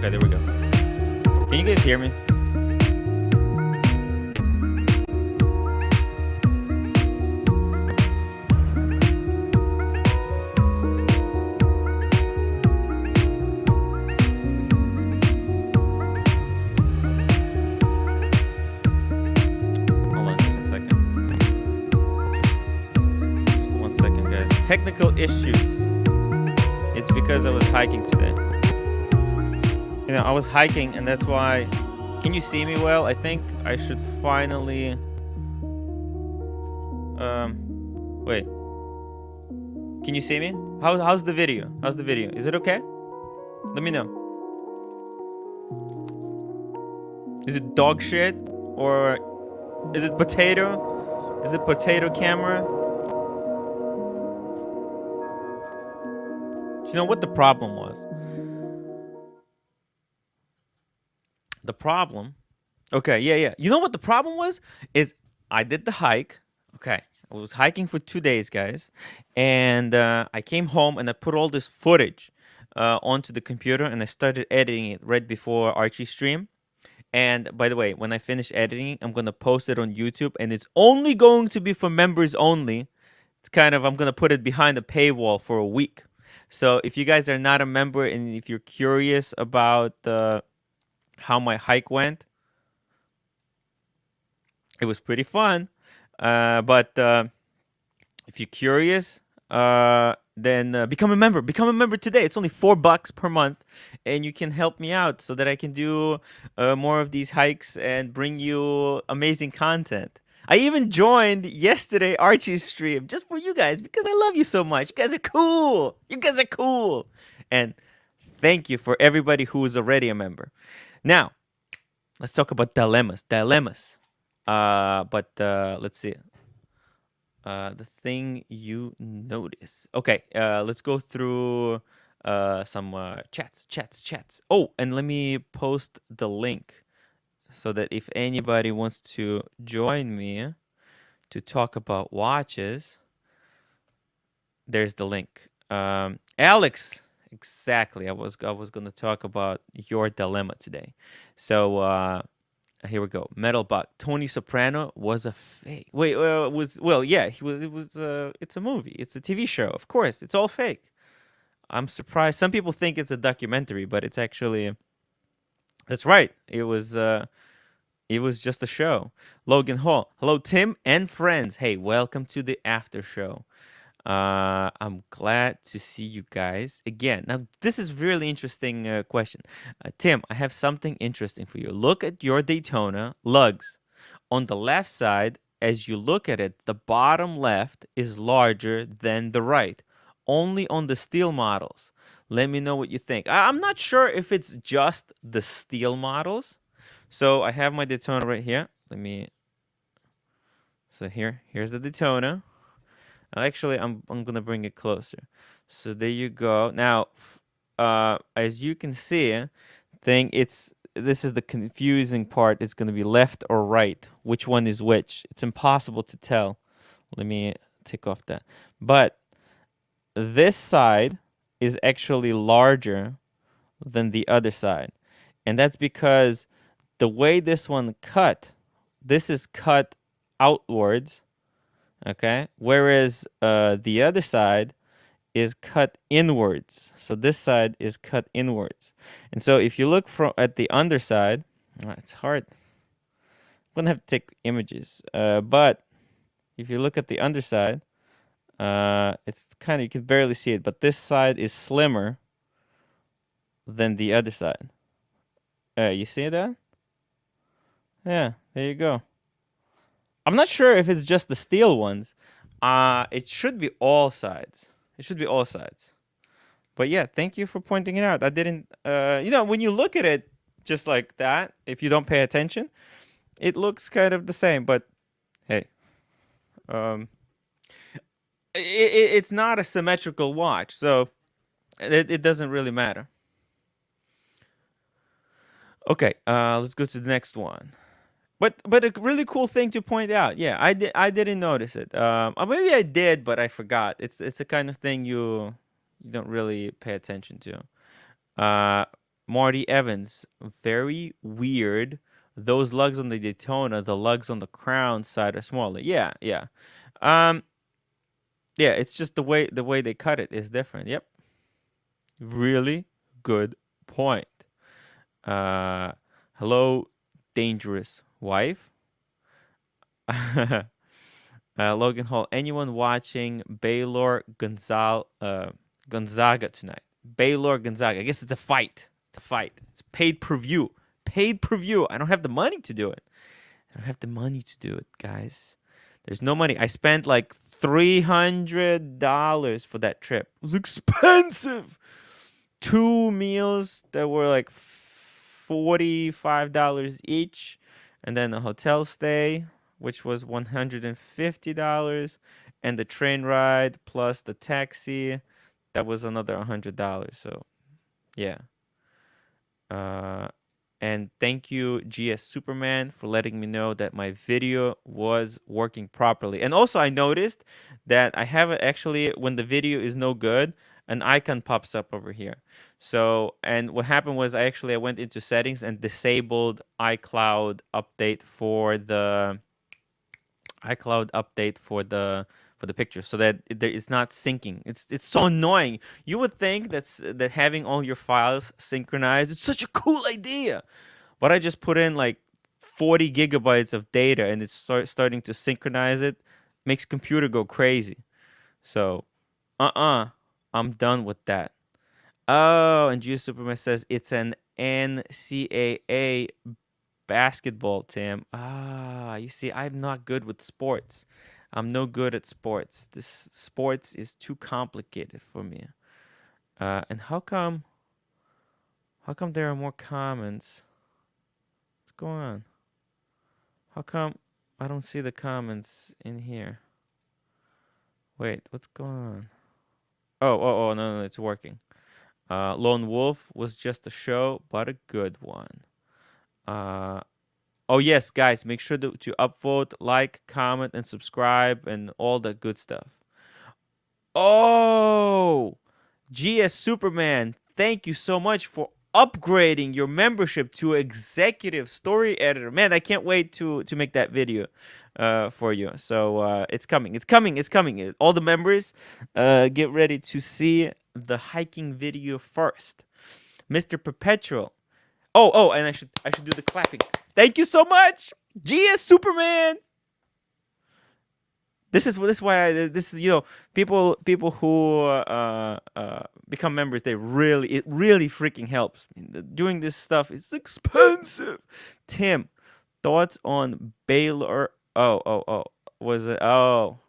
Okay, there we go. Can you guys hear me? Hold on just a second. Just 1 second, guys. Technical issues. It's because I was hiking today. You know, I was hiking, and that's why. Can you see me well? I think I should finally. Wait. Can you see me? How's the video? How's the video? Is it okay? Let me know. Is it dog shit or is it potato? Is it potato camera? You know what the problem was? The problem, okay, yeah. You know what the problem was? Is I did the hike. Okay, I was hiking for 2 days, guys, and I came home and I put all this footage onto the computer and I started editing it right before Archie's stream. And by the way, when I finish editing, I'm gonna post it on YouTube, and it's only going to be for members only. It's kind of, I'm gonna put it behind a paywall for a week. So if you guys are not a member and if you're curious about how my hike went, it was pretty fun. But if you're curious, then become a member. Become a member today. It's only $4 per month, and you can help me out so that I can do more of these hikes and bring you amazing content. I even joined yesterday Archie's stream just for you guys because I love you so much. You guys are cool. You guys are cool. And thank you for everybody who is already a member. Now, let's talk about dilemmas. Let's see. The thing you notice. Okay, let's go through some chats. Oh, and let me post the link so that if anybody wants to join me to talk about watches, there's the link. Alex, exactly. I was going to talk about your dilemma today. So here we go. Metal Buck. Tony Soprano was a fake. Wait, yeah, he was. It was. It's a movie. It's a TV show. Of course, it's all fake. I'm surprised. Some people think it's a documentary, but it's actually. That's right. It was. It was just a show. Logan Hall. Hello, Tim and friends. Hey, welcome to the after show. I'm glad to see you guys again. Now, this is really interesting question. Tim, I have something interesting for you. Look at your Daytona lugs. On the left side, as you look at it, the bottom left is larger than the right. Only on the steel models. Let me know what you think. I'm not sure if it's just the steel models. So I have my Daytona right here. So here's the Daytona. Actually, I'm gonna bring it closer. So there you go. Now, as you can see, this is the confusing part. It's gonna be left or right. Which one is which? It's impossible to tell. Let me take off that. But this side is actually larger than the other side, and that's because the way this one cut, this is cut outwards. Okay, whereas the other side is cut inwards. So this side is cut inwards. And so if you look at the underside, it's hard. I'm gonna have to take images. But if you look at the underside, it's kind of, you can barely see it, but this side is slimmer than the other side. You see that? Yeah, there you go. I'm not sure if it's just the steel ones. It should be all sides. It should be all sides. But yeah, thank you for pointing it out. I didn't, when you look at it just like that, if you don't pay attention, it looks kind of the same. But hey, it's not a symmetrical watch, so it doesn't really matter. Okay, let's go to the next one. But a really cool thing to point out. Yeah, I didn't notice it. Maybe I did, but I forgot. It's the kind of thing you don't really pay attention to. Marty Evans, very weird. Those lugs on the Daytona, the lugs on the Crown side are smaller. Yeah, yeah. Um, yeah, it's just the way they cut it is different. Yep. Really good point. Uh, hello, dangerous wife. Logan Hall. Anyone watching Gonzaga tonight? Baylor Gonzaga. I guess it's a fight. It's a fight. It's paid per view. Paid per view. I don't have the money to do it. I don't have the money to do it, guys. There's no money. I spent like $300 for that trip. It was expensive. 2 meals that were like $45 each, and then a hotel stay, which was $150, and the train ride plus the taxi, that was another $100. So, yeah. Uh, and thank you, GS Superman, for letting me know that my video was working properly. And also, I noticed that I have actually, when the video is no good, an icon pops up over here. So, and what happened was I went into settings and disabled iCloud update for the picture, so that it's not syncing. It's so annoying. You would think that having all your files synchronized, it's such a cool idea, but I just put in like 40 gigabytes of data and it's starting to synchronize it. Makes computer go crazy. So, I'm done with that. Oh, and GS Superman says it's an NCAA basketball, Tim. You see, I'm not good with sports. I'm no good at sports. This sports is too complicated for me. And how come there are more comments? What's going on? How come I don't see the comments in here? Wait, what's going on? Oh, no, it's working. Lone Wolf was just a show, but a good one. Oh yes, guys, make sure to upvote, like, comment, and subscribe, and all the good stuff. Oh, GS Superman, thank you so much for upgrading your membership to executive story editor. Man, I can't wait to make that video for you. So it's coming. It's coming. It's coming. All the members, get ready to see the hiking video first. Mr. Perpetual. Oh, and I should do the clapping. Thank you so much, GS Superman. This is why people who become members, it really freaking helps. Doing this stuff is expensive. Tim, thoughts on Baylor? Oh, was it? Oh,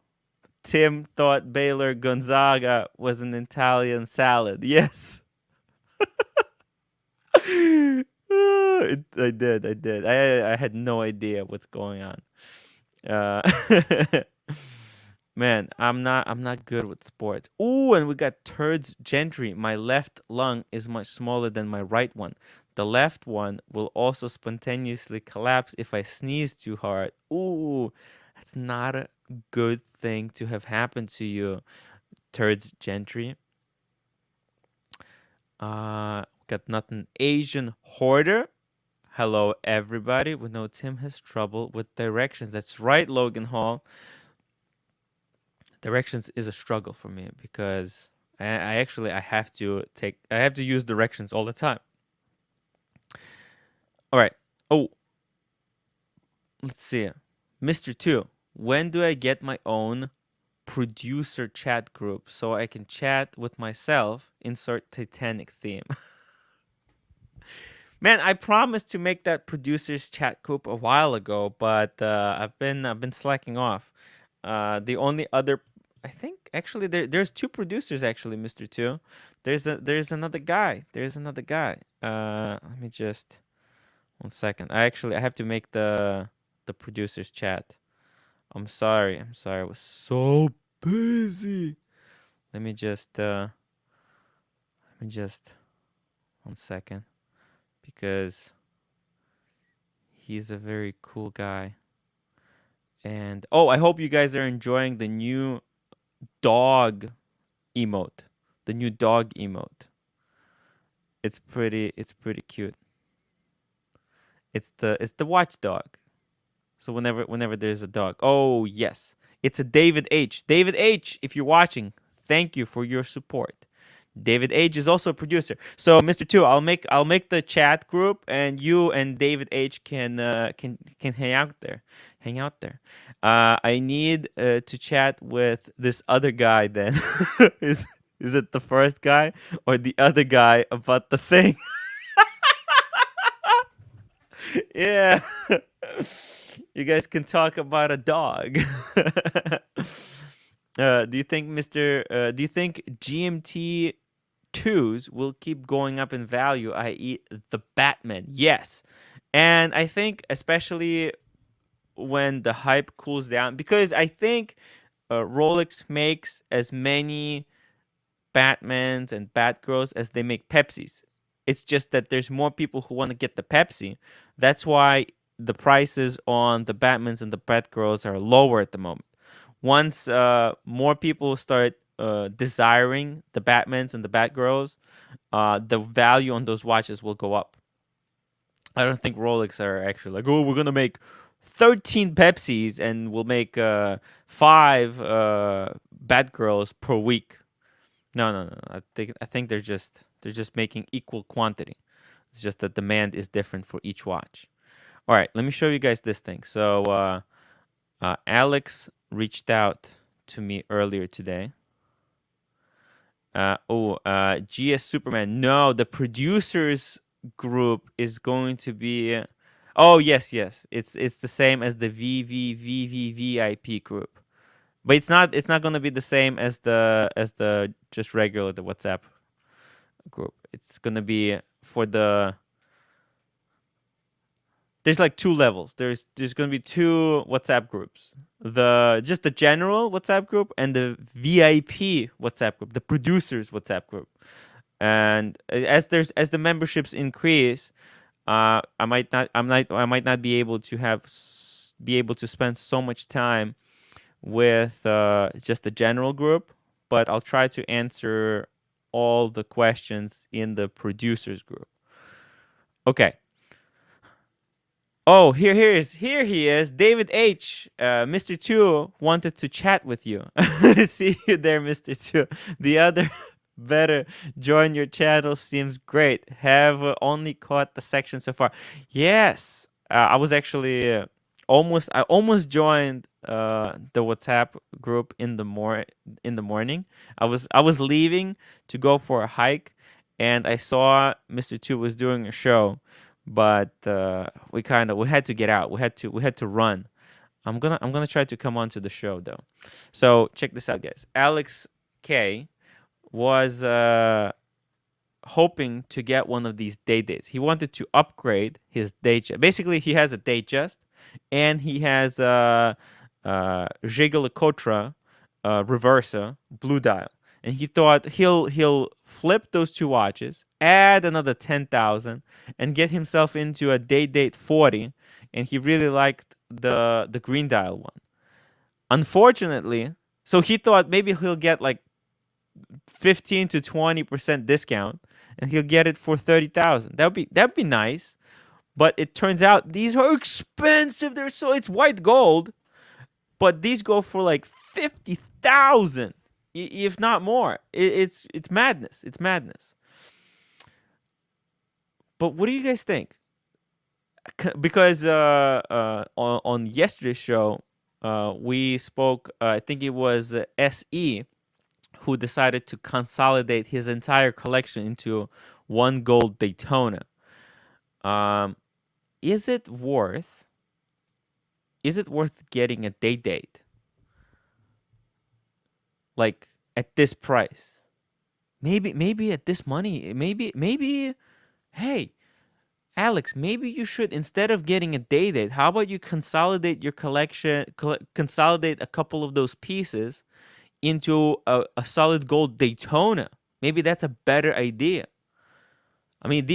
Tim thought Baylor Gonzaga was an Italian salad. Yes. I did. I had no idea what's going on. Man, I'm not good with sports. Ooh, and we got Turds Gentry. My left lung is much smaller than my right one. The left one will also spontaneously collapse if I sneeze too hard. Ooh, that's not a good thing to have happened to you, Turds Gentry. Got nothing. Asian Hoarder. Hello, everybody. We know Tim has trouble with directions. That's right, Logan Hall. Directions is a struggle for me because I have to use directions all the time. All right. Oh, let's see. Mr. 2, when do I get my own producer chat group so I can chat with myself? Insert Titanic theme. Man, I promised to make that producers chat group a while ago, but I've been slacking off. The only other, I think actually there's two producers actually, Mr. 2. There's another guy. Let me just 1 second. I have to make the producers chat. I'm sorry. I was so busy. Let me just 1 second. Because he's a very cool guy. And I hope you guys are enjoying the new dog emote. It's pretty cute. It's the watchdog. So whenever there's a dog. Oh, yes. It's a David H. David H, if you're watching, thank you for your support. David H is also a producer. So Mr. Two, I'll make the chat group, and you and David H can hang out there. Hang out there. I need to chat with this other guy then. Is it the first guy or the other guy about the thing? Yeah. You guys can talk about a dog. Do you think do you think GMT twos will keep going up in value, i.e. the Batman? Yes. And I think especially when the hype cools down, because I think Rolex makes as many Batmans and Batgirls as they make Pepsis. It's just that there's more people who want to get the Pepsi. That's why the prices on the Batmans and the Batgirls are lower at the moment. Once more people start desiring the Batmans and the Batgirls, the value on those watches will go up. I don't think Rolex are actually like, oh, we're gonna make 13 Pepsis and we'll make 5 Batgirls per week. No. I think they're just making equal quantity. It's just that demand is different for each watch. All right, let me show you guys this thing. So Alex reached out to me earlier today. GS Superman. No, the producers group is going to be. Oh yes. It's the same as the VVVVVIP group. But it's not going to be the same as the just regular the WhatsApp group. It's going to be for the. There's like 2 levels. There's going to be 2 WhatsApp groups. Just the general WhatsApp group and the VIP WhatsApp group, the producers WhatsApp group. And as the memberships increase, I might not be able to spend so much time with just the general group, but I'll try to answer all the questions in the producers group. Okay. Oh, here he is, David H. Mr. Two wanted to chat with you. See you there, Mr. Two. The other better join your channel seems great. Have only caught the section so far. Yes, I was actually I almost joined the WhatsApp group in the morning. I was leaving to go for a hike, and I saw Mr. Two was doing a show, but we had to get out. We had to run. I'm gonna try to come on to the show though. So check this out, guys. Alex K was hoping to get one of these dates. He wanted to upgrade his Datejust. Basically, he has a Datejust, and he has a Gigalocotra Reversa blue dial. And he thought he'll flip those 2 watches, add another 10,000, and get himself into a Date 40. And he really liked the green dial one. Unfortunately, so he thought maybe he'll get like 15 to 20% discount, and he'll get it for 30,000. That'd be nice. But it turns out these are expensive. It's white gold, but these go for like 50,000. If not more. It's madness. It's madness. But what do you guys think? Because on yesterday's show, we spoke, I think it was SE, who decided to consolidate his entire collection into one gold Daytona. Is it worth getting a date? Like at this price, maybe at this money, maybe, hey, Alex, maybe you should, instead of getting a date, how about you consolidate your collection, consolidate a couple of those pieces into a solid gold Daytona. Maybe that's a better idea. I mean,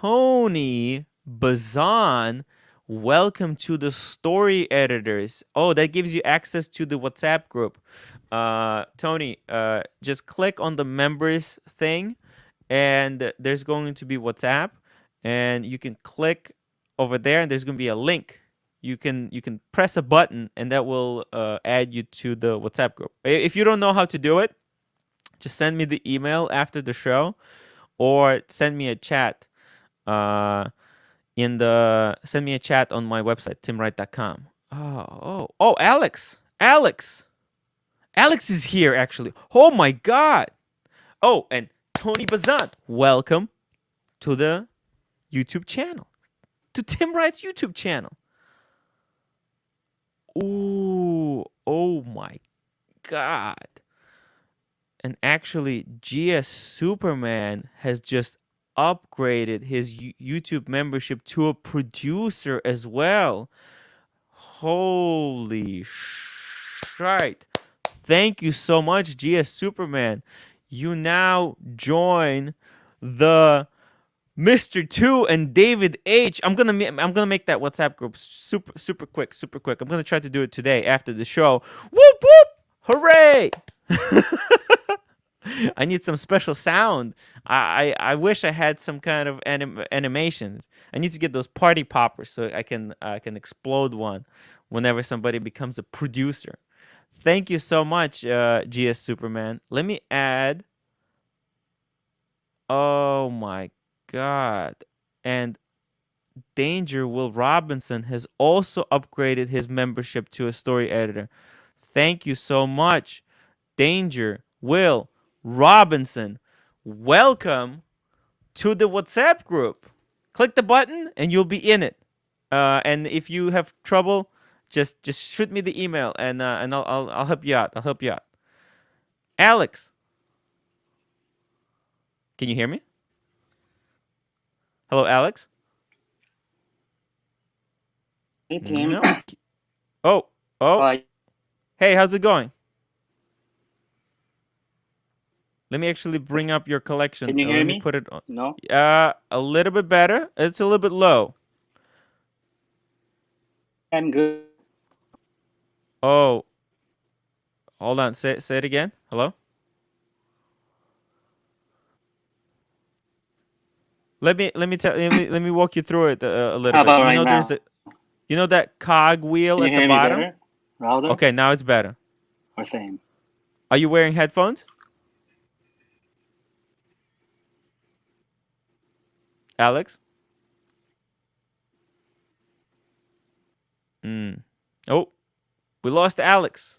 Tony Bazan welcome to the story editors. Oh, that gives you access to the WhatsApp group. Tony, just click on the members thing, and there's going to be WhatsApp, and you can click over there, and there's going to be a link. You can press a button, and that will add you to the WhatsApp group. If you don't know how to do it, just send me the email after the show, or send me a chat. Send me a chat on my website, timwrite.com. Oh, Alex is here actually. Oh my God. Oh, and Tony Bazan, welcome to the YouTube channel, to Tim Wright's YouTube channel. Ooh, oh my God. And actually, GS Superman has just upgraded his YouTube membership to a producer as well. Holy shite. Thank you so much, GS Superman. You now join the Mr. 2 and David H. I'm gonna make that WhatsApp group super quick. I'm gonna try to do it today after the show. Whoop whoop! Hooray! I need some special sound. I wish I had some kind of animations. I need to get those party poppers so I can explode one whenever somebody becomes a producer. Thank you so much, GS Superman. Let me add. Oh my God. And Danger Will Robinson has also upgraded his membership to a story editor. Thank you so much, Danger Will Robinson. Welcome to the WhatsApp group. Click the button and you'll be in it. And if you have trouble, just shoot me the email and I'll help you out. Alex, can you hear me? Hello, Alex. Hey, Tim. No. Oh. Hey, how's it going? Let me actually bring up your collection. Can you hear Let me? me put it on. No. A little bit better. It's a little bit low. I'm good. Oh. Hold on. Say it again. Hello? Let me walk you through it a little How bit. about right now? You know that cog wheel Can you at the hear bottom? me better? Louder? Okay, now it's better. Or same? Are you wearing headphones? Alex? Oh, we lost Alex.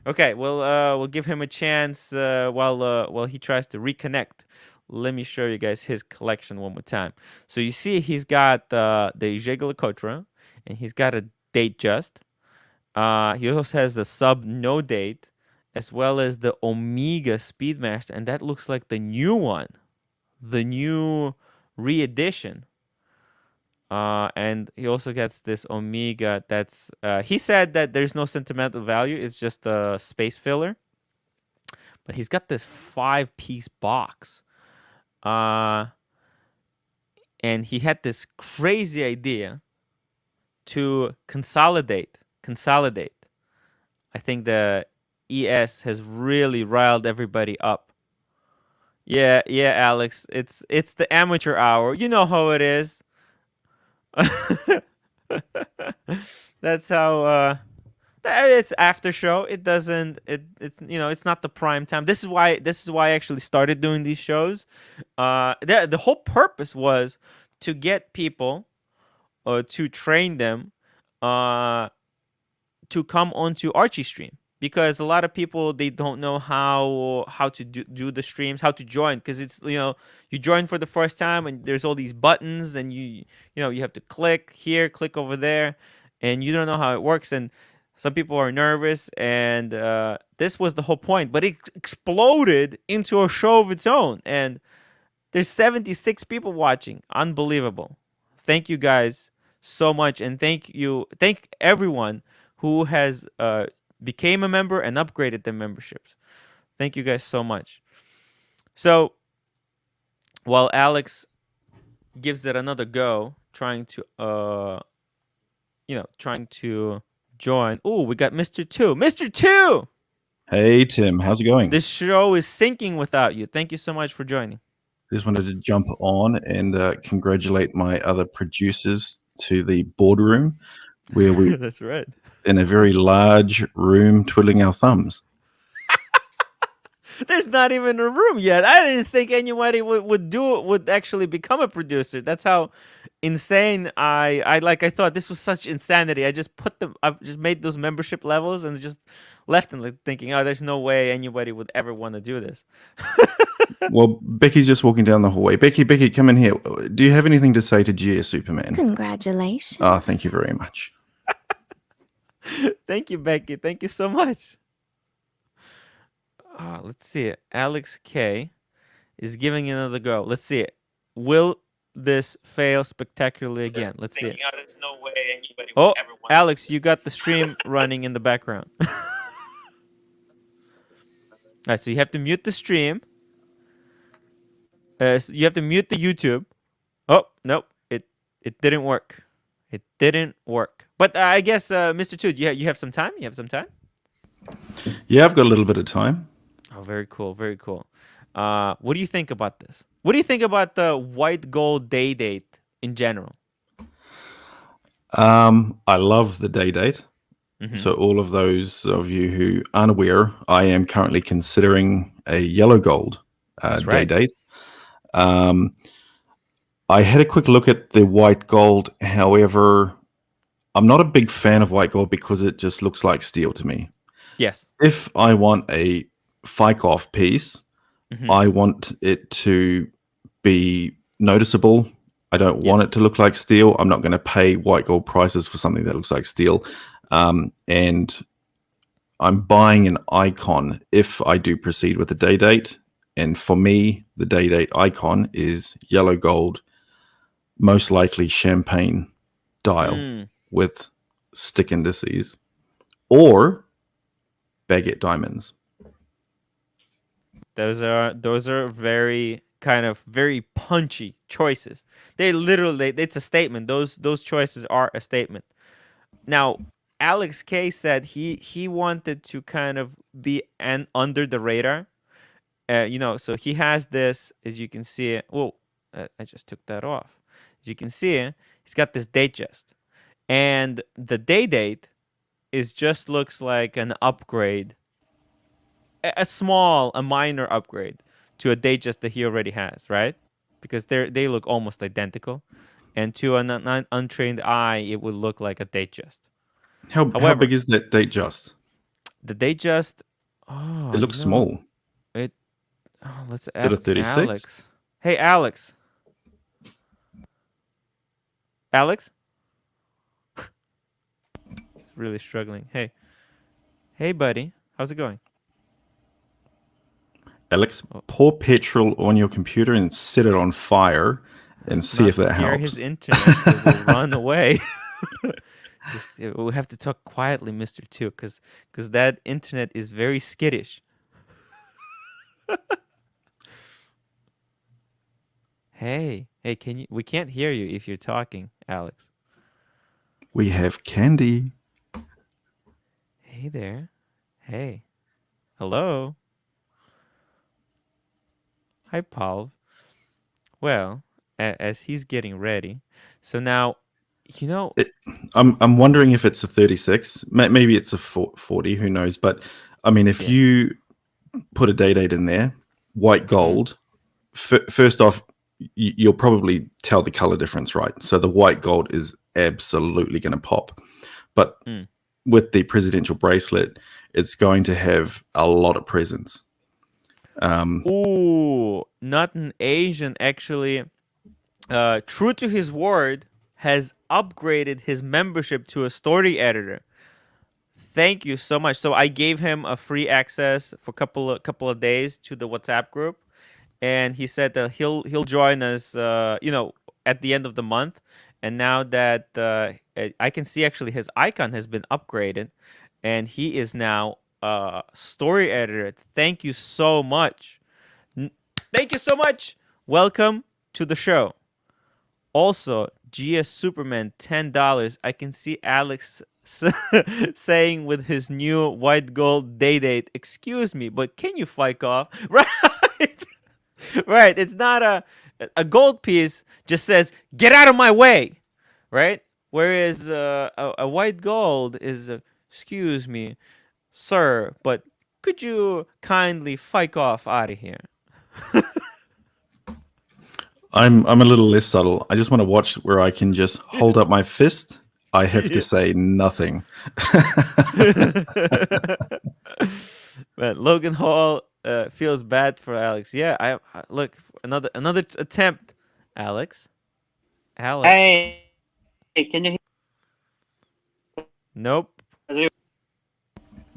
Okay, we'll give him a chance while he tries to reconnect. Let me show you guys his collection one more time. So you see he's got the Jigglycotra, and he's got a Date Just. He also has the Sub No Date, as well as the Omega Speedmaster, and that looks like the new one, the new re-edition. And he also gets this Omega that's he said that there's no sentimental value, it's just a space filler. But he's got this 5-piece box. And he had this crazy idea to consolidate. I think the ES has really riled everybody up. Yeah, Alex. It's the amateur hour. You know how it is. That's how it's after show. It's it's not the prime time. This is why I actually started doing these shows. The whole purpose was to get people to train them to come onto Archie stream, because a lot of people, they don't know how to do the streams, how to join, because it's you join for the first time and there's all these buttons and you have to click here, click over there, and you don't know how it works, and some people are nervous, and this was the whole point, but it exploded into a show of its own, and there's 76 people watching. Unbelievable. Thank you guys so much, and thank everyone who has became a member and upgraded their memberships. Thank you guys so much. So while Alex gives it another go, trying to trying to join. Oh, we got Mr. Two. Mr. Two. Hey, Tim, how's it going? The show is sinking without you. Thank you so much for joining. Just wanted to jump on and congratulate my other producers to the boardroom, where we That's right. in a very large room twiddling our thumbs. There's not even a room yet. I didn't think anybody would actually become a producer. That's how insane I thought this was such insanity. I just made those membership levels and just left them thinking, oh, there's no way anybody would ever want to do this. Well, Becky's just walking down the hallway. Becky, come in here. Do you have anything to say to GS Superman? Congratulations. Oh, thank you very much. Thank you, Becky. Thank you so much. Let's see it. Alex K is giving another go. Let's see it. Will this fail spectacularly again? Let's see it. There's no way anybody Oh, Alex, you got the stream running in the background. All right, so you have to mute the stream. So you have to mute the YouTube. Oh, nope. It didn't work. It didn't work. But I guess, Mr. Two, you have some time? You have some time? Yeah, I've got a little bit of time. Oh, very cool. Very cool. What do you think about this? What do you think about the white gold date in general? I love the date. Mm-hmm. So all of those of you who aren't aware, I am currently considering a yellow gold That's right. date. I had a quick look at the white gold. However, I'm not a big fan of white gold because it just looks like steel to me. Yes. If I want a fike off piece, Mm-hmm. I want it to be noticeable. I don't want it to look like steel. I'm not going to pay white gold prices for something that looks like steel. And I'm buying an icon if I do proceed with the date. And for me, the date icon is yellow gold, most likely champagne dial with stick indices, or baguette diamonds. Those are very kind of very punchy choices. They literally, it's a statement. Those choices are a statement. Now, Alex K said he wanted to kind of be under the radar. So he has this, as you can see it. Oh, I just took that off. As you can see it, he's got this digest, and the date is just looks like an upgrade. A minor upgrade to a digest that he already has, right? Because they look almost identical, and to an untrained eye, it would look like a digest. How However, big is that digest? The digest, oh, It looks small. Let's Is it a ask 36? Alex. Hey, Alex. Alex? He's really struggling. Hey, buddy. How's it going? Alex, pour petrol on your computer and set it on fire and see if that helps. His internet it will run away. We have to talk quietly, Mr. Two, because that internet is very skittish. Hey, we can't hear you if you're talking, Alex. We have candy. Hey there. Hey. Hello. Hi, Paul. Well, as he's getting ready, so now, I'm wondering if it's a 36. Maybe it's a 40. Who knows? But I mean, if you put a date in there, white gold. First off, you'll probably tell the color difference, right? So the white gold is absolutely going to pop. But with the presidential bracelet, it's going to have a lot of presence. Not an Asian actually, true to his word, has upgraded his membership to a story editor. Thank you so much. So I gave him a free access for a couple of days to the WhatsApp group, and he said that he'll join us, at the end of the month. And now that I can see actually his icon has been upgraded, and he is now a story editor. Thank you so much. Thank you so much. Welcome to the show. Also, GS Superman, $10. I can see Alex saying with his new white gold date, excuse me, but can you fuck off? Right. Right. It's not a gold piece just says, get out of my way. Right. Whereas a white gold is, excuse me, sir, but could you kindly fuck off out of here? I'm a little less subtle. I just want to watch where I can just hold up my fist. I have to say nothing. Man, Logan Hall feels bad for Alex. Yeah, I look, another attempt, Alex. Hey, can you Nope. hear?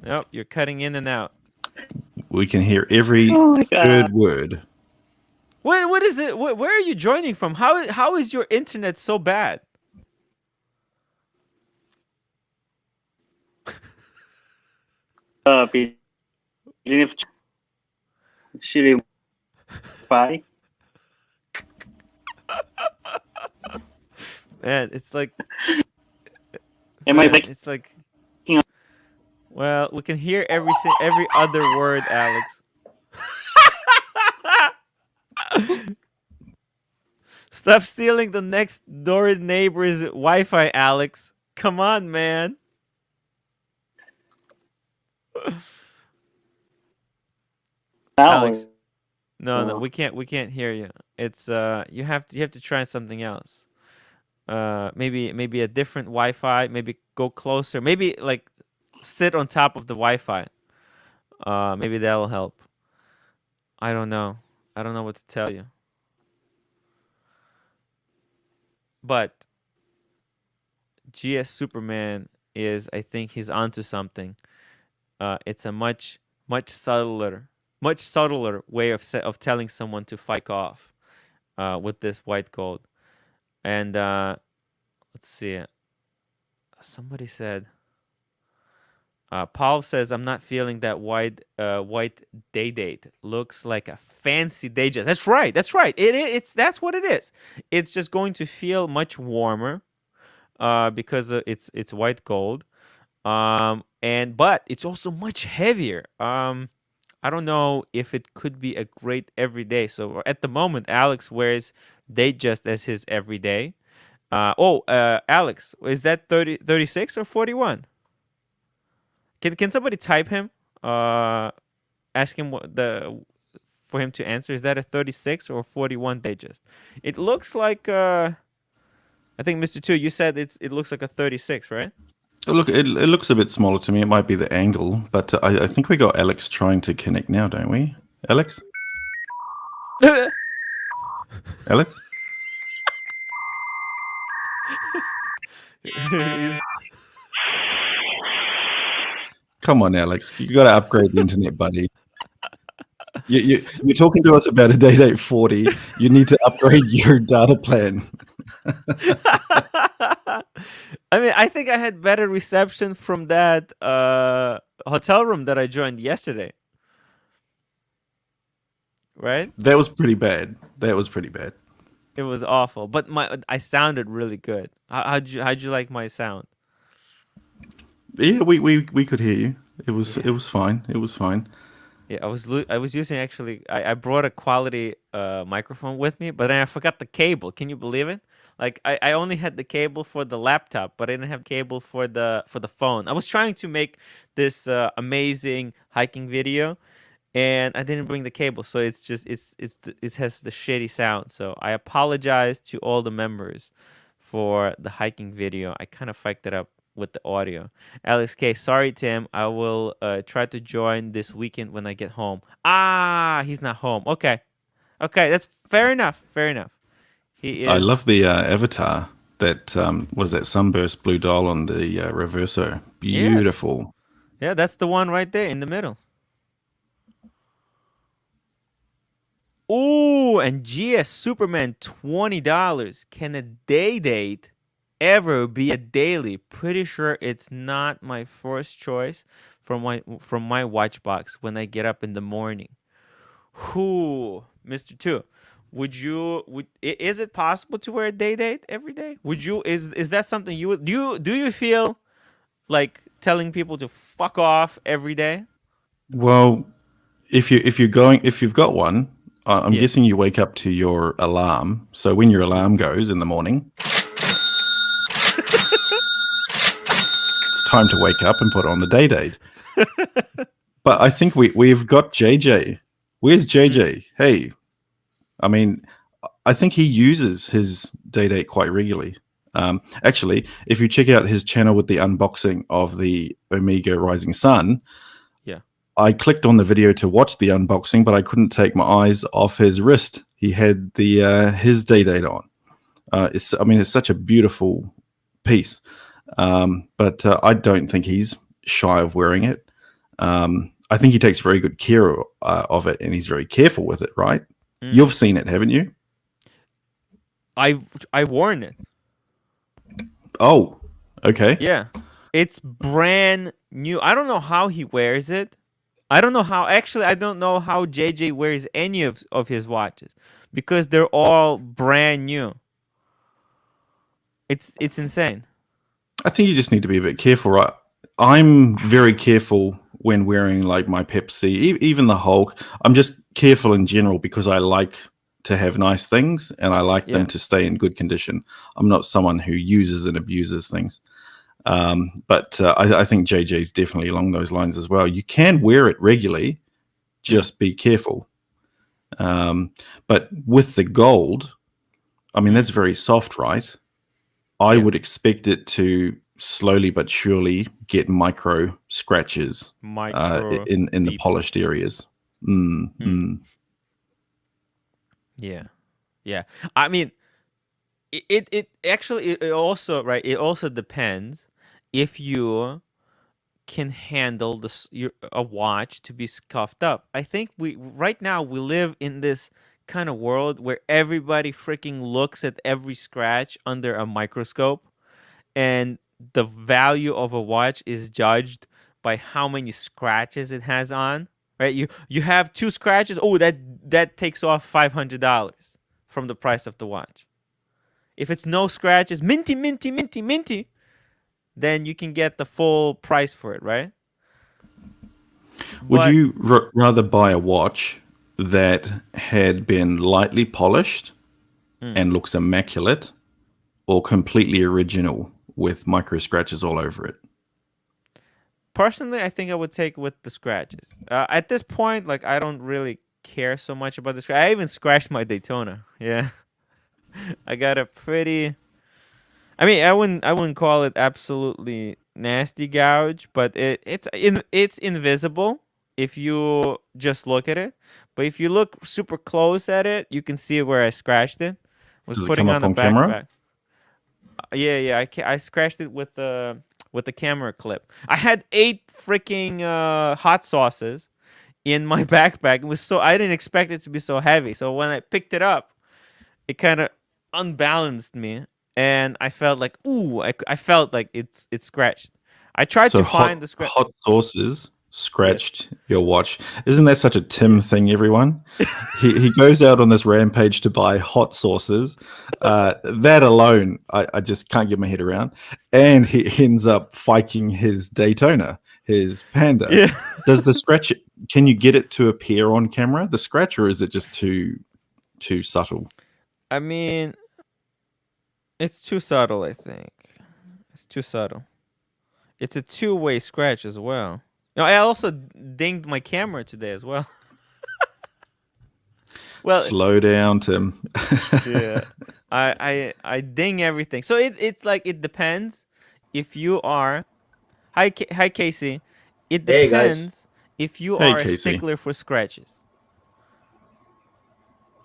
Nope. You're cutting in and out. We can hear every Oh my third God. word. What is it? Where are you joining from? How is your internet so bad? Business Siri Fi. Man, it's like Am I man, back? it's like up? well, we can hear every other word, Alex. Stop stealing the next door neighbor's Wi-Fi, Alex. Come on, man. Alex, no, we can't hear you. It's you have to try something else. Maybe a different Wi-Fi. Maybe go closer. Maybe like sit on top of the Wi-Fi. Maybe that'll help. I don't know. I don't know what to tell you. But GS Superman is, I think he's onto something. It's a much subtler way of telling someone to fuck off with this white gold. And let's see. Somebody said. Paul says, "I'm not feeling that white date. Looks like a fancy Datejust." That's right. That's right. That's what it is. It's just going to feel much warmer, because it's white gold. But it's also much heavier. I don't know if it could be a great everyday. So at the moment, Alex wears Datejust as his everyday. Alex, is that 36 or 41? Can somebody type him? Ask him for him to answer. Is that a 36 or 41 Datejust? It looks like I think Mr. Two, you said it looks like a 36, right? Look, it looks a bit smaller to me. It might be the angle, but I think we got Alex trying to connect now, don't we? Alex? Alex? Come on, Alex. You got to upgrade the internet, buddy. You're talking to us about a Date 40. You need to upgrade your data plan. I mean, I think I had better reception from that hotel room that I joined yesterday. Right? That was pretty bad. It was awful, but I sounded really good. How'd you like my sound? Yeah, we could hear you. It was fine. It was fine. Yeah, I was using actually. I brought a quality microphone with me, but then I forgot the cable. Can you believe it? Like I only had the cable for the laptop, but I didn't have cable for the phone. I was trying to make this amazing hiking video, and I didn't bring the cable, so it has the shitty sound. So I apologize to all the members for the hiking video. I kind of fucked it up with the audio. Alex K, sorry Tim, I will try to join this weekend when I get home. He's not home. Okay, that's fair enough. He is. I love the avatar. That what is that? Sunburst blue doll on the reverso. Beautiful. Yeah, that's the one right there in the middle. Ooh, and GS Superman, $20. Can a date ever be a daily? Pretty sure it's not my first choice from my watch box when I get up in the morning. Whoo, Mr. Two, Is it possible to wear a date every day? Would you is that something you would do you feel like telling people to fuck off every day? Well, if you've got one, I'm Yeah. guessing you wake up to your alarm. So when your alarm goes in the morning, it's time to wake up and put on the date. But I think we've got JJ. Where's JJ? Hey, I mean, I think he uses his date quite regularly. Actually, if you check out his channel with the unboxing of the Omega Rising Sun, Yeah. I clicked on the video to watch the unboxing, but I couldn't take my eyes off his wrist. He had the his date on. It's such a beautiful piece, but I don't think he's shy of wearing it. I think he takes very good care of it, and he's very careful with it. Right? You've seen it, haven't you? I worn it. Oh, okay. Yeah. It's brand new. I don't know how he wears it. I don't know how JJ wears any of his watches because they're all brand new. It's insane. I think you just need to be a bit careful, right? I'm very careful when wearing like my Pepsi, even the Hulk. I'm just careful in general because I like to have nice things and I like them to stay in good condition. I'm not someone who uses and abuses things. But I think JJ's definitely along those lines as well. You can wear it regularly, just be careful. But with the gold, I mean, that's very soft, right? I would expect it to slowly but surely get micro scratches in the polished areas. Yeah. I mean, it actually it also depends if you can handle a watch to be scuffed up. I think right now we live in this kind of world where everybody freaking looks at every scratch under a microscope, and the value of a watch is judged by how many scratches it has on. Right? You have 2 scratches. Oh, that takes off $500 from the price of the watch. If it's no scratches, minty, then you can get the full price for it, right? Would you rather buy a watch that had been lightly polished and looks immaculate, or completely original with micro scratches all over it? Personally, I think I would take with the scratches. At this point, like, I don't really care so much about the scratch. I even scratched my Daytona. Yeah. I got a pretty... I mean, I wouldn't call it absolutely nasty gouge, but it's invisible if you just look at it. But if you look super close at it, you can see where I scratched it. Does it come up on camera? Yeah. I scratched it with the camera clip. I had 8 freaking hot sauces in my backpack. It was I didn't expect it to be so heavy. So when I picked it up, it kind of unbalanced me. And I felt like, ooh, I felt like it's scratched. I tried to find the scratch. Hot sauces scratched your watch. Isn't that such a Tim thing, everyone? he goes out on this rampage to buy hot sauces. That alone, I just can't get my head around. And he ends up fiking his Daytona, his Panda. Yeah. Does the scratch, can you get it to appear on camera, the scratch, or is it just too subtle? I mean... It's too subtle, I think. It's too subtle. It's a 2-way scratch as well. No, I also dinged my camera today as well. Well, slow down, Tim. Yeah, I ding everything. So it's like it depends if you are. Hi Casey. It depends if you are a stickler for scratches.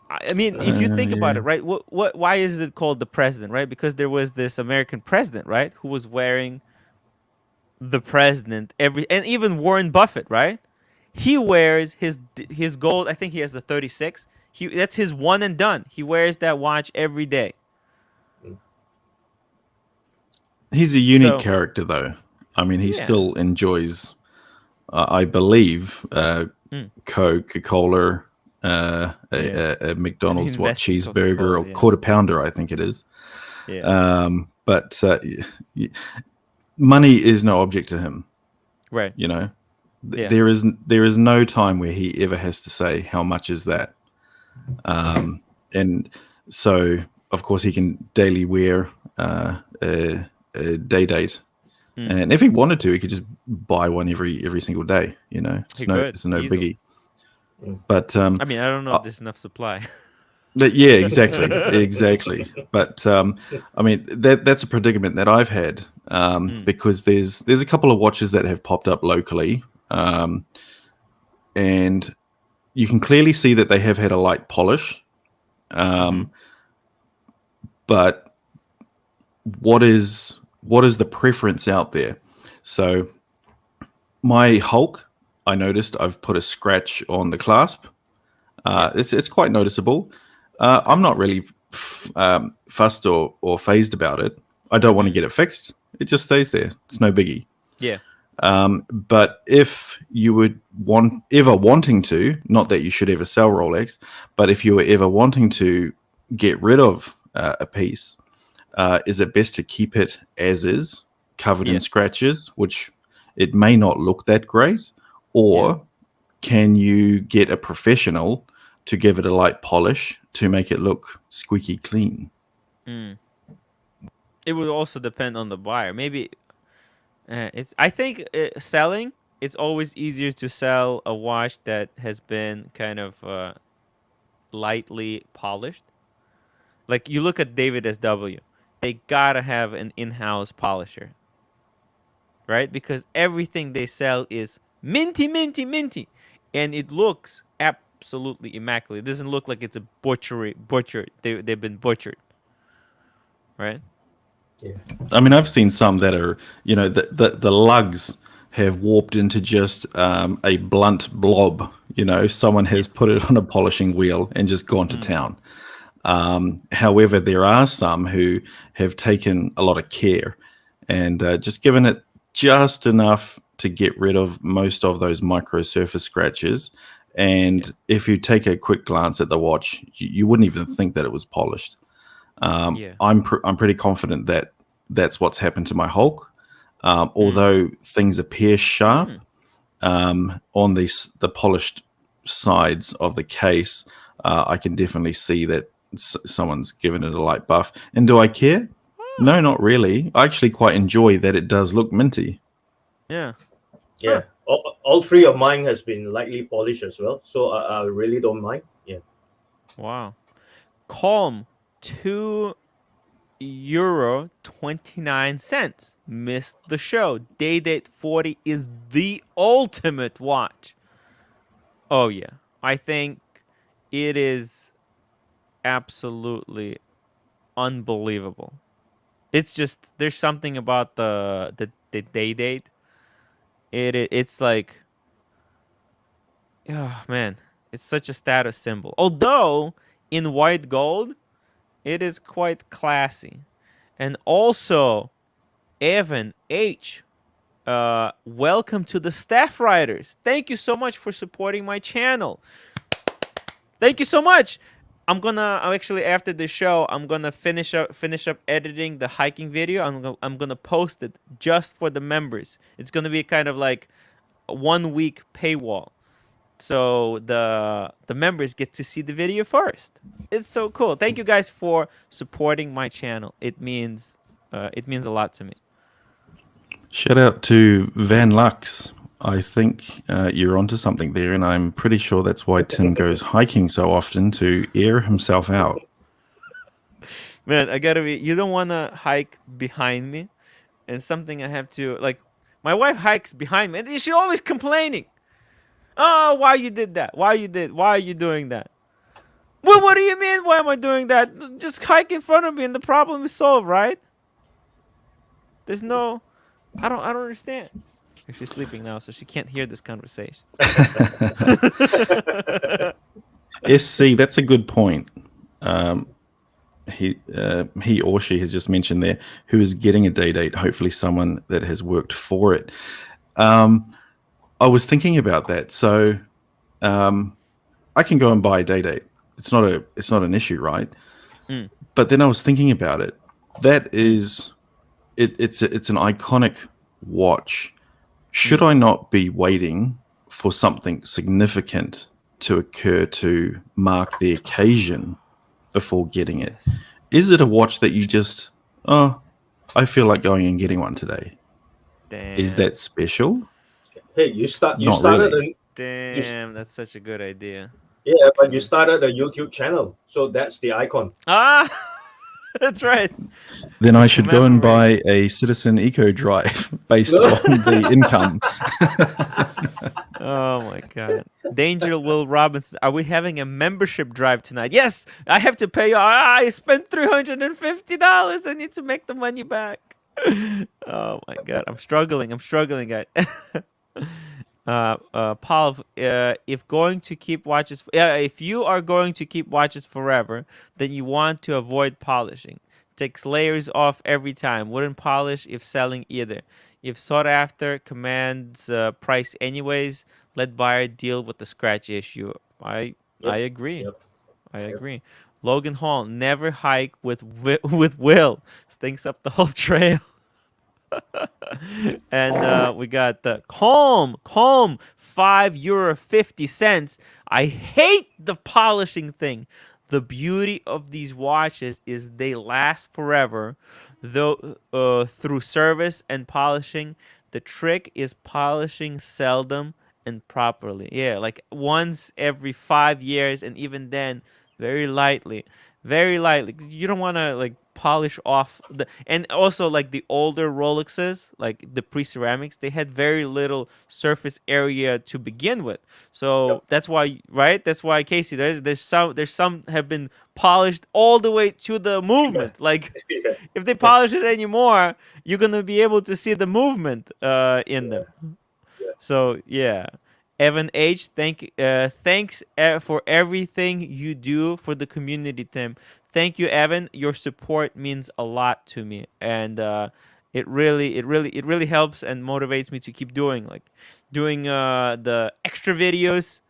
I mean, if you think about it, right? Why is it called the president, right? Because there was this American president, right, who was wearing the president and even Warren Buffett, right? He wears his gold. I think he has the 36. That's his one and done. He wears that watch every day. He's a unique character, though. I mean, he still enjoys, I believe, Coca-Cola. Yes. a McDonald's investing cheeseburger Coca-Cola, or yeah. quarter pounder, I think it is. Yeah. But money is no object to him. Right. You know, Yeah. there is no time where he ever has to say how much is that. And so, of course, he can daily wear a day date. And if he wanted to, he could just buy one every single day. You know, He could, it's no easily. biggie. But I mean, I don't know if there's enough supply. yeah, exactly. But I mean, that's a predicament that I've had because there's a couple of watches that have popped up locally, and you can clearly see that they have had a light polish. But what is the preference out there? So my Hulk, I noticed I've put a scratch on the clasp. It's quite noticeable. I'm not really fussed or phased about it. I don't want to get it fixed. It just stays there. It's no biggie. Yeah. But if you would wanting to, not that you should ever sell Rolex, but if you were ever wanting to get rid of a piece, is it best to keep it as is, covered in scratches, which it may not look that great, or can you get a professional to give it a light polish to make it look squeaky clean? It would also depend on the buyer. Maybe I think selling, it's always easier to sell a watch that has been kind of lightly polished. Like you look at David SW, they gotta have an in-house polisher, right? Because everything they sell is minty, minty, minty, and it looks absolutely immaculate. It doesn't look like it's a butchered. They've been butchered, right? Yeah. I mean, I've seen some that are, you know, the lugs have warped into just a blunt blob. You know, someone has put it on a polishing wheel and just gone to town. However, there are some who have taken a lot of care and just given it just enough to get rid of most of those micro surface scratches. And if you take a quick glance at the watch, you wouldn't even think that it was polished. I'm pretty confident that that's what's happened to my Hulk. Although things appear sharp on the polished sides of the case, I can definitely see that someone's given it a light buff. And do I care? No, not really. I actually quite enjoy that it does look minty. Yeah. Yeah. All three of mine has been lightly polished as well, so I really don't mind. Yeah. Wow. Calm, €2.29. Missed the show. Date 40 is the ultimate watch. Oh yeah, I think it is absolutely unbelievable. It's just there's something about the date. It's like, oh man, it's such a status symbol. Although in white gold, it is quite classy. And also, Evan H, welcome to the staff writers. Thank you so much for supporting my channel. Thank you so much. I'm actually, after the show, I'm gonna finish up editing the hiking video. I'm gonna post it just for the members. It's gonna be kind of like a 1 week paywall, so the members get to see the video first. It's so cool. Thank you guys for supporting my channel. It means a lot to me. Shout out to Van Lux. I think you're onto something there, and I'm pretty sure that's why Tim goes hiking so often, to air himself out. Man, you don't want to hike behind me, and something I have to, like, my wife hikes behind me, and she's always complaining. Oh, why you did that? Why are you doing that? Well, what do you mean, why am I doing that? Just hike in front of me and the problem is solved, right? There's no, I don't understand. She's sleeping now, so she can't hear this conversation. SC, that's a good point. He or she has just mentioned there who is getting a day date. Hopefully, someone that has worked for it. I was thinking about that. So, I can go and buy a Day-Date. It's not an issue, right? Mm. But then I was thinking about it. That is, it's an iconic watch. Should I not be waiting for something significant to occur to mark the occasion before getting it? Yes. Is it a watch that you just, oh, I feel like going and getting one today? Damn. Is that special? Hey, you Not started really. Damn, that's such a good idea. yeah, but you started a YouTube channel, so that's the icon. Ah, that's right. Then I should go and Commemorate. buy a Citizen Eco Drive based on the income. Oh my God. Danger Will Robinson. Are we having a membership drive tonight? Yes, I have to pay you. I spent $350. I need to make the money back. Oh my God. I'm struggling, guys. Paul, if going to keep watches, if you are going to keep watches forever, then you want to avoid polishing. Takes layers off every time. Wouldn't polish if selling either. If sought after, commands price anyways. Let buyer deal with the scratch issue. I agree. Yep. I agree. Logan Hall, never hike with Will. Stinks up the whole trail. And we got the calm €5.50. I hate the polishing thing. The beauty of these watches is they last forever, though through service and polishing. The trick is polishing seldom and properly. Yeah, like once every 5 years, and even then, very lightly. Very lightly. You don't want to like polish off the, and also like the older Rolexes, like the pre-ceramics, they had very little surface area to begin with. So that's why, right? That's why, Casey, there's some have been polished all the way to the movement. Like Yeah. if they polish it anymore, you're gonna be able to see the movement in them. Yeah. So yeah. Evan H, thanks for everything you do for the community, Tim. Thank you, Evan. Your support means a lot to me, and it really helps and motivates me to keep doing the extra videos,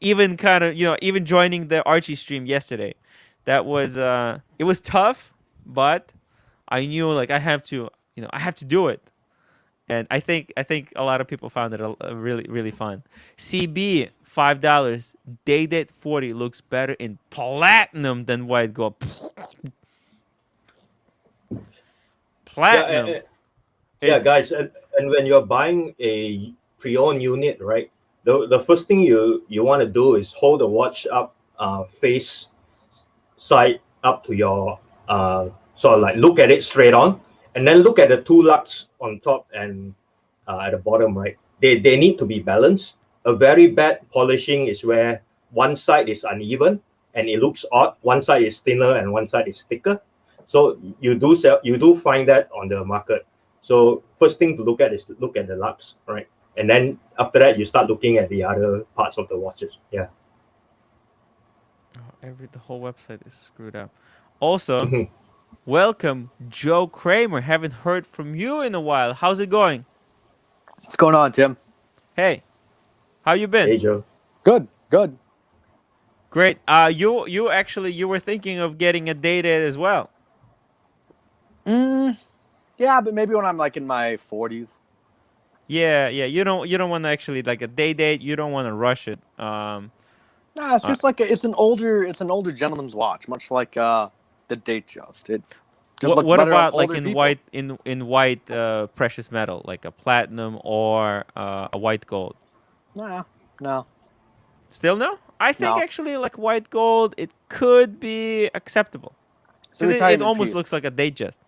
even kind of even joining the Archie stream yesterday. That was it was tough, but I knew like I have to do it. And I think a lot of people found it really fun. CB $5. Day-Date 40 looks better in platinum than white gold. Platinum. Yeah, guys, and when you're buying a pre-owned unit, right? The first thing you want to do is hold the watch up, face side up to your sort of like look at it straight on, and then look at the two lugs on top and at the bottom, right? They need to be balanced. A very bad polishing is where one side is uneven and it looks odd. One side is thinner and one side is thicker. So you do find that on the market. So first thing to look at is look at the lugs, right? And then after that, you start looking at the other parts of the watches. Yeah. Oh, the whole website is screwed up. Also, welcome, Joe Kramer. Haven't heard from you in a while. How's it going? What's going on, Tim? Hey, how you been? Hey, Joe. Good. Great. You were thinking of getting a Day-Date as well. Yeah, but maybe when I'm like in my 40s. Yeah. You don't want to actually like a Day-Date. You don't want to rush it. Nah, it's just like it's an older gentleman's watch, much like the Date Just. It just looks what better on about like older in people. white precious metal, like a platinum or a white gold? Nah, no. Still no? I think No. actually like white gold, it could be acceptable. It's a Because it retirement almost piece. looks like a Date Just.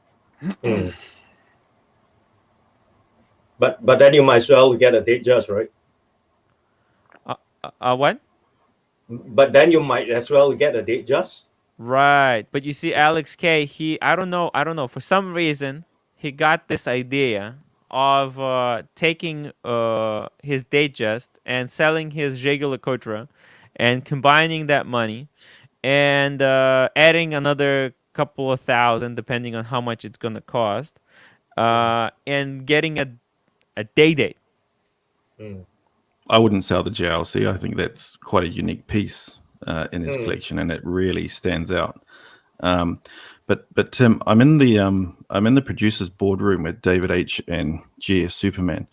But then you might as well get a Date Just, right? What? But then you might as well get a Date Just. Right. But you see, Alex K, I don't know. For some reason, he got this idea of taking his Date Just and selling his Jaeger LeCoultre and combining that money and adding another couple of thousand, depending on how much it's going to cost, and getting a Day-Date. I wouldn't sell the JLC. I think that's quite a unique piece. in his collection, and it really stands out. But Tim, I'm in the producers boardroom with David H and GS Superman,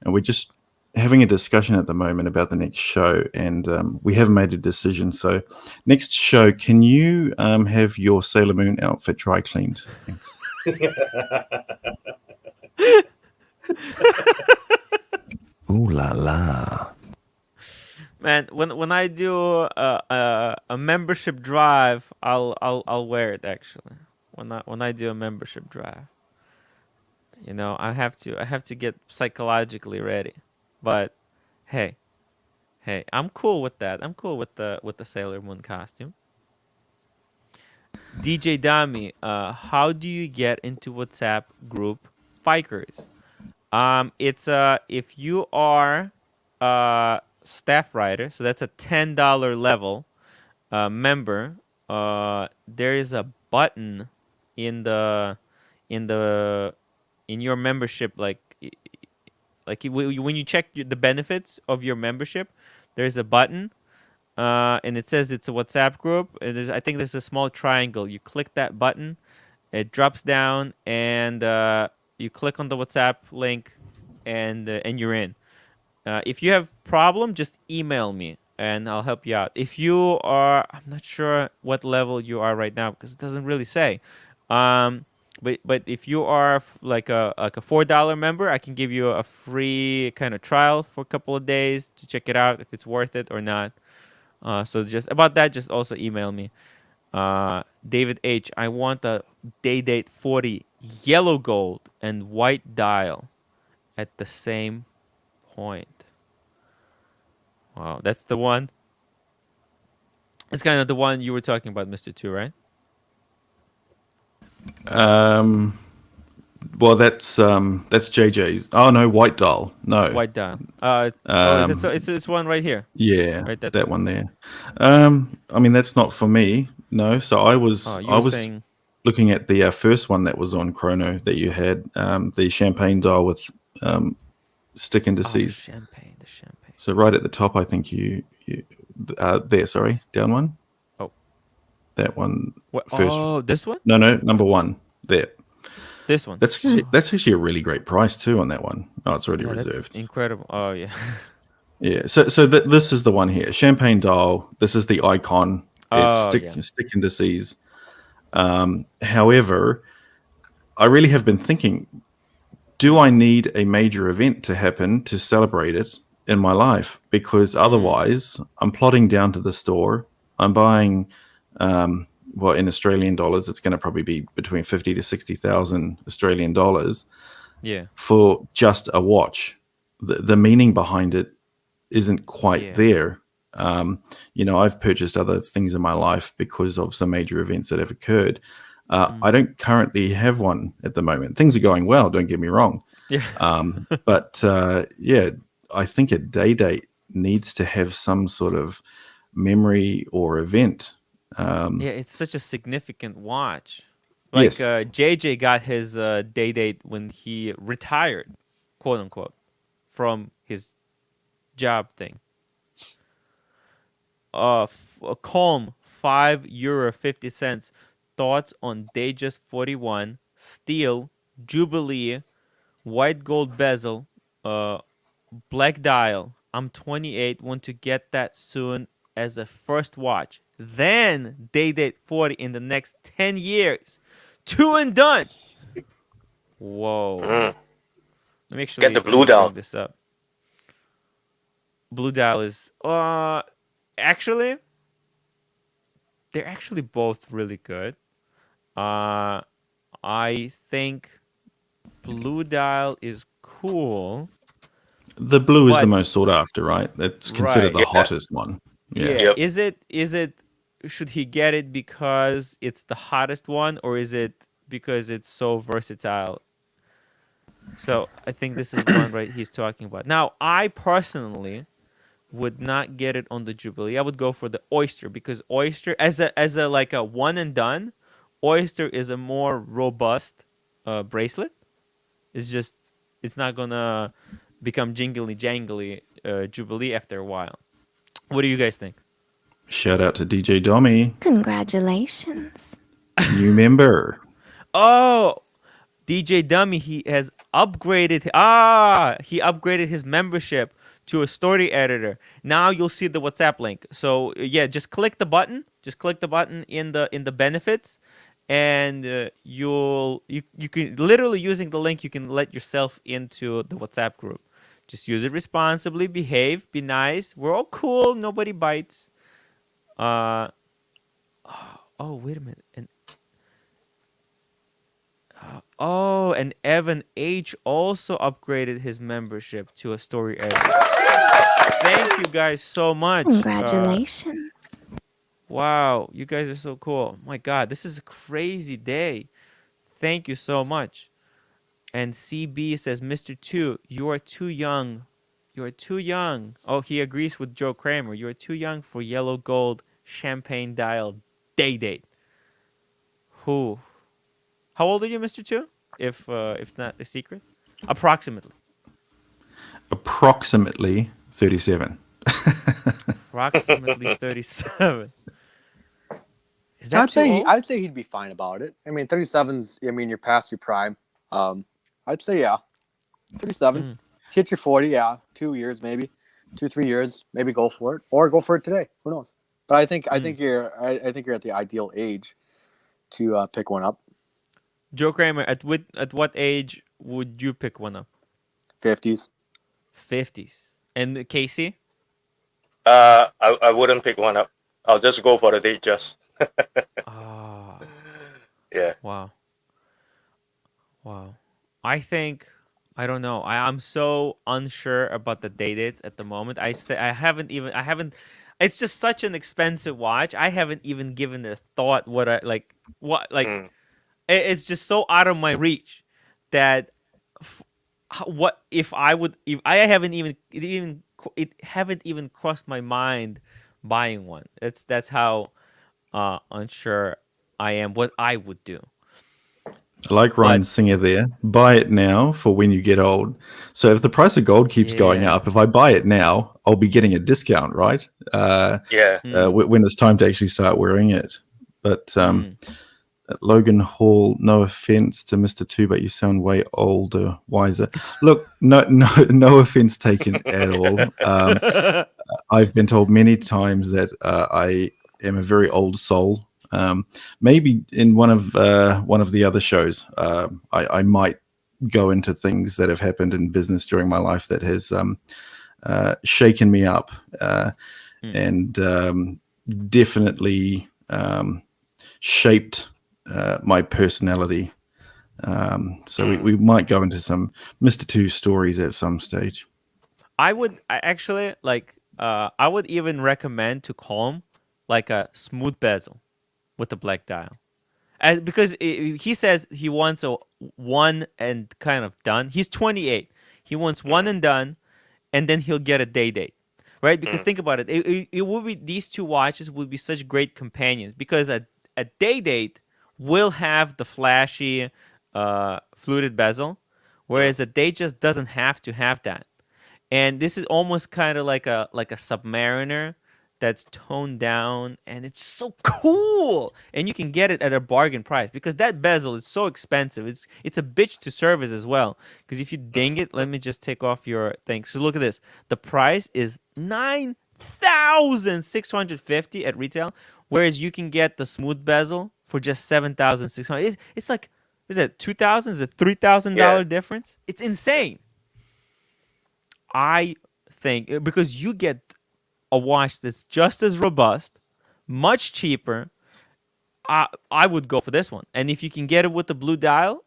and we're just having a discussion at the moment about the next show, and we haven't made a decision. So, next show, can you have your Sailor Moon outfit dry cleaned? Thanks. Ooh la la. Man, when I do a membership drive, I'll wear it actually. When I do a membership drive, you know, I have to get psychologically ready. But hey, I'm cool with that. I'm cool with the Sailor Moon costume. djdommy, how do you get into WhatsApp group Fikers? It's if you are staff writer, so that's a $10 level member. There is a button in the in the in your membership, like when you check the benefits of your membership, there's a button, and it says it's a WhatsApp group. I think there's a small triangle. You click that button, it drops down, and you click on the WhatsApp link, and you're in. If you have problem, just email me and I'll help you out. If you are, I'm not sure what level you are right now because it doesn't really say. But if you are like a $4 member, I can give you a free kind of trial for a couple of days to check it out if it's worth it or not. So just about that, just also email me. David H, I want a Date 40 yellow gold and white dial at the same point. Wow, that's the one. It's kind of the one you were talking about, Mr. Two, right? Well, that's JJ's. Oh no, white dial. No, White dial. It's one right here. Yeah, Right, that one there. I mean, that's not for me. No, so I was saying... looking at the first one that was on Chrono that you had, the champagne dial with stick indices. The champagne. So right at the top, I think you there. Sorry, down one. Oh, that one. What? First. Oh, this one? No, number one there. This one. That's actually a really great price too on that one. Oh, it's already reserved. Incredible. Oh yeah. Yeah. So this is the one here, champagne dial. This is the icon. It's stick indices. However, I really have been thinking, do I need a major event to happen to celebrate it in my life? Because otherwise, I'm plodding down to the store. I'm buying, well, in Australian dollars, it's going to probably be between 50 to 60,000 Australian dollars. Yeah. For just a watch. The meaning behind it isn't quite there. You know, I've purchased other things in my life because of some major events that have occurred. I don't currently have one at the moment. Things are going well, don't get me wrong. Yeah. But I think a date needs to have some sort of memory or event. It's such a significant watch. Like JJ got his date when he retired, quote unquote, from his job thing. A calm €5.50. Thoughts on Datejust 41 steel Jubilee white gold bezel, black dial. I'm 28, want to get that soon as a first watch. Then Date 40 in the next 10 years. 2 and done. Whoa. Let me actually get the blue dial. This up. Blue dial is actually they're actually both really good. I think blue dial is cool. The blue is the most sought after, right? It's considered the hottest one. Yeah. Is it should he get it because it's the hottest one, or is it because it's so versatile? So I think this is one right he's talking about. Now, I personally would not get it on the Jubilee. I would go for the Oyster, because Oyster as a like a one and done, Oyster is a more robust bracelet. It's not gonna become jingly jangly Jubilee after a while. What do you guys think? Shout out to djdommy, Congratulations. new member. Oh, djdommy, he has upgraded. He upgraded his membership to a story editor. Now you'll see the WhatsApp link. So yeah, just click the button. Just click the button in the benefits, and you can literally, using the link, you can let yourself into the WhatsApp group. Just use it responsibly. Behave. Be nice. We're all cool. Nobody bites. Oh, wait a minute. And Evan H also upgraded his membership to a story editor. Thank you guys so much. Congratulations. Wow, you guys are so cool. My God, this is a crazy day. Thank you so much. And CB says, Mr. 2, you are too young. You are too young. Oh, he agrees with Joe Kramer. You are too young for yellow gold champagne dial date. Who? How old are you, Mr. 2? If it's not a secret. Approximately. Approximately 37. Approximately 37. Is that I'd say he'd be fine about it. I mean, 37's. I mean, you're past your prime. I'd say 37. Hit your 40. Yeah, 2 years maybe, 2-3 years. Maybe go for it, or go for it today. Who knows? But I think you're at the ideal age to pick one up. Joe Kramer, at what age would you pick one up? 50s. 50s. And Casey? I wouldn't pick one up. I'll just go for the date just. Yeah. Wow. I don't know. I'm so unsure about the dates at the moment. I haven't. It's just such an expensive watch. I haven't even given it a thought. It's just so out of my reach that if I haven't even crossed my mind buying one. That's how unsure I am what I would do. I like Ryan's singer there. Buy it now for when you get old. So if the price of gold keeps going up, if I buy it now, I'll be getting a discount, right? When it's time to actually start wearing it. But Logan Hall, no offense to Mr. 2, but you sound way older, wiser. Look, no offense taken at all. I've been told many times that I am a very old soul. Maybe in one of the other shows, I might go into things that have happened in business during my life that has shaken me up and definitely shaped my personality. So we might go into some Mr. 2 stories at some stage. I would even recommend to Calm like a smooth bezel with a black dial, because he says he wants a one and kind of done. He's 28. He wants one and done, and then he'll get a date, right? Because think about it. It would be, these two watches would be such great companions, because a date will have the flashy fluted bezel, whereas a date just doesn't have to have that. And this is almost kind of like a Submariner that's toned down, and it's so cool. And you can get it at a bargain price, because that bezel is so expensive. It's a bitch to service as well, because if you ding it, let me just take off your thing. So look at this. The price is $9,650 at retail, whereas you can get the smooth bezel for just $7,600. It's like, is it $2,000? Is it $3,000 difference? It's insane. I think because you get a watch that's just as robust, much cheaper, I would go for this one. And if you can get it with the blue dial,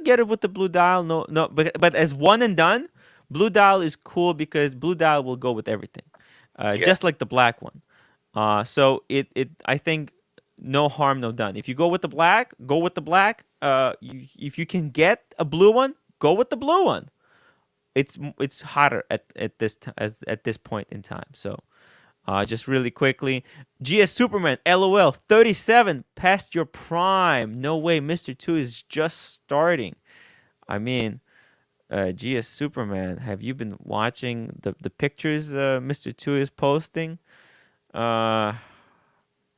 get it with the blue dial. No, but as one and done, blue dial is cool because blue dial will go with everything, just like the black one. So I think no harm, no done. If you go with the black, go with the black. If you can get a blue one, go with the blue one. It's hotter at this point in time. So just really quickly, GS Superman, LOL, 37, past your prime. No way, Mr. 2 is just starting. I mean, GS Superman, have you been watching the pictures Mr. 2 is posting?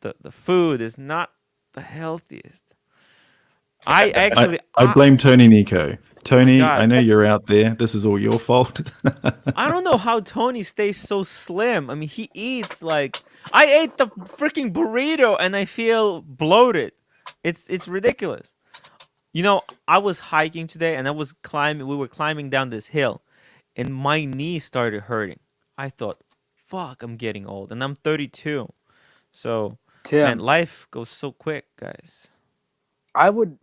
the food is not the healthiest. I actually I blame Tony Nico. Tony, God. I know you're out there. This is all your fault. I don't know how Tony stays so slim. I mean, he eats like I ate the freaking burrito and I feel bloated. It's ridiculous. You know, I was hiking today and we were climbing down this hill and my knee started hurting. I thought, fuck, I'm getting old and I'm 32. So, man, Tim, life goes so quick, guys. I would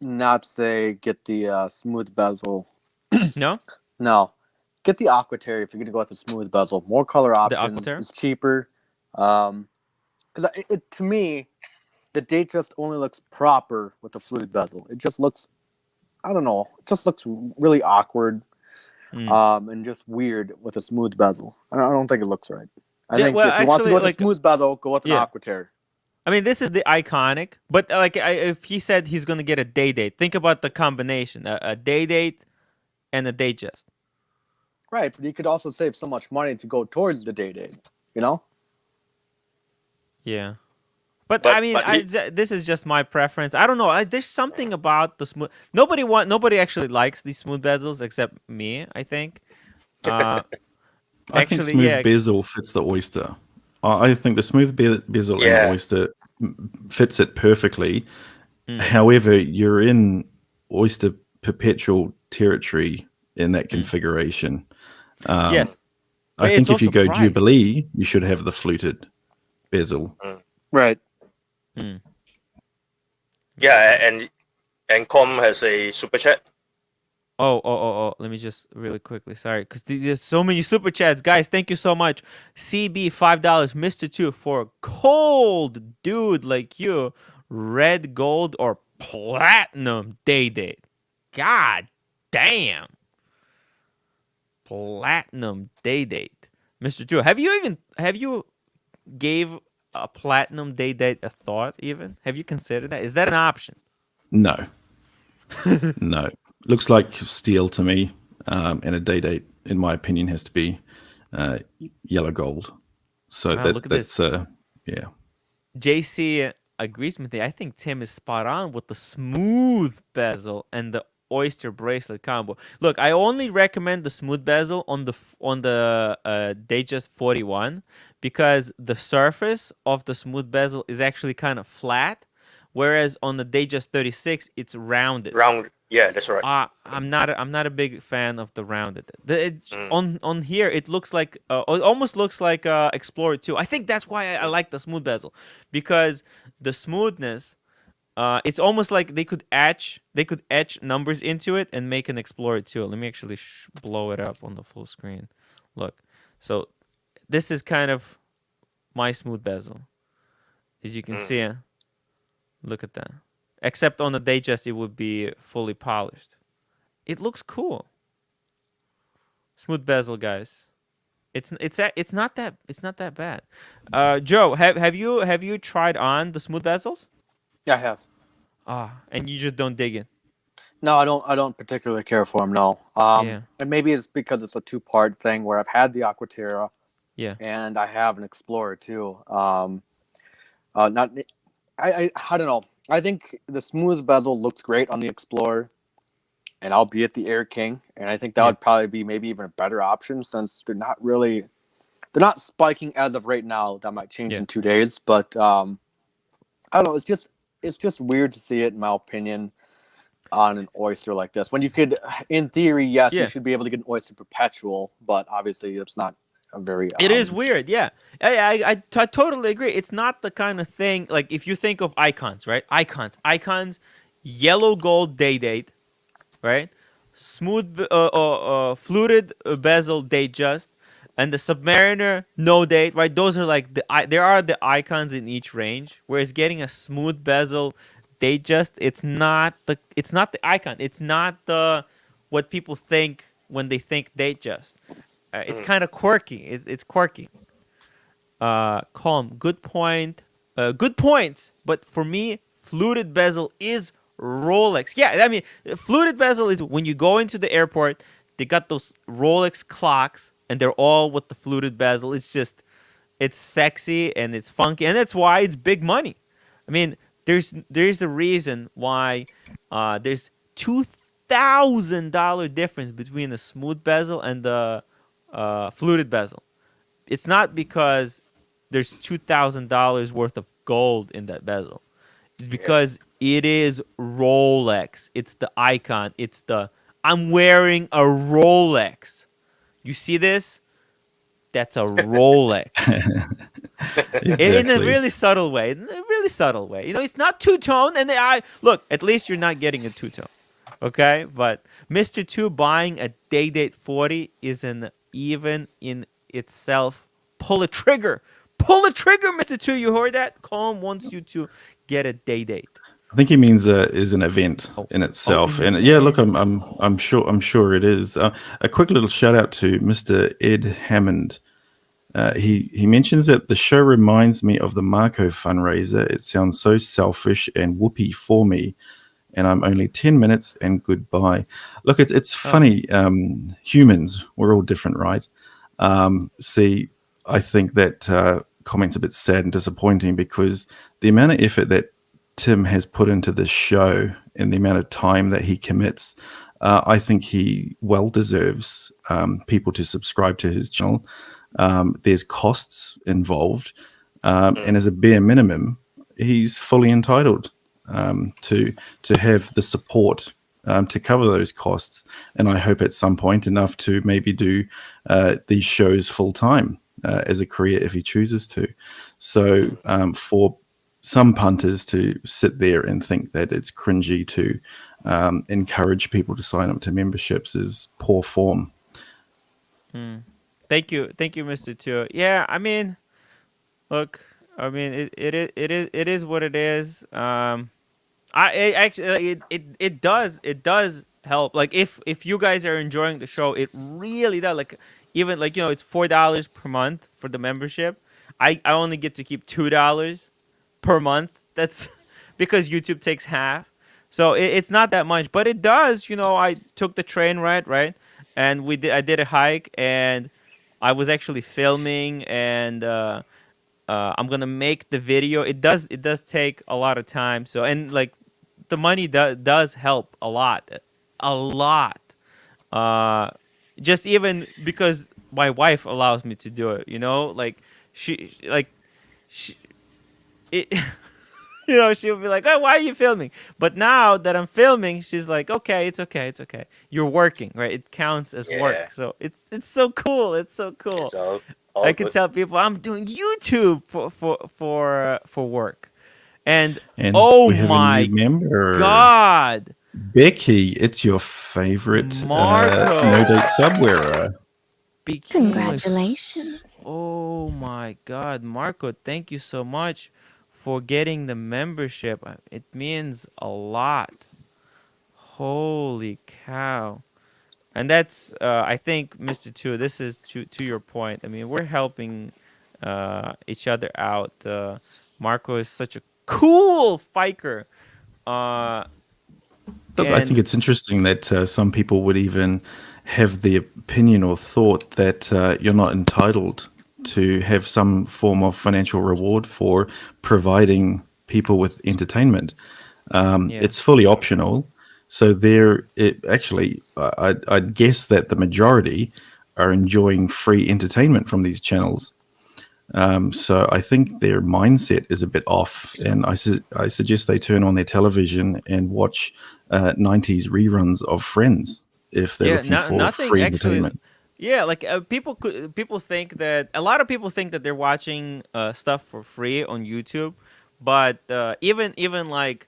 not say get the smooth bezel. No? No, get the Aquaterra if you're gonna go with the smooth bezel. More color options. Aquaterra? It's cheaper. Because to me, the Date just only looks proper with the fluted bezel. It just looks, I don't know, it just looks really awkward, and just weird with a smooth bezel. I don't think it looks right. I think if you want to go with a smooth bezel, go with an Aquaterra. I mean, this is the iconic, but like if he said he's gonna get a Date, think about the combination: a Date and a Datejust. Right, but you could also save so much money to go towards the Date. You know? Yeah, but I mean, this is just my preference. I don't know. There's something about the smooth. Nobody actually likes these smooth bezels except me. I think. I Actually, think smooth bezel fits the oyster. I think the smooth bezel in the oyster fits it perfectly. However, you're in oyster perpetual territory in that configuration. Yes. I think if you go Jubilee, you should have the fluted bezel. Right. Yeah, and Com has a super chat. Oh. Let me just really quickly. Sorry, because there's so many super chats. Guys, thank you so much. CB, $5. Mr. 2 for a cold dude like you. Red, gold, or platinum Date. God damn. Platinum Date. Mr. 2, have you gave a platinum Date a thought even? Have you considered that? Is that an option? No. No. Looks like steel to me, and a Date, in my opinion, has to be yellow gold. So look at that's yeah. JC agrees with me. I think Tim is spot on with the smooth bezel and the oyster bracelet combo. Look, I only recommend the smooth bezel on the Datejust 41 because the surface of the smooth bezel is actually kind of flat, whereas on the Datejust 36 it's rounded. Yeah, that's right. I'm not a big fan of the rounded. On here it looks like it almost looks like Explorer 2. I think that's why I like the smooth bezel, because the smoothness, it's almost like they could etch numbers into it and make an Explorer 2. Let me actually blow it up on the full screen. Look, so this is kind of my smooth bezel, as you can see. Look at that. Except on the Datejust, it would be fully polished. It looks cool. Smooth bezel, guys. It's not that bad. Joe, have you tried on the smooth bezels? Yeah, I have. And you just don't dig it. No, I don't particularly care for them. No. And maybe it's because it's a two-part thing where I've had the Aquaterra. Yeah. And I have an Explorer too. I don't know. I think the smooth bezel looks great on the Explorer, and I'll be at the Air King, and I think that would probably be maybe even a better option since they're not spiking as of right now. That might change in 2 days, but I don't know. It's just weird to see it, in my opinion, on an oyster like this. When you could, in theory, you should be able to get an oyster perpetual, but obviously it's not. It is weird, yeah. I totally agree. It's not the kind of thing, like if you think of icons, right? Icons, yellow gold Date, right? Smooth, fluted bezel Datejust, and the Submariner no Date, right? Those are like there are the icons in each range. Whereas getting a smooth bezel Datejust, it's not the icon. It's not the what people think when they think Datejust. It's kind of quirky. It's quirky. Calm. Good point. Good points. But for me, fluted bezel is Rolex. Yeah, I mean, fluted bezel is when you go into the airport, they got those Rolex clocks, and they're all with the fluted bezel. It's just, it's sexy and it's funky, and that's why it's big money. I mean, there's a reason why there's $2,000 difference between the smooth bezel and the fluted bezel. It's not because there's $2,000 worth of gold in that bezel. It's because it is Rolex. It's the icon. It's the I'm wearing a Rolex. You see this? That's a Rolex. In a Exactly. really subtle way. In a really subtle way. You know, it's not two-tone. And look, at least you're not getting a two-tone. Okay? But Mr. Two buying a Day 40 is an even in itself. Pull a trigger. Pull a trigger, Mr. Two. You heard that? Colm wants you to get a date. I think he means is an event Oh. in itself, an and yeah, look, event. I'm sure it is. A quick little shout out to Mr. Ed Hammond. He mentions that the show reminds me of the Marco fundraiser. It sounds so selfish and whoopee for me, and I'm only 10 minutes and goodbye. Look, it's funny. Humans, we're all different, right? See, I think that comment's a bit sad and disappointing because the amount of effort that Tim has put into this show and the amount of time that he commits, I think he well deserves people to subscribe to his channel. There's costs involved, and as a bare minimum, he's fully entitled to have the support to cover those costs. And I hope at some point enough to maybe do these shows full time as a career if he chooses to. So for some punters to sit there and think that it's cringy to encourage people to sign up to memberships is poor form. Thank you, Mr. Two. Yeah, I mean, look, I mean, it is what it is. Actually it does help. Like if you guys are enjoying the show, it really does. Like even like it's $4 per month for the membership. I only get to keep $2 per month. That's because YouTube takes half. So it's not that much, but it does. I took the train ride, right? And I did a hike, and I was actually filming, and I'm gonna make the video. It does take a lot of time. So and like the money does help a lot, a lot. Uh, just even because my wife allows me to do it. Like she it. She'll be like, "Oh, why are you filming?" But now that I'm filming, she's like, "Okay, it's okay, it's okay. You're working, right? It counts as work." So it's so cool. It's so cool. It's all I can good. tell people I'm doing YouTube for work, and And oh we have a my new member, God, Becky. It's your favorite Marco. no date sub wearer. became a Congratulations. Oh my God, Marco, thank you so much for getting the membership. It means a lot. Holy cow. And that's, I think, Mr. Two, this is to your point. I mean, we're helping each other out. Marco is such a cool fiker. Look, I think And it's interesting that some people would even have the opinion or thought that you're not entitled to have some form of financial reward for providing people with entertainment. yeah. It's fully optional. So I'd guess that the majority are enjoying free entertainment from these channels. So I think their mindset is a bit off, and I suggest they turn on their television and watch 90s reruns of Friends if they're looking for Nothing free actually. entertainment. Yeah, like people think that a lot of people think that they're watching stuff for free on YouTube, but even like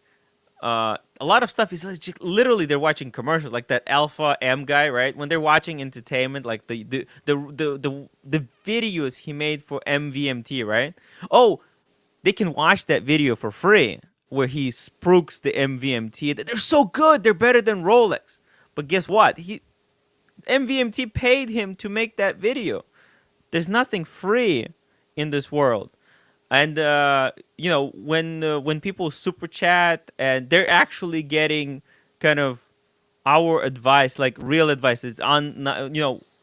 a lot of stuff is literally they're watching commercials, like that Alpha M guy, right? When they're watching entertainment, like the videos he made for MVMT, right? Oh, they can watch that video for free where he spooks the MVMT. They're so good, they're better than Rolex. But guess what? MVMT paid him to make that video. There's nothing free in this world. And when people super chat and they're actually getting kind of our advice, like real advice. It's on.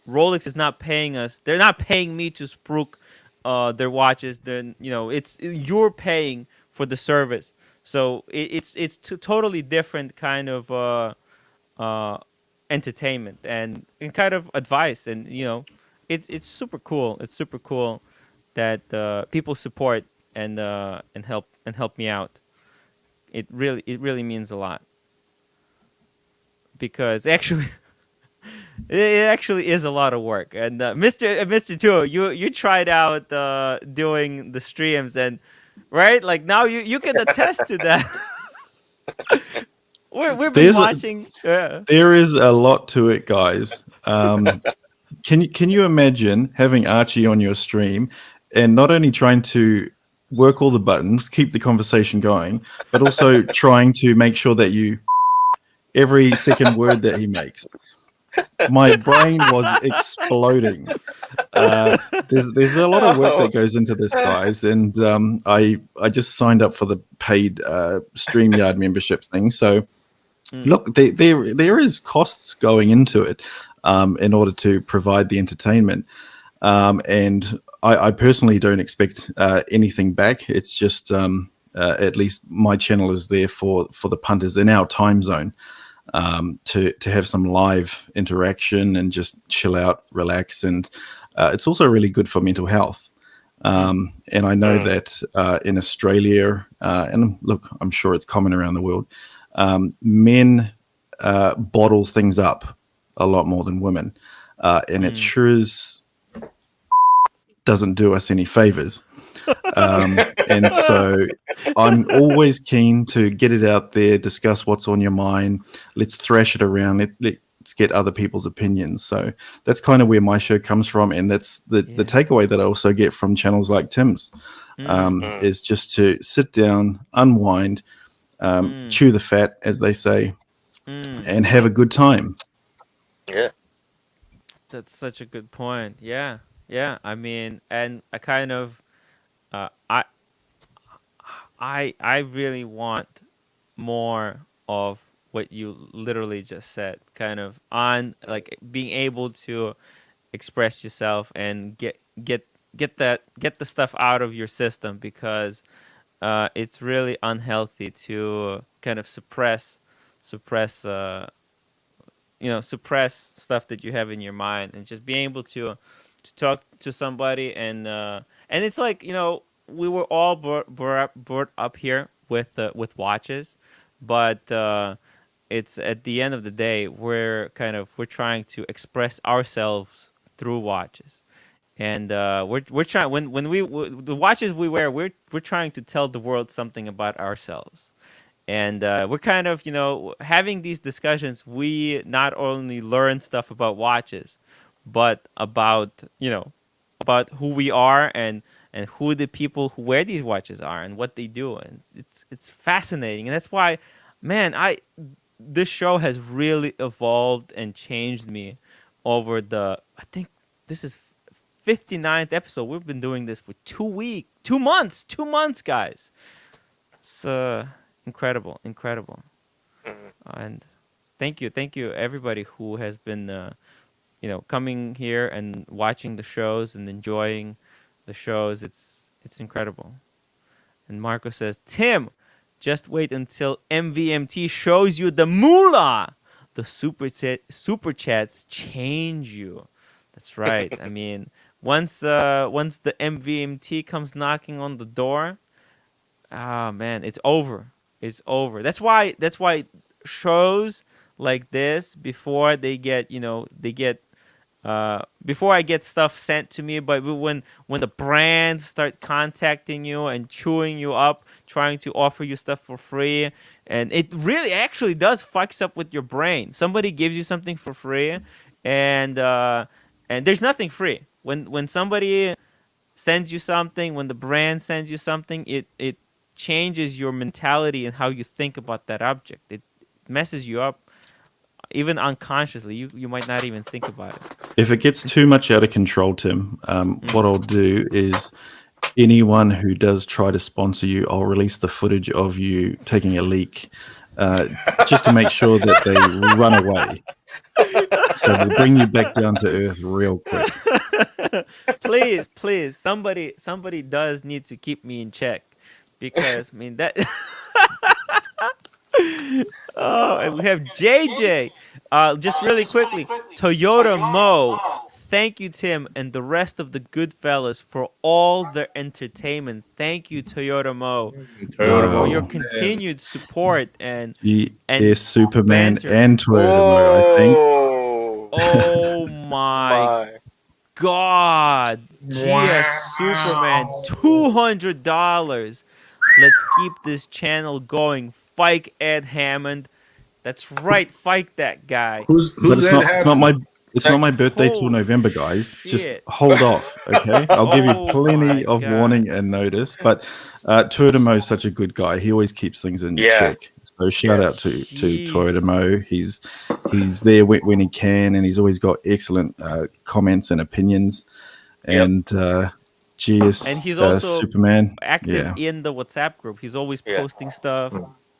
Rolex is not paying us. They're not paying me to spruik their watches, then it's you're paying for the service. So it's totally different kind of entertainment and kind of advice, and it's super cool. It's super cool that people support and help me out. It really means a lot, because actually it actually is a lot of work. And Mr. Tuo, you tried out doing the streams, and right, like now you can attest to that. We've been watching. There is a lot to it, guys. Can you imagine having Archie on your stream and not only trying to work all the buttons, keep the conversation going, but also trying to make sure that you every second word that he makes? My brain was exploding. There's a lot of work that goes into this, guys, and I just signed up for the paid StreamYard membership thing. So look, there is costs going into it in order to provide the entertainment, and I personally don't expect anything back. It's just at least my channel is there for the punters in our time zone. To have some live interaction and just chill out, relax, and it's also really good for mental health. And I know that in Australia, and look, I'm sure it's common around the world, men bottle things up a lot more than women, and it sure doesn't do us any favors. And so I'm always keen to get it out there, discuss what's on your mind. Let's thrash it around. Let's get other people's opinions. So that's kind of where my show comes from. And that's the takeaway that I also get from channels like Tim's, is just to sit down, unwind, chew the fat, as they say, and have a good time. Yeah. That's such a good point. Yeah. I mean, and I kind of, I really want more of what you literally just said, kind of on like being able to express yourself and get the stuff out of your system, because it's really unhealthy to kind of suppress suppress stuff that you have in your mind, and just being able to talk to somebody, and it's like, we were all brought up here with watches, but it's at the end of the day we're trying to express ourselves through watches, and we're trying the watches we wear, we're trying to tell the world something about ourselves. And we're kind of, having these discussions. We not only learn stuff about watches, but about who we are, and who the people who wear these watches are, and what they do. And it's fascinating. And that's why, man, this show has really evolved and changed me over I think this is 59th episode. We've been doing this for 2 months, guys. It's incredible. And thank you everybody who has been coming here and watching the shows and enjoying the shows. It's incredible. And Marco says, Tim, just wait until MVMT shows you the moolah. The super chats change you. That's right. I mean, once the MVMT comes knocking on the door, man, it's over. It's over. That's why shows like this, before they get before I get stuff sent to me, but when the brands start contacting you and chewing you up, trying to offer you stuff for free, and it really actually does fucks up with your brain. Somebody gives you something for free, and there's nothing free. When somebody sends you something, when the brand sends you something, it changes your mentality and how you think about that object. It messes you up, even unconsciously. You might not even think about it. If it gets too much out of control, Tim, what I'll do is anyone who does try to sponsor you, I'll release the footage of you taking a leak, just to make sure that they run away. So we'll bring you back down to earth real quick. Please, somebody does need to keep me in check because I mean that. Oh, and we have JJ. Just really quickly, Toyota Moe. Thank you, Tim, and the rest of the good fellas for all their entertainment. Thank you, Toyota Moe, Toyota for your Wow. continued support and GS Superman banter. and Toyota Mo, I think. Oh, Oh my my. God, GS Superman, $200. Let's keep this channel going. Fight Ed Hammond. That's right, fight that guy. Who's But it's that not. It's not happening? my birthday till Holy November, guys. Just shit. hold off, okay? I'll give you Oh plenty my of God. warning and notice. But Toyota is such a good guy. He always keeps things in check. So shout out to Jeez. Toyota Mo. He's there when he can, and he's always got excellent comments and opinions. And GS And he's also Superman. active Yeah, in the WhatsApp group. He's always posting stuff.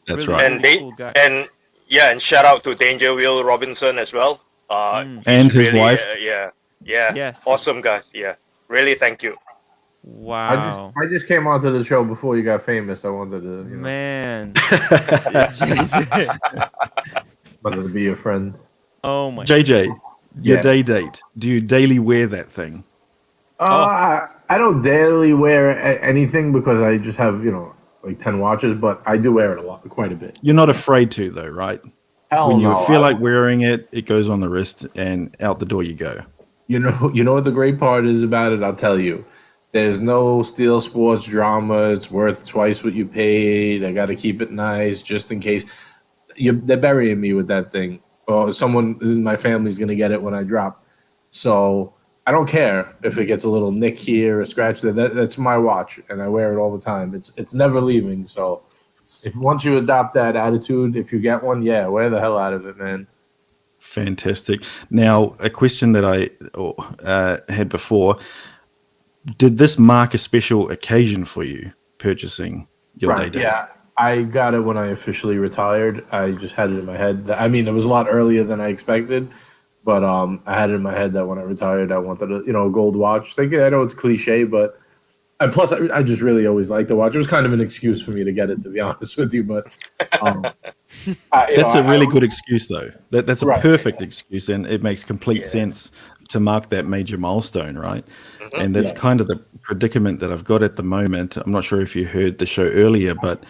that's Really, right. really And cool guy. and shout out to Danger Will Robinson as well. Mm. He's And his really, wife. yeah, Yes. awesome guy. Yeah, really, thank you. Wow. I just came onto the show before you got famous. I wanted to, you know, Man. wanted to be your friend. Oh my. JJ, your Yes. day date. Do you daily wear that thing? I don't daily wear anything because I just have, you know, like 10 watches, but I do wear it a lot, quite a bit. You're not afraid to, though, right? Hell When you no. feel like wearing it, it goes on the wrist and out the door you go. You know what the great part is about it? I'll tell you. There's no steel sports drama. It's worth twice what you paid. I got to keep it nice just in case. They're burying me with that thing. Or someone in my family's going to get it when I drop. So I don't care if it gets a little nick here or scratch there. That's my watch, and I wear it all the time. It's never leaving. So if once you adopt that attitude, if you get one, yeah, wear the hell out of it, man. Fantastic. Now, a question that I had before. Did this mark a special occasion for you, purchasing your day date? Yeah. I got it when I officially retired. I just had it in my head. I mean, it was a lot earlier than I expected, but I had it in my head that when I retired, I wanted a gold watch. Like, I know it's cliche, but plus I just really always liked the watch. It was kind of an excuse for me to get it, to be honest with you. But that's a really good excuse, though. That's a Right. perfect excuse, and it makes complete sense to mark that major milestone, right? And that's kind of the predicament that I've got at the moment. I'm not sure if you heard the show earlier, but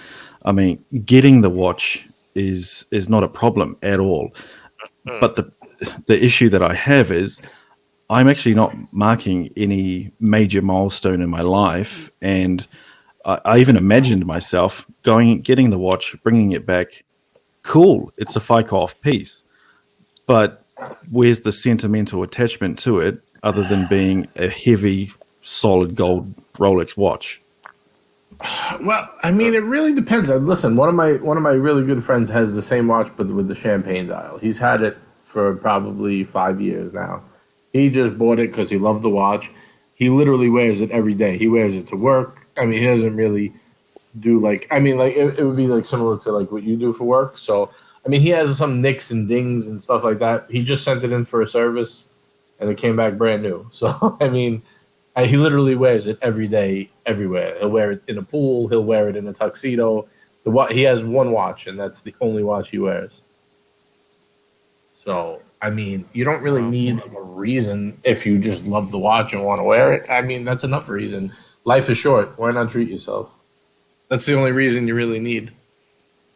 I mean, getting the watch is not a problem at all. But the issue that I have is I'm actually not marking any major milestone in my life, and I even imagined myself getting the watch, bringing it back. Cool, it's a FICO off piece, but where's the sentimental attachment to it other than being a heavy, solid gold Rolex watch? Well, I mean, it really depends. Listen, one of my really good friends has the same watch, but with the champagne dial. He's had it for probably 5 years now. He just bought it because he loved the watch. He literally wears it every day. He wears it to work. I mean, he doesn't really do it would be like similar to like what you do for work. So, I mean, he has some nicks and dings and stuff like that. He just sent it in for a service, and it came back brand new. So, I mean, he literally wears it every day, everywhere. He'll wear it in a pool. He'll wear it in a tuxedo. He has one watch, and that's the only watch he wears. So, I mean, you don't really need a reason if you just love the watch and want to wear it. I mean, that's enough reason. Life is short. Why not treat yourself? That's the only reason you really need.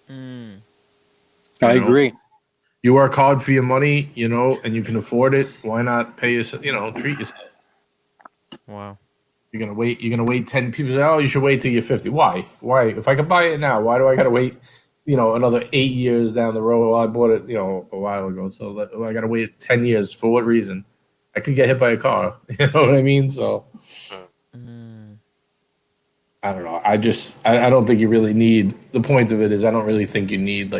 I agree. You work hard for your money, and you can afford it. Why not pay yourself? Treat yourself. Wow. You're gonna wait 10 people say, oh, you should wait till you're 50. Why? If I could buy it now, why do I gotta wait, another 8 years down the road? Well, I bought it, a while ago. So I gotta wait 10 years for what reason? I could get hit by a car. You know what I mean? So I don't know. I don't think you really need, the point of it is I don't really think you need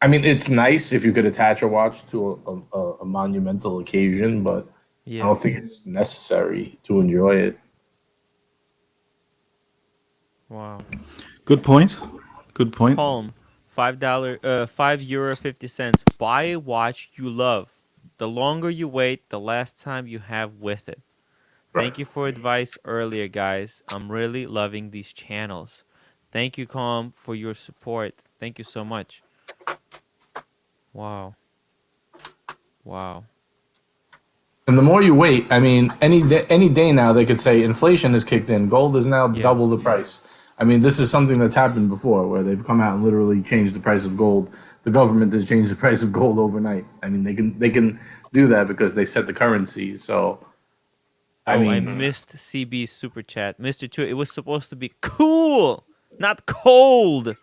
I mean, it's nice if you could attach a watch to a monumental occasion, but I don't think it's necessary to enjoy it. Wow. Good point. Good point. Home, €5, €5.50. Buy a watch you love. The longer you wait, the less time you have with it. Thank you for advice earlier, guys. I'm really loving these channels. Thank you, Com, for your support. Thank you so much. Wow. Wow. And the more you wait, I mean, any day now they could say inflation has kicked in. Gold is now double the price. I mean, this is something that's happened before, where they've come out and literally changed the price of gold. The government has changed the price of gold overnight. I mean, they can do that because they set the currency. So, I missed CB's super chat, Mr. Two. It was supposed to be cool, not cold.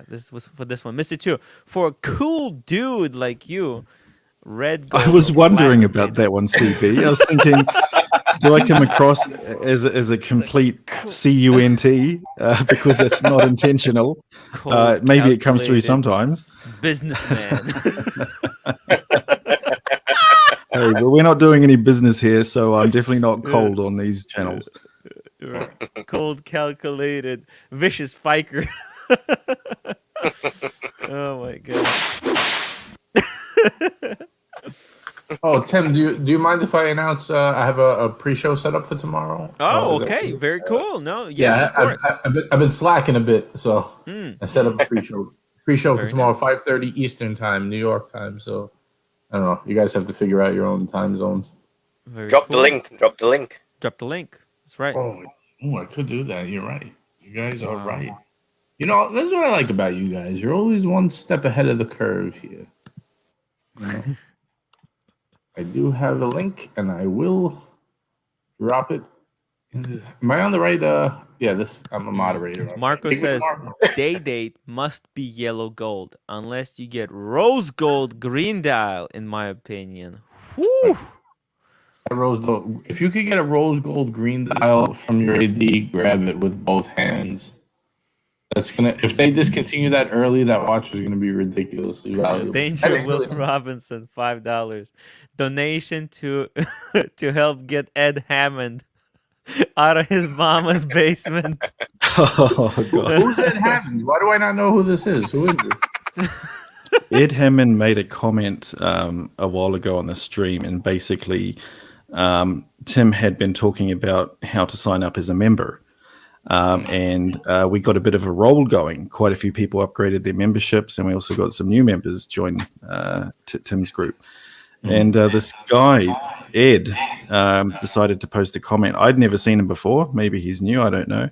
This was for this one, Mr. Two. For a cool dude like you, red. Gold I was wondering platinum. about that one, CB. I was thinking, do I come across as a complete CUNT because it's not intentional? Maybe it comes through sometimes. Businessman. Hey, but we're not doing any business here, so I'm definitely not cold on these channels. Cold, calculated, vicious fiker. Oh my god. Oh, Tim, do you mind if I announce I have a pre-show set up for tomorrow? Oh, okay, very cool. No, yes, yeah, of course. I've been slacking a bit, so I set up a pre-show for tomorrow, 5:30 Eastern time, New York time. So I don't know. You guys have to figure out your own time zones. Drop the link. Drop the link. Drop the link. That's right. Oh, I could do that. You're right. You guys are right. You know, that's what I like about you guys. You're always one step ahead of the curve here. You know? I do have a link, and I will drop it. Am I on the right? Yeah, I'm a moderator. Marco says date must be yellow gold unless you get rose gold green dial, in my opinion. Whew. If you could get a rose gold green dial from your AD, grab it with both hands. That's gonna. If they discontinue that early, that watch is gonna be ridiculously valuable. Danger Will Robinson, $5 donation to to help get Ed Hammond out of his mama's basement. Oh god! Who's Ed Hammond? Why do I not know who this is? Who is this? Ed Hammond made a comment a while ago on the stream, and basically, Tim had been talking about how to sign up as a member. And we got a bit of a roll going. Quite a few people upgraded their memberships, and we also got some new members join Tim's group. And this guy, Ed, decided to post a comment. I'd never seen him before. Maybe he's new. I don't know.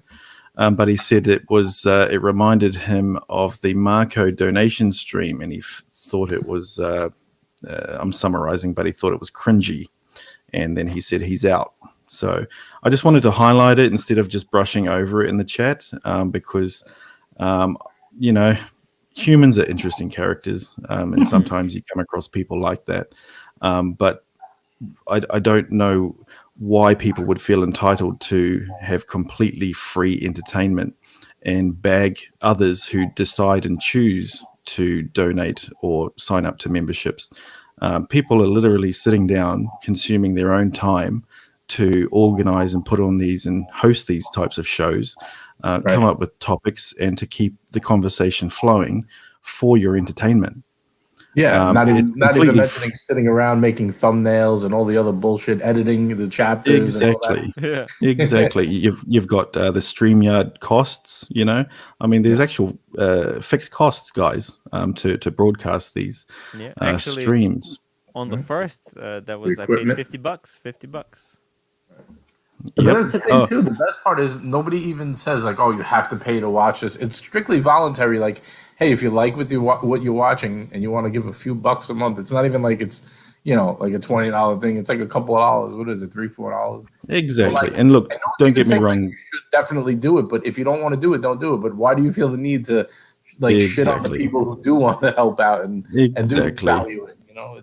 But he said it it reminded him of the Marco donation stream, and he thought it was, I'm summarizing, but he thought it was cringy. And then he said he's out. So I just wanted to highlight it instead of just brushing over it in the chat, because, you know, humans are interesting characters, and sometimes you come across people like that. But I don't know why people would feel entitled to have completely free entertainment and bag others who decide and choose to donate or sign up to memberships. People are literally sitting down, consuming their own time to organize and put on these and host these types of shows, come up with topics, and to keep the conversation flowing for your entertainment. Yeah, not even mentioning sitting around making thumbnails and all the other bullshit, editing the chapters. Exactly. And all that. Yeah. Exactly. You've got the StreamYard costs. You know, I mean, there's actual fixed costs, guys, to broadcast these streams. On the first, that was I paid $50. $50. But that's the thing too. The best part is nobody even says like, "Oh, you have to pay to watch this." It's strictly voluntary. Like, hey, if you like what you're watching and you want to give a few bucks a month, it's not even like it's like a $20 thing. It's like a couple of dollars. What is it, $3-4? Exactly. So, like, and look, don't get me wrong. You should definitely do it. But if you don't want to do it, don't do it. But why do you feel the need to shit on the people who do want to help out and do value it? You know.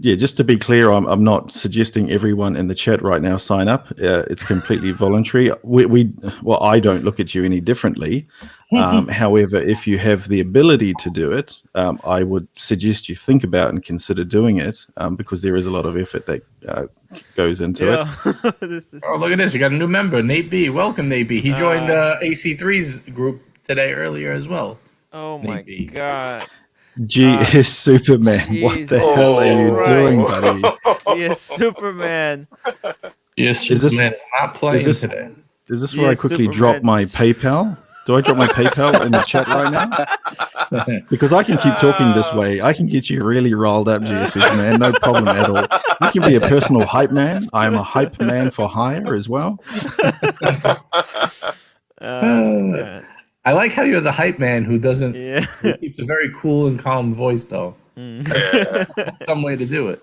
Yeah, just to be clear, I'm not suggesting everyone in the chat right now sign up. It's completely voluntary. I don't look at you any differently. However, if you have the ability to do it, I would suggest you think about and consider doing it, because there is a lot of effort that goes into it. Oh, look at this. You got a new member, Nate B. Welcome, Nate B. He joined AC3's group today earlier as well. Oh my Maybe. god. GS Superman, what the Jesus hell are you doing, Christ. buddy? GS Superman. Yes, Is this- Superman is not playing this- today. Is this where I GS quickly drop Superman. my PayPal? Do I drop my PayPal in the chat right now? Because I can keep talking this way. I can get you really riled up, GS Superman. No problem at all. You can be a personal hype man. I am a hype man for hire as well. God. I like how you're the hype man who doesn't. Yeah. Who keeps a very cool and calm voice, though. Mm. Some way to do it.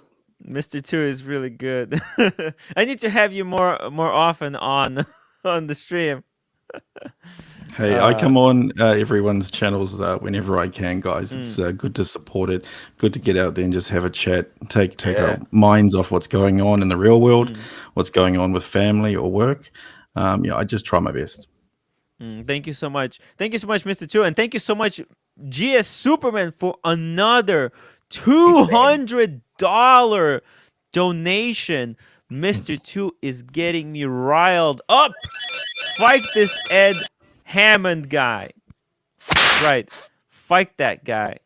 Mr. Two is really good. I need to have you more often on on the stream. Hey, I come on everyone's channels whenever I can, guys. It's good to support it. Good to get out there and just have a chat, take our minds off what's going on in the real world, what's going on with family or work. I just try my best. Thank you so much. Thank you so much, Mr. Two, and thank you so much, GS Superman, for another $200 donation. Mr. Two is getting me riled up. Fight this Ed Hammond guy. That's right. Fight that guy.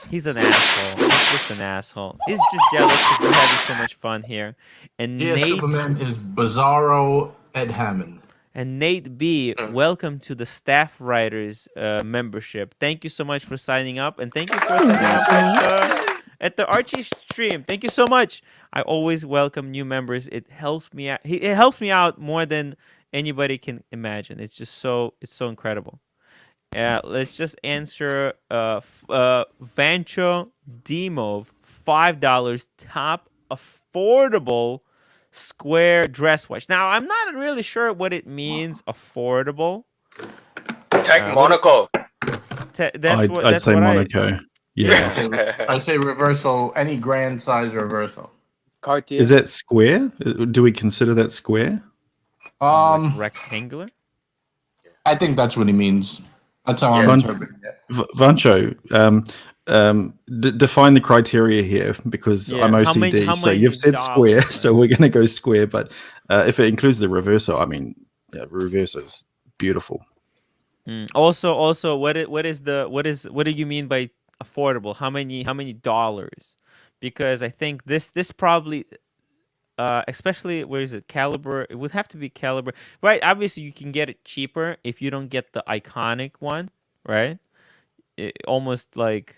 He's an asshole. He's just an asshole. He's just jealous because we're having so much fun here. And Yes, Nate, Superman is Bizarro Ed Hammond. and Nate B, welcome to the staff writers membership. Thank you so much for signing up, and thank you for signing up at the Archie stream. Thank you so much. I always welcome new members. It helps me out. It helps me out more than anybody can imagine. It's just it's so incredible. Let's just answer Vancho Demov, $5, top affordable square dress watch. Now, I'm not really sure what it means, affordable. Tech Monaco. I'd say Monaco. Yeah. I say reversal, any grand size reversal. Cartier. Is that square? Do we consider that square? Like rectangular? I think that's what he means. That's how I'm interpreting it. Vancho, define the criteria here, because I'm OCD. So you've said square, so we're going to go square. But if it includes the reverso, I mean, reverso is beautiful. Also, what do you mean by affordable? How many dollars? Because I think this probably, especially where is it, Caliber? It would have to be Caliber, right? Obviously, you can get it cheaper if you don't get the iconic one, right? Almost like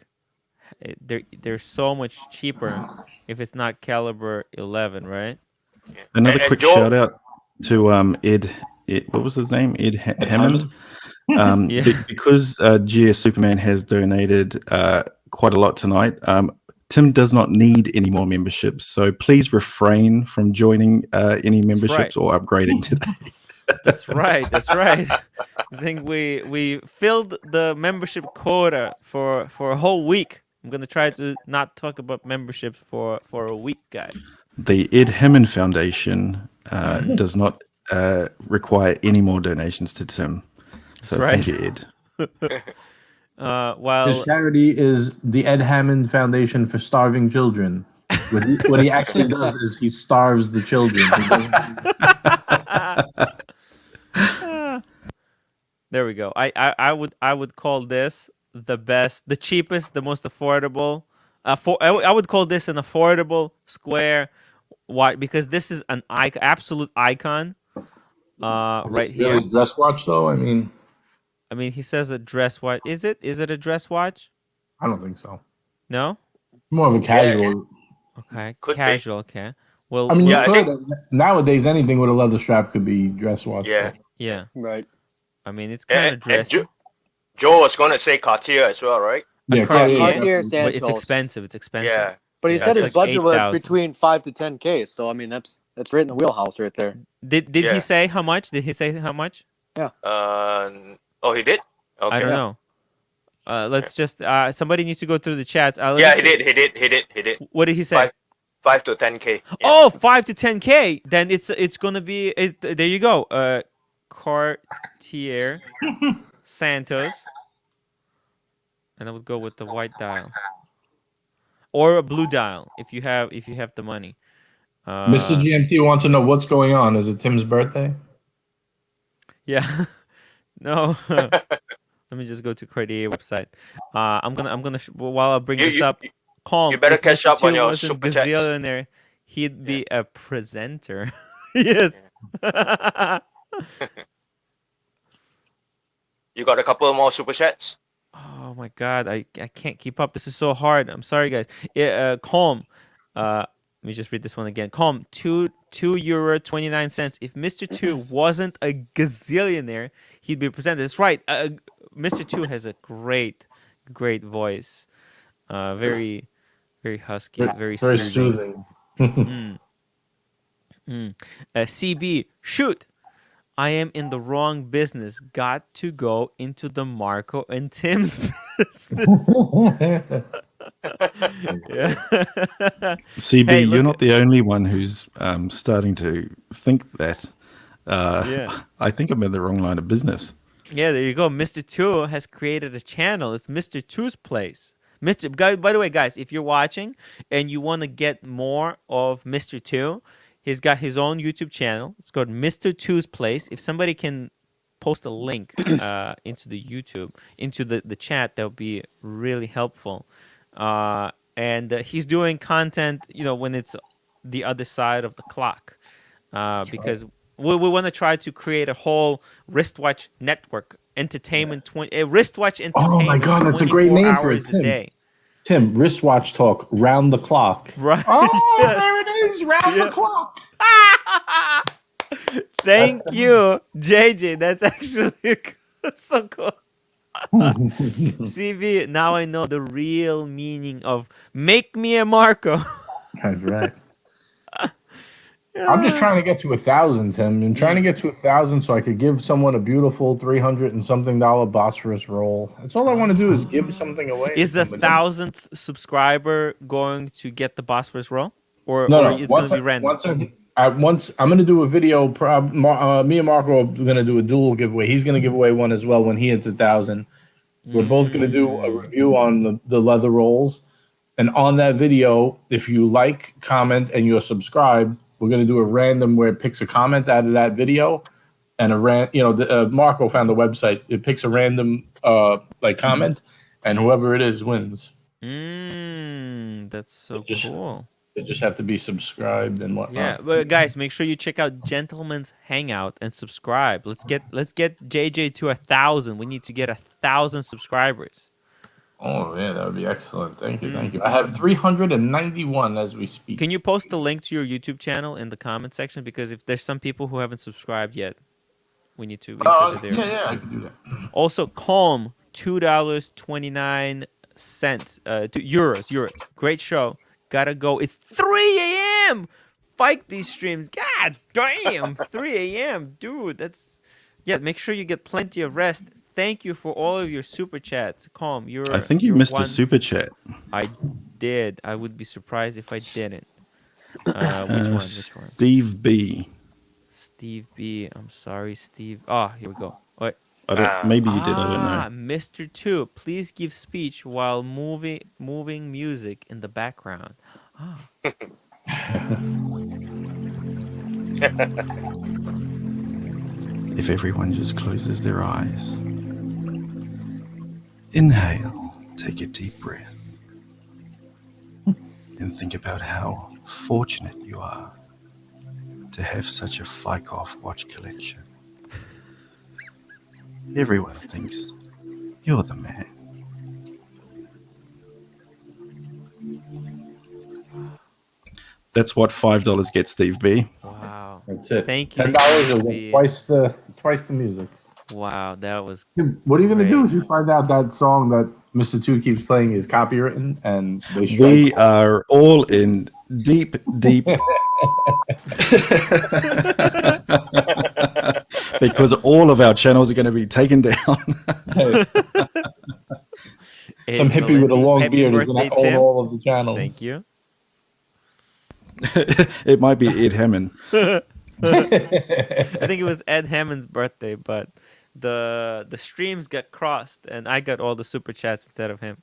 they're so much cheaper if it's not Caliber 11, right? Another quick shout out to Ed. What was his name? Ed Hammond. Because GS Superman has donated quite a lot tonight. Tim does not need any more memberships, so please refrain from joining any memberships or upgrading today. That's right. That's right. I think we filled the membership quota for a whole week. I'm gonna try to not talk about memberships for a week, guys. The Ed Hammond Foundation does not require any more donations to Tim. So thank you, Ed. While his charity is the Ed Hammond Foundation for Starving Children. What he actually does is he starves the children. There we go. I would call this the best, the cheapest, the most affordable. I would call this an affordable square. Why? Because this is an absolute icon. Right here. Really dress watch, though. I mean, he says a dress watch. Is it a dress watch? I don't think so. No. More of a casual. Okay. Could casual. be. Okay. Well, I mean, Yeah, I nowadays anything with a leather strap could be dress watch. Yeah. yeah. Right. I mean, it's kind of And dressy. Joe was going to say Cartier as well, right? Yeah, Cartier But Santos. it's expensive. It's expensive. Yeah. But he Yeah, said it's his like budget was 8,000. between 5 to 10K. So I mean, that's right in the wheelhouse right there. Did Yeah. he say how much? Did he say how much? Oh, he did? Okay. I don't know. Let's just somebody needs to go through the chats. Yeah, he did. What did he say? 5 to 10K. Yeah. Oh, 5 to 10K. Then it's gonna be there you go. Cartier Santos. And I would go with the white dial. Or a blue dial if you have the money. Mr. GMT wants to know what's going on. Is it Tim's birthday? Yeah. No. Let me just go to Cartier website. While I bring this You, up, calm. you better If catch Mr. up on Two your wasn't super chats. gazillionaire, he'd be a presenter. Yes. You got a couple more super chats? Oh my God, I can't keep up. This is so hard. I'm sorry, guys. Yeah, calm. Let me just read this one again. Calm. €2 29 cents. If Mr. Two wasn't a gazillionaire, he'd be presented. That's right. Mr. Two has a great voice. Very husky, very Very soothing. soothing. CB, shoot. I am in the wrong business. Got to go into the Marco and Tim's business. Yeah. CB, Hey, you're look not the only one who's starting to think that. Yeah. I think I'm in the wrong line of business. Yeah, there you go. Mr. Two has created a channel. It's Mr. Two's place. By the way, guys, if you're watching and you want to get more of Mr. Two, he's got his own YouTube channel. It's called Mr. Two's Place. If somebody can post a link into the YouTube, into the chat, that would be really helpful. And he's doing content, when it's the other side of the clock, because we want to try to create a whole wristwatch network, entertainment, wristwatch Oh my entertainment God, that's a great 24 name for it, hours a Tim. day. Tim, wristwatch talk, round the clock. Right. Oh, Yes. there it is, round the clock. Thank you, JJ. That's actually that's so cool. CV, now I know the real meaning of make me a Marco. That's right. I'm just trying to get to 1,000, Tim. I'm trying to get to 1,000 so I could give someone a beautiful $300 and something Bosphorus roll. That's all I want to do is give something away. Is to the somebody. 1,000th subscriber going to get the Bosphorus roll, or No. it's going to be random? Once I'm going to do a video. Me and Marco are going to do a dual giveaway. He's going to give away one as well when he hits 1,000. We're both going to do a review on the leather rolls, and on that video, if you like, comment, and you're subscribed, we're going to do a random where it picks a comment out of that video, and Marco found the website. It picks a random comment, and whoever it is wins. That's so cool. They just have to be subscribed and whatnot. Yeah, but guys, make sure you check out Gentleman's Hangout and subscribe. Let's get JJ to 1,000. We need to get 1,000 subscribers. Oh yeah, that would be excellent. Thank you. I have 391 as we speak. Can you post the link to your YouTube channel in the comment section? Because if there's some people who haven't subscribed yet, we need to. Yeah, I can do that. Also, Calm, $2.29, euros. Great show. Gotta go. It's 3 a.m. Fight these streams. God damn, 3 a.m. Dude, make sure you get plenty of rest. Thank you for all of your super chats. Calm, I think you missed a super chat. I did. I would be surprised if I didn't. Which one? Steve B. Steve B. I'm sorry, Steve. Oh, here we go. Wait. Maybe you did. I don't know. Mr. Two, please give speech while moving music in the background. If everyone just closes their eyes. Inhale, take a deep breath, and think about how fortunate you are to have such a Fike-off watch collection. Everyone thinks you're the man. That's what $5 gets, Steve B. Wow. That's it. Thank you. $10 Steve will B. get twice the music. Wow, that was. What are you going to do great. if you find out that song that Mr. Two keeps playing is copywritten and they strike? We are all in deep. Because all of our channels are going to be taken down. Some hippie with a long Happy beard is going to birthday, own Tim. all of the channels. Thank you. It might be Ed Hammond. I think it was Ed Hammond's birthday, but the streams got crossed and I got all the super chats instead of him.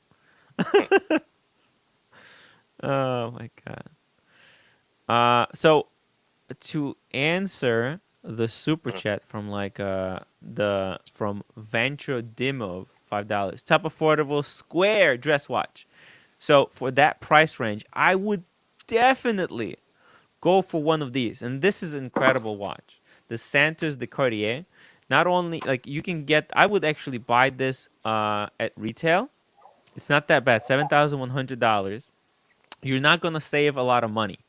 Oh my god. So to answer the super chat from from Vancho Dimov $5. Top affordable square dress watch. So for that price range, I would definitely go for one of these. And this is an incredible watch. The Santos de Cartier. Not only like you can get, I would actually buy this at retail. It's not that bad, $7,100. You're not gonna save a lot of money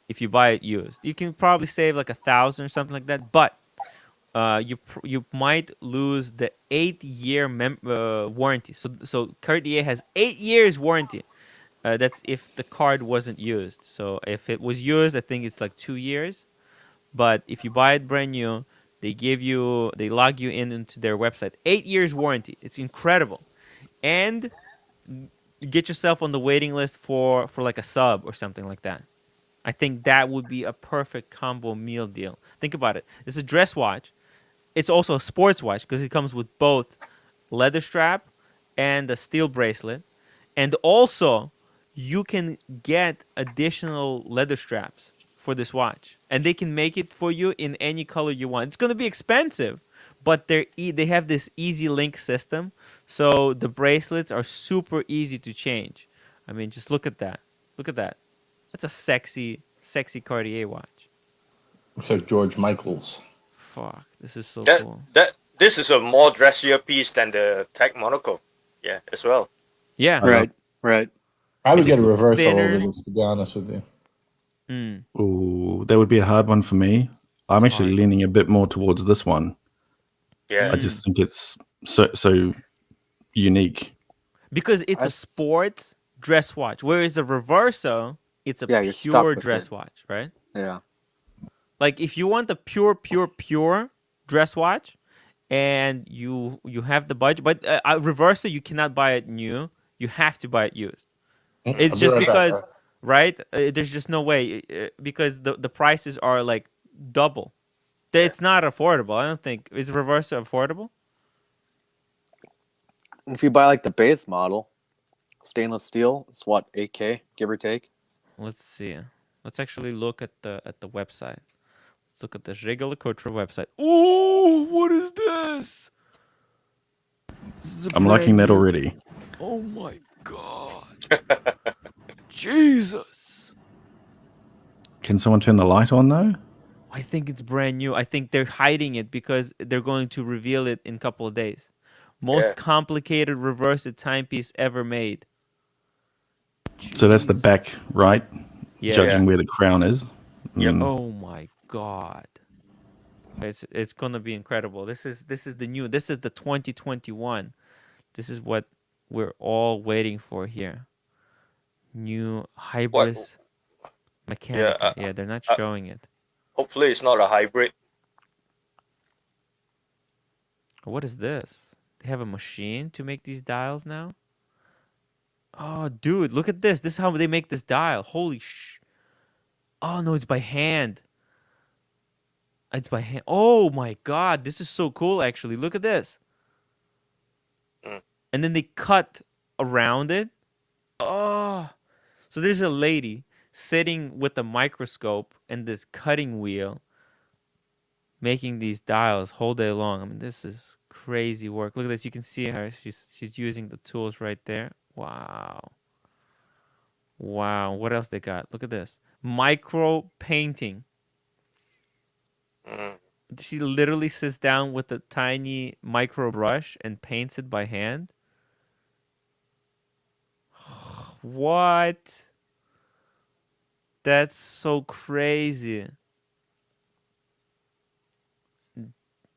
if you buy it used. You can probably save like 1,000 or something like that, but you might lose the 8-year warranty. So Cartier has 8 years warranty. That's if the card wasn't used. So if it was used, I think it's like 2 years. But if you buy it brand new, they log you in into their website. 8 years warranty. It's incredible, and get yourself on the waiting list for like a sub or something like that. I think that would be a perfect combo meal deal. Think about it. It's a dress watch. It's also a sports watch because it comes with both leather strap and a steel bracelet. And also, you can get additional leather straps for this watch. And they can make it for you in any color you want. It's going to be expensive, but they have this easy link system. So the bracelets are super easy to change. I mean, just look at that. Look at that. That's a sexy Cartier watch. Looks like George Michael's. Fuck, this is so cool. This is a more dressier piece than the Tech Monaco. Yeah, as well. Yeah. Right. I would And get a it's reversal thinner. over this, to be honest with you. Ooh, that would be a hard one for me. I'm It's actually hard. leaning a bit more towards this one. Yeah. I just think it's so unique. Because it's a sports dress watch, whereas a Reverso, it's a you're stuck pure with dress it. watch, right? Yeah. Like if you want a pure dress watch, and you have the budget, but a Reverso you cannot buy it new. You have to buy it used. It's I'll be just right back, because, bro. right? There's just no way because the prices are like double. It's not affordable. I don't think is Reverso affordable. If you buy like the base model, stainless steel, it's what, 8K, give or take. Let's see. Let's actually look at the website. Let's look at the Breguet Couture website. Oh, what is this? I'm liking that already. Oh my god. Jesus. Can someone turn the light on though? I think it's brand new. I think they're hiding it because they're going to reveal it in a couple of days. Most complicated reverse timepiece ever made. So that's the Jeez. back, right? Yeah. Judging where the crown is. Oh my god. It's gonna be incredible. This is the new. This is the 2021. This is what we're all waiting for here. New hybris Mechanica. Yeah, they're not showing it. Hopefully it's not a hybrid. What is this? They have a machine to make these dials now? Oh, dude, look at this. This is how they make this dial. Holy sh... Oh, no, it's by hand. It's by hand. Oh, my God. This is so cool, actually. Look at this. And then they cut around it. Oh. So there's a lady sitting with a microscope and this cutting wheel making these dials whole day long. I mean, this is crazy work. Look at this. You can see her. She's using the tools right there. Wow. Wow. What else they got? Look at this. Micro painting. She literally sits down with a tiny micro brush and paints it by hand. What? That's so crazy.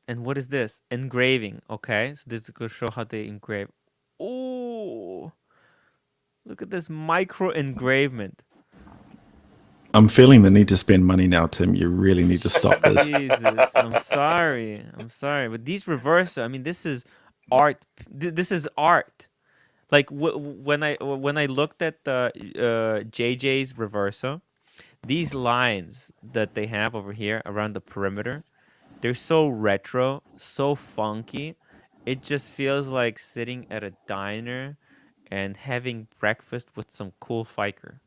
And what is this? Engraving. Okay, so this is going to show how they engrave. Oh, look at this micro engravement. I'm feeling the need to spend money now, Tim. You really need to stop this. Jesus, I'm sorry. But these reverse, I mean, this is art. This is art. Like when I looked at the JJ's reverso, these lines that they have over here around the perimeter, they're so retro, so funky. It just feels like sitting at a diner and having breakfast with some cool fiker.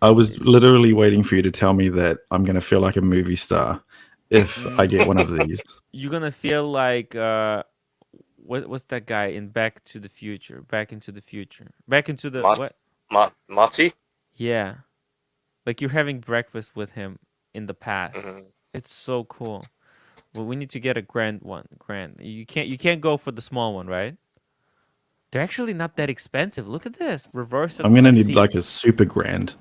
I was literally waiting for you to tell me that I'm going to feel like a movie star if I get one of these. You're going to feel like what's that guy in Back to the Future? Back into the Future. Back into the Ma- what? Marty. Yeah. Like you're having breakfast with him in the past. Mhm. It's so cool. Well, we need to get a grand one. Grand. You can't go for the small one, right? They're actually not that expensive. Look at this. Reverse I'm gonna need Classique. like a super grand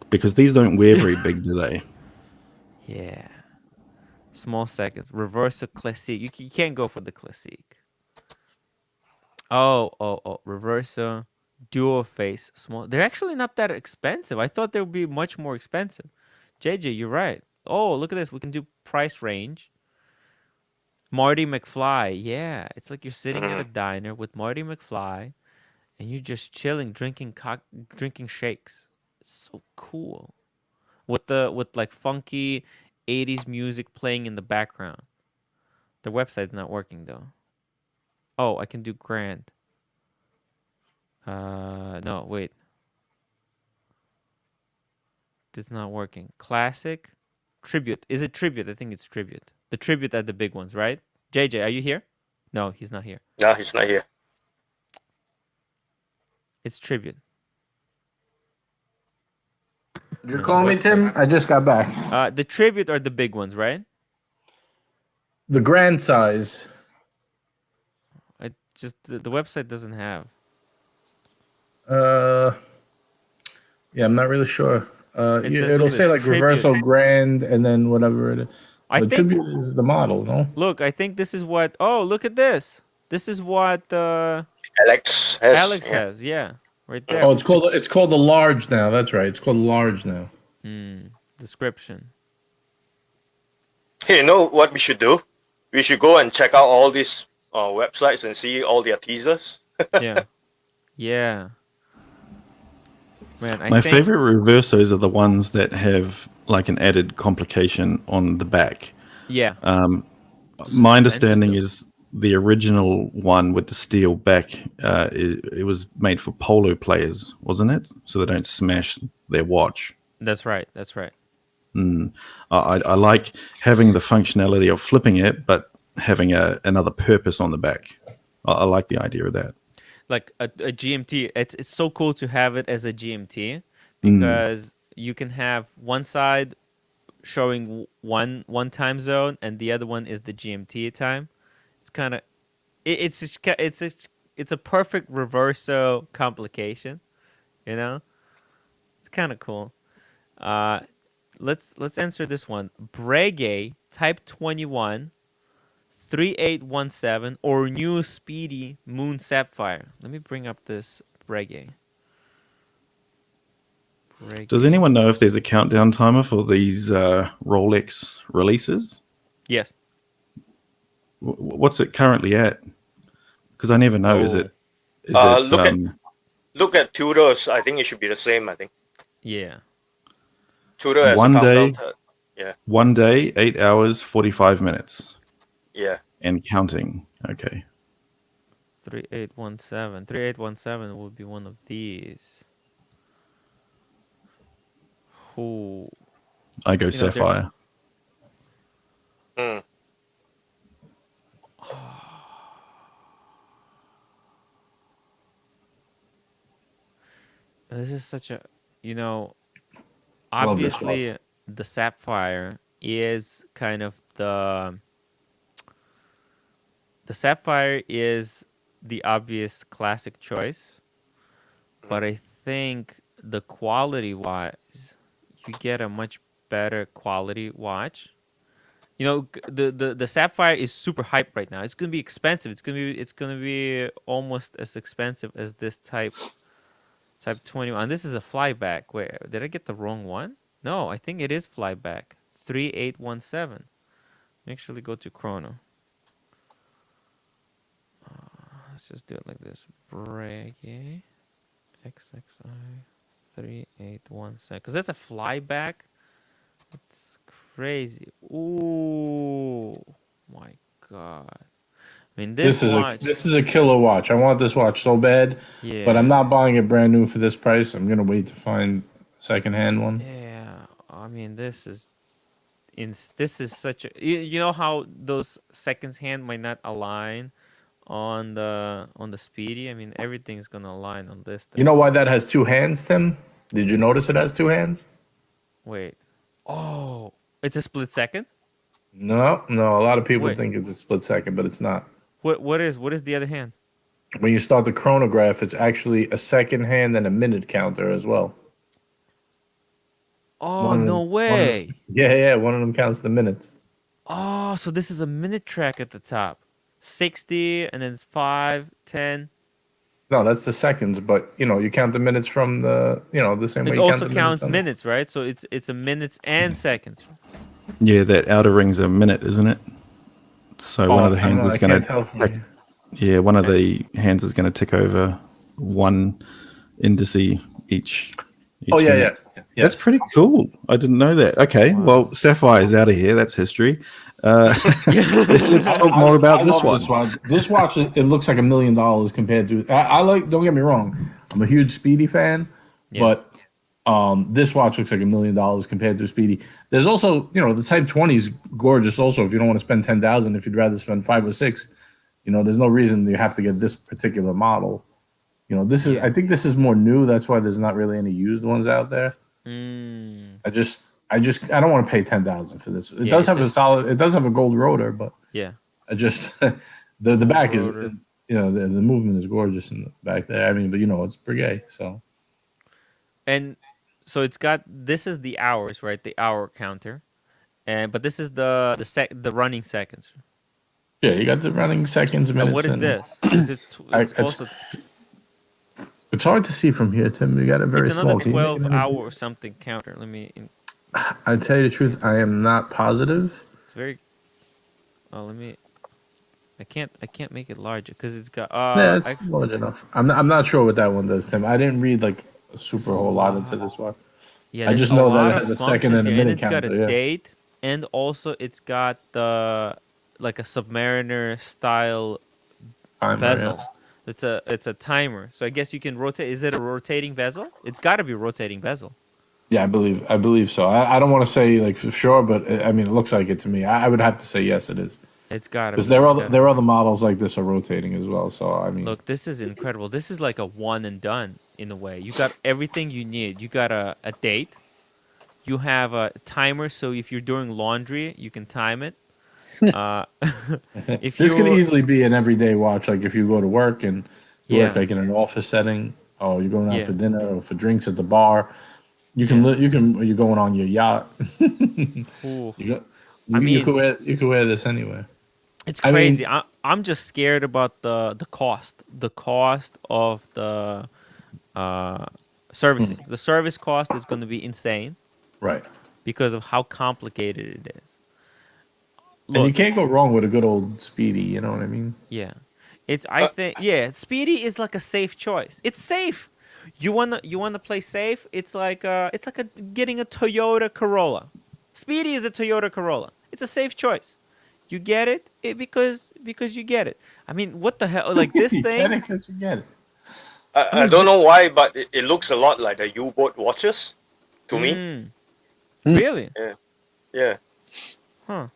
because these don't wear very big, do they? Yeah. Small seconds. Reverse Classique. You can't go for the Classique. Oh. Reversa dual face small. They're actually not that expensive. I thought they would be much more expensive. JJ, you're right. Oh, look at this. We can do price range. Marty McFly. Yeah, it's like you're sitting at a diner with Marty McFly and you're just chilling drinking shakes. It's so cool. With like funky 80s music playing in the background. The website's not working though. Oh, I can do grand. No, wait. It's not working. Classic, tribute. Is it tribute? I think it's tribute. The tribute at the big ones, right? JJ, are you here? No, he's not here. No, he's not here. It's tribute. You're calling me Tim? I just got back. The tribute are the big ones, right? The grand size. I just the website doesn't have. Yeah, I'm not really sure. It says, It'll look at say this, like tribute. Reversal Grand and then whatever it is. I The think. tribute is the model, no? Look, I think this is what. Oh, look at this. This is what Alex has. Alex has. Yeah, right there. Oh, it's called the large now. That's right. It's called the large now. Description. Hey, you know what we should do? We should go and check out all these websites and see all their teasers. Yeah. Yeah. Man, My favorite reversos are the ones that have like an added complication on the back. Yeah. My understanding is the original one with the steel back, it was made for polo players, wasn't it? So they don't smash their watch. That's right. That's right. I like having the functionality of flipping it, but having another purpose on the back. I like the idea of that. Like a GMT. It's so cool to have it as a GMT because you can have one side showing one time zone and the other one is the GMT time. It's kind of it's a perfect reverso complication, you know? It's kind of cool. Let's answer this one. Breguet Type 21 3817 or new Speedy Moon Saphhire. Let me bring up this Breguet. Does anyone know if there's a countdown timer for these Rolex releases? Yes. What's it currently at? Because I never know. Is it? Look at Tudor's. I think it should be the same. I think. Yeah. Tudor has One a day. countdown. Yeah. 1 day, 8 hours, 45 minutes. Yeah. And counting. Okay. 3817. 3817 would be one of these. Who? I go Saphhire. This is such a, obviously the Saphhire is kind of the Saphhire is the obvious classic choice, but I think the quality wise, you get a much better quality watch. The Saphhire is super hyped right now. It's gonna be expensive. It's gonna be almost as expensive as this Type 21. This is a flyback. Wait, did I get the wrong one? No, I think it is flyback. 3817. Actually go to chrono. Let's just do it like this. Breguet XXI 3817. Because that's a flyback. It's crazy. Ooh, my God. I mean, this is a killer watch. I want this watch so bad, but I'm not buying it brand new for this price. I'm gonna wait to find a secondhand one. Yeah, I mean, this is such a. You know how those seconds hand might not align on the Speedy. I mean, everything's gonna align on this thing. You know why that has two hands, Tim? Did you notice it has two hands? Wait. Oh, it's a split second. No. A lot of people Wait. think it's a split second, but it's not. What is the other hand? When you start the chronograph, it's actually a second hand and a minute counter as well. Oh, no way. Yeah. One of them counts the minutes. Oh, so this is a minute track at the top. 60, and then it's 5, 10. No, that's the seconds, but you count the minutes from the same way It you count also the counts minutes. minutes, right? So it's a minutes and seconds. Yeah, that outer ring's a minute, isn't it? So one of the hands is going to. Yeah, one of the hands is going to tick over one indice each. Oh yeah, minute. yeah. That's pretty cool. I didn't know that. Okay, well, Saphhire is out of here. That's history. Let's talk more about this one. This watch, it looks like $1 million compared to. I like. Don't get me wrong. I'm a huge Speedy fan, but this watch looks like $1 million compared to Speedy. There's also, the Type 20 is gorgeous. Also, if you don't want to spend 10,000, if you'd rather spend 5 or 6, there's no reason you have to get this particular model. This is. I think this is more new. That's why there's not really any used ones out there. I don't want to pay 10,000 for this. It does have It does have a gold rotor, but I just the back is the movement is gorgeous in the back there. I mean, but it's Breguet, so. And so this is the hours, right? The hour counter, but this is the running seconds. Yeah, you got the running seconds, minutes. And what is this? It's hard to see from here, Tim. You got a very small. It's another 12-hour or something counter. Let me. I tell you the truth, I am not positive. It's very. Oh, let me. I can't make it larger because it's got. Yeah, it's large enough. I'm not sure what that one does, Tim. I didn't read like a super whole lot into this one. Yeah, I just know that it has a second and a minute counter. And it's got a date, and also it's got the like a Submariner style bezel. Yeah. It's a timer, so I guess you can rotate. Is it a rotating bezel? It's got to be rotating bezel. Yeah, I believe so. I don't want to say like for sure, but I mean it looks like it to me. I would have to say yes, it is. It's got to because there are other models like this are rotating as well. So I mean, look, this is incredible. This is like a one and done in a way. You got everything you need. You got a date. You have a timer, so if you're doing laundry, you can time it. This could easily be an everyday watch, like if you go to work and you work like in an office setting, or you're going out for dinner or for drinks at the bar. You can you're going on your yacht. You could wear this anywhere. It's crazy. I'm just scared about the cost. The cost of the servicing. The service cost is going to be insane. Right. Because of how complicated it is. Look, and you can't go wrong with a good old Speedy, you know what I mean? Yeah. I think Speedy is like a safe choice. It's safe. You wanna play safe? It's like getting a Toyota Corolla. Speedy is a Toyota Corolla. It's a safe choice. You get it because you get it. I mean, what the hell? Like this you thing. Get it 'cause you get it. I don't know why, but it looks a lot like the U-boat watches to me. Really? Yeah. Huh.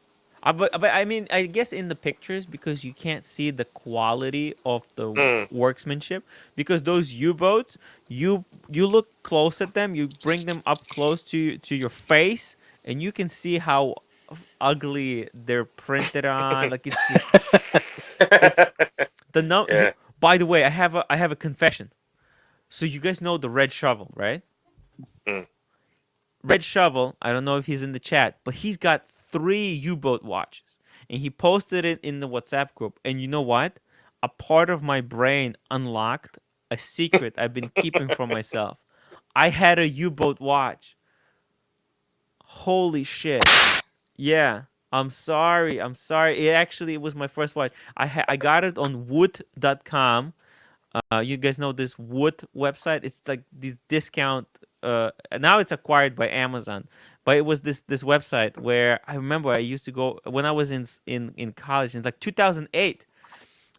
But I mean, I guess in the pictures, because you can't see the quality of the workmanship, because those U-boats, you look close at them, you bring them up close to your face, and you can see how ugly they're printed on. Like it's the no. Yeah. By the way, I have a confession. So you guys know the Red Shovel, right? Red Shovel, I don't know if he's in the chat, but he's got 3 U-boat watches, and he posted it in the WhatsApp group. And you know what? A part of my brain unlocked a secret I've been keeping from myself. I had a U-boat watch. Holy shit! Yeah, I'm sorry. It was my first watch. I got it on wood.com. You guys know this Wood website? It's like this discount. Now it's acquired by Amazon, but it was this website where I remember I used to go when I was in college in like 2008.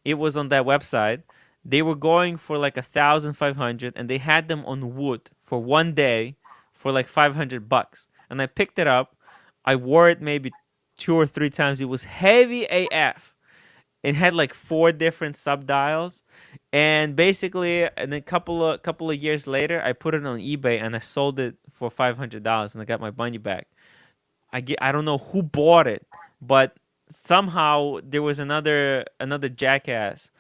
It was on that website. They were going for like 1,500, and they had them on Wood for one day for like $500. And I picked it up. I wore it maybe 2 or 3 times. It was heavy AF. It had like 4 different subdials, and basically, and a couple of years later, I put it on eBay and I sold it for $500, and I got my money back. I don't know who bought it, but somehow there was another jackass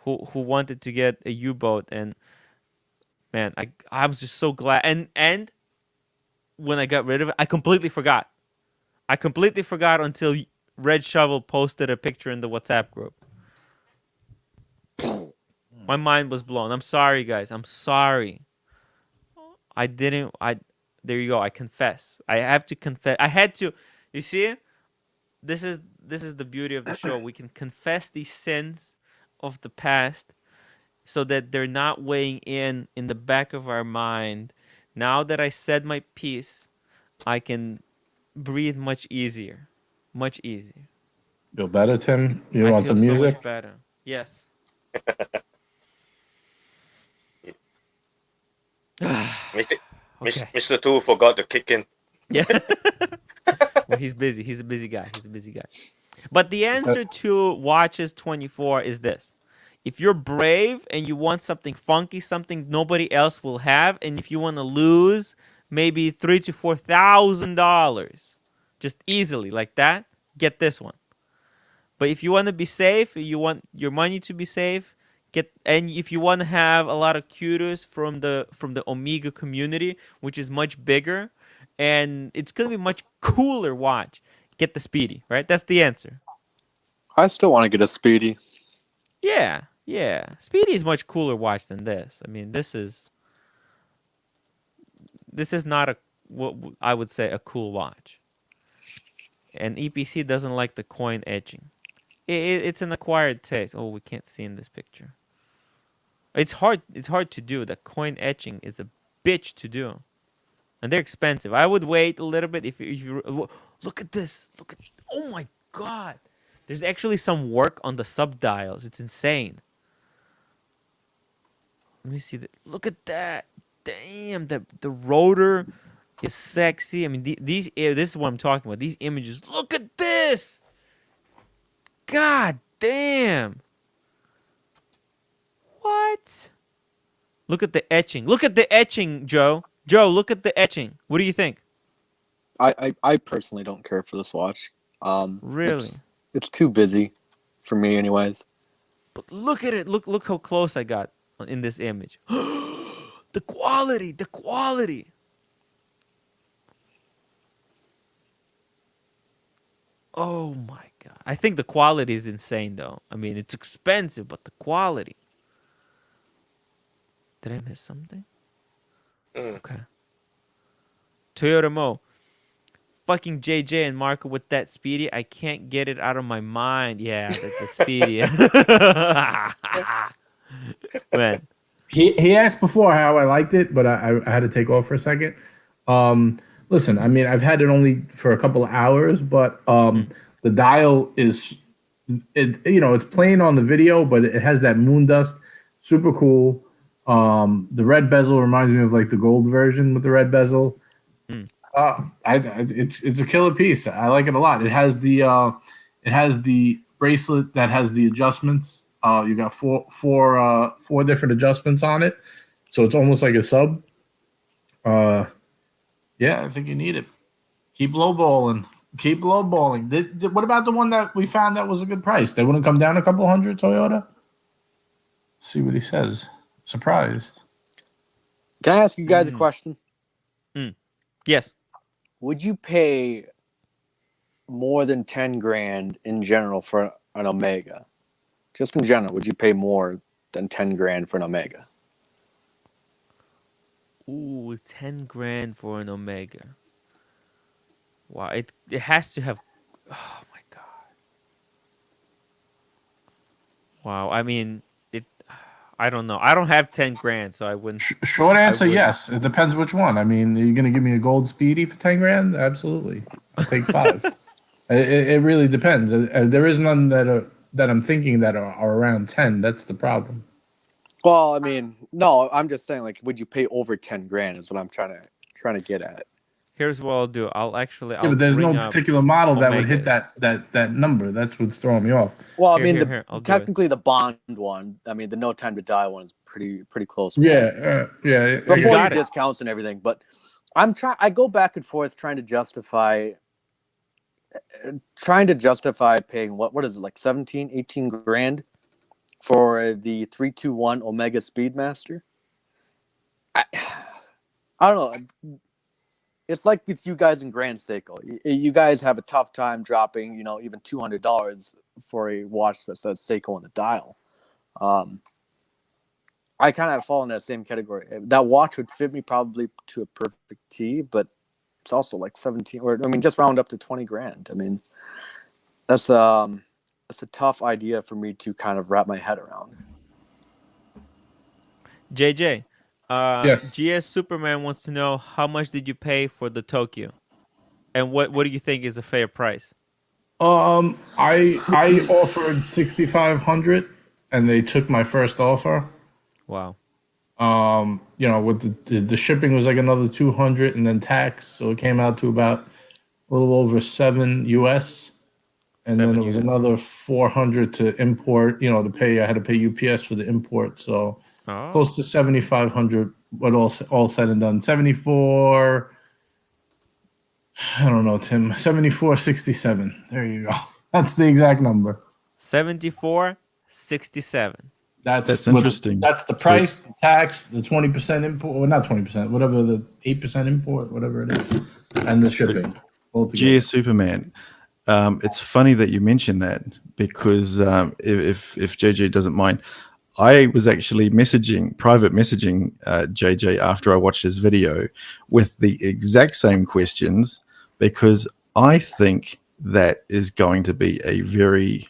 who wanted to get a U-boat, and man, I was just so glad. And when I got rid of it, I completely forgot. Until Red Shovel posted a picture in the WhatsApp group. My mind was blown. I'm sorry, guys. I'm sorry. There you go. I confess. I have to confess. I had to. You see, this is the beauty of the show. We can confess these sins of the past, so that they're not weighing in the back of our mind. Now that I said my piece, I can breathe much easier. Much easier. Feel better, Tim? You I want feel some so music? much better. Yes. Okay. Mr. Two forgot to kick in. Yeah. Well, he's busy. He's a busy guy. But the answer to Watches 24 is this. If you're brave and you want something funky, something nobody else will have, and if you want to lose maybe $3,000 to $4,000 just easily like that, get this one. But if you want to be safe, you want your money to be safe, and if you want to have a lot of kudos from the Omega community, which is much bigger, and it's gonna be much cooler watch, get the Speedy, right? That's the answer. I still want to get a Speedy. Yeah. Speedy is much cooler watch than this. I mean, this is not what I would say a cool watch. And EPC doesn't like the coin etching. It's an acquired taste. Oh, we can't see in this picture. It's hard to do. The coin etching is a bitch to do. And they're expensive. I would wait a little bit if you look at this. Oh my god. There's actually some work on the subdials. It's insane. Let me see that. Look at that. Damn, the rotor is sexy. I mean, this is what I'm talking about. These images. Look at this. God damn. What? Look at the etching. Look at the etching, Joe. Joe, look at the etching. What do you think? I personally don't care for this watch. Really? It's too busy for me anyways. But look at it. Look how close I got in this image. The quality. Oh my god. I think the quality is insane though. I mean, it's expensive, but the quality. Did I miss something? Okay. Toyota Moe. Fucking JJ and Marco with that Speedy. I can't get it out of my mind. Yeah, that's the Speedy. Man. He asked before how I liked it, but I had to take off for a second. Listen, I mean, I've had it only for a couple of hours, but the dial is, it's plain on the video, but it has that moon dust. Super cool. The red bezel reminds me of like the gold version with the red bezel. It's a killer piece. I like it a lot. It has the bracelet that has the adjustments. You got four different adjustments on it, so it's almost like a sub. Yeah, I think you need it. Keep lowballing. What about the one that we found that was a good price? They wouldn't come down a couple hundred, Toyota? Let's see what he says. Surprised. Can I ask you guys a question? Yes. Would you pay more than 10 grand in general for an Omega? Just in general, would you pay more than 10 grand for an Omega? Ooh, 10 grand for an Omega. Wow, it has to have. Oh my god. Wow, I mean, I don't know. I don't have 10 grand, so I wouldn't. Short answer, yes. It depends which one. I mean, are you going to give me a gold Speedy for 10 grand? Absolutely. I'll take 5. It really depends. There is none that I'm thinking that are around 10. That's the problem. Well, I mean, no, I'm just saying, like, would you pay over 10 grand is what I'm trying to get at. Here's what I'll do. I'll Yeah, but there's no bring up particular model that would hit Omegas. that number. That's what's throwing me off. Well, I Here, mean, here, here. I'll do it. technically the Bond one. I mean, the No Time to Die one is pretty close. Yeah, yeah. Before your got it. discounts and everything, but I go back and forth trying to justify paying what is it, like 17, 18 grand for the 321 Omega Speedmaster. I don't know. It's like with you guys in Grand Seiko. You guys have a tough time dropping, even $200 for a watch that says Seiko on the dial. I kind of fall in that same category. That watch would fit me probably to a perfect T, but it's also like 17, or I mean, just round up to 20 grand. I mean, that's a tough idea for me to kind of wrap my head around. JJ, Yes. GS Superman wants to know how much did you pay for the Tokyo, and what do you think is a fair price? I offered 6,500, and they took my first offer. Wow. With the shipping was like another 200, and then tax, so it came out to about a little over $7 US. And then it was another 400 to import, to pay. I had to pay UPS for the import, so close to 7,500. But all said and done, 74. I don't know, Tim. 74.67. There you go. That's the exact number. 74.67. That's interesting. That's the price, the tax, the 20% import, or not 20%, whatever, the 8% import, whatever it is, and the shipping. GS Superman. It's funny that you mentioned that, because if JJ doesn't mind, I was actually private messaging JJ after I watched his video with the exact same questions, because I think that is going to be a very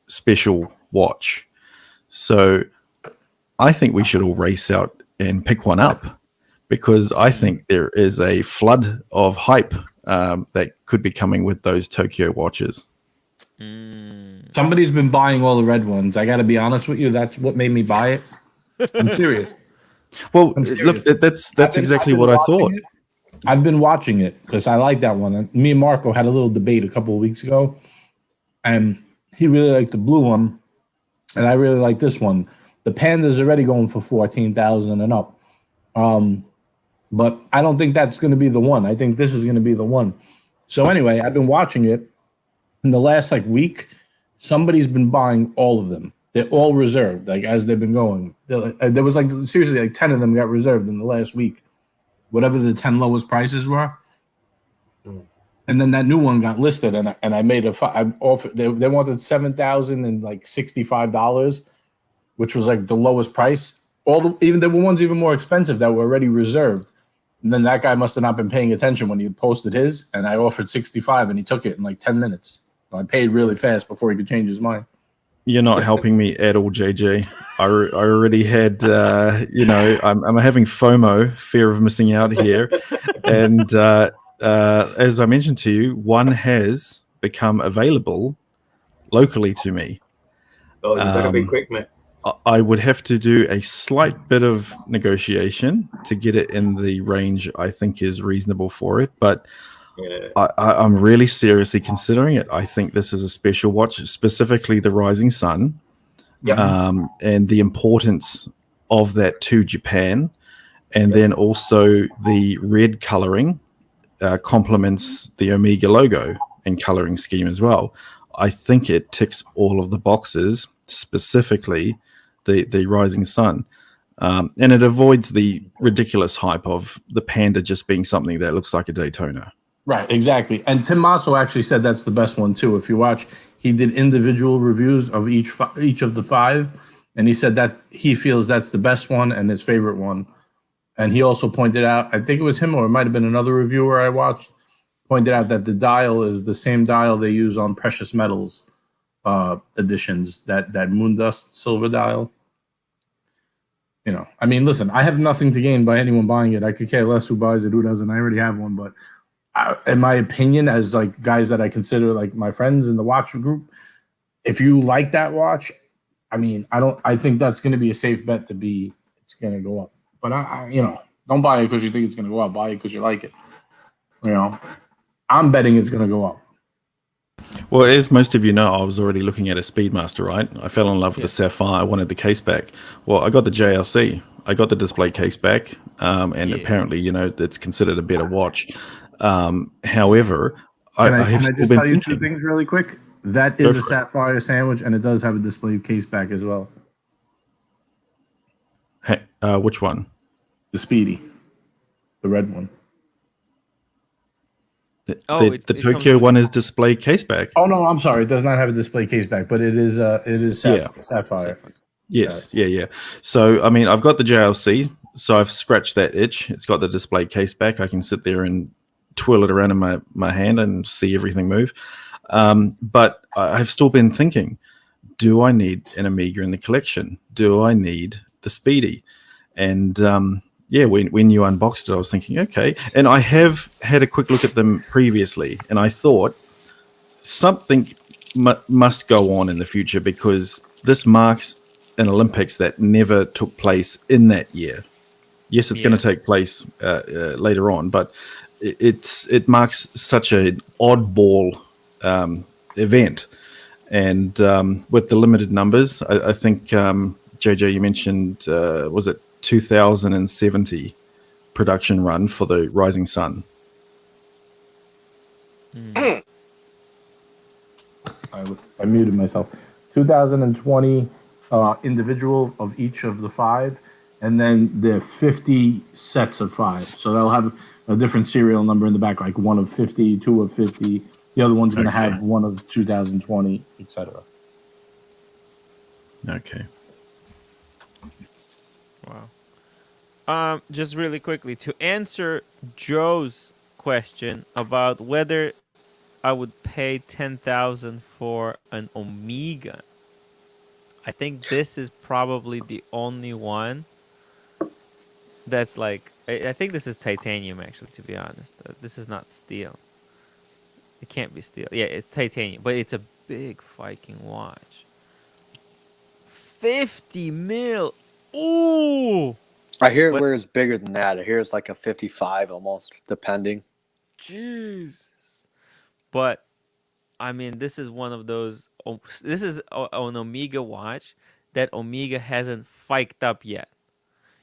special watch. So I think we should all race out and pick one up, because I think there is a flood of hype that could be coming with those Tokyo watches. Somebody's been buying all the red ones. I got to be honest with you. That's what made me buy it. I'm serious. Well, look, that's exactly what I thought. I've been watching it because I like that one. Me and Marco had a little debate a couple of weeks ago, and he really liked the blue one, and I really like this one. The Panda's already going for 14,000 and up. But I don't think that's going to be the one. I think this is going to be the one. So anyway, I've been watching it. In the last week, somebody's been buying all of them. They're all reserved, as they've been going. There was seriously 10 of them got reserved in the last week, whatever the 10 lowest prices were. And then that new one got listed, and I made I offered. They wanted $7,065, which was the lowest price. There were ones even more expensive that were already reserved. And then that guy must have not been paying attention when he posted his, and I offered 65, and he took it in 10 minutes. So I paid really fast before he could change his mind. You're not helping me at all, JJ. I already had, I'm having FOMO, fear of missing out here. And as I mentioned to you, one has become available locally to me. Oh, you better be quick, man. I would have to do a slight bit of negotiation to get it in the range I think is reasonable for it, but I'm really seriously considering it. I think this is a special watch, specifically the Rising Sun, and the importance of that to Japan, and then also the red coloring complements the Omega logo and coloring scheme as well. I think it ticks all of the boxes, specifically the Rising Sun, and it avoids the ridiculous hype of the Panda just being something that looks like a Daytona. Right, exactly. And Tim Masso actually said that's the best one too. If you watch, he did individual reviews of each of the 5, and he said that he feels that's the best one and his favorite one. And he also pointed out, I think it was him or it might have been another reviewer I watched, pointed out that the dial is the same dial they use on precious metals editions, that Moondust silver dial. I mean, listen, I have nothing to gain by anyone buying it. I could care less who buys it, who doesn't. I already have one. But in my opinion, as guys that I consider my friends in the watch group, if you like that watch, I mean, I think that's going to be a safe bet it's going to go up. But I don't buy it because you think it's going to go up. Buy it because you like it. You know, I'm betting it's going to go up. Well, as most of you know, I was already looking at a Speedmaster, right? I fell in love with the Saphhire. I wanted the case back. Well, I got the JLC. I got the display case back, and apparently, you know, it's considered a better watch. However, Can I I have just been tell you thinking, 2 things really quick? That Go is a for it. Saphhire sandwich, and it does have a display case back as well. Which one? The Speedy, the red one. The it Tokyo one is display case back. Oh no, I'm sorry. It does not have a display case back, but it is Saphhire. Yes, yeah. So I mean, I've got the JLC, so I've scratched that itch. It's got the display case back. I can sit there and twirl it around in my hand and see everything move. But I've still been thinking, do I need an Amiga in the collection? Do I need the Speedy? And when you unboxed it, I was thinking, okay. And I have had a quick look at them previously, and I thought something must go on in the future, because this marks an Olympics that never took place in that year. Yes, it's going to take place later on, but it marks such an oddball event. And with the limited numbers, I think, JJ, you mentioned, was it 2070 production run for the Rising Sun? I muted myself. 2020 individual of each of the 5, and then the 50 sets of 5. So they'll have a different serial number in the back, like 1 of 50, 2 of 50. The other one's going to have 1 of 2020, etc. Okay. Wow. Just really quickly, to answer Joe's question about whether I would pay 10,000 for an Omega, I think this is probably the only one that's like, I think this is titanium, actually, to be honest. This is not steel. It can't be steel. Yeah, it's titanium, but it's a big Viking watch. 50 mil. Ooh. I hear where it's bigger than that. I hear it's like a 55 almost, depending. Jesus. But I mean, this is one of those. This is an Omega watch that Omega hasn't fiked up yet.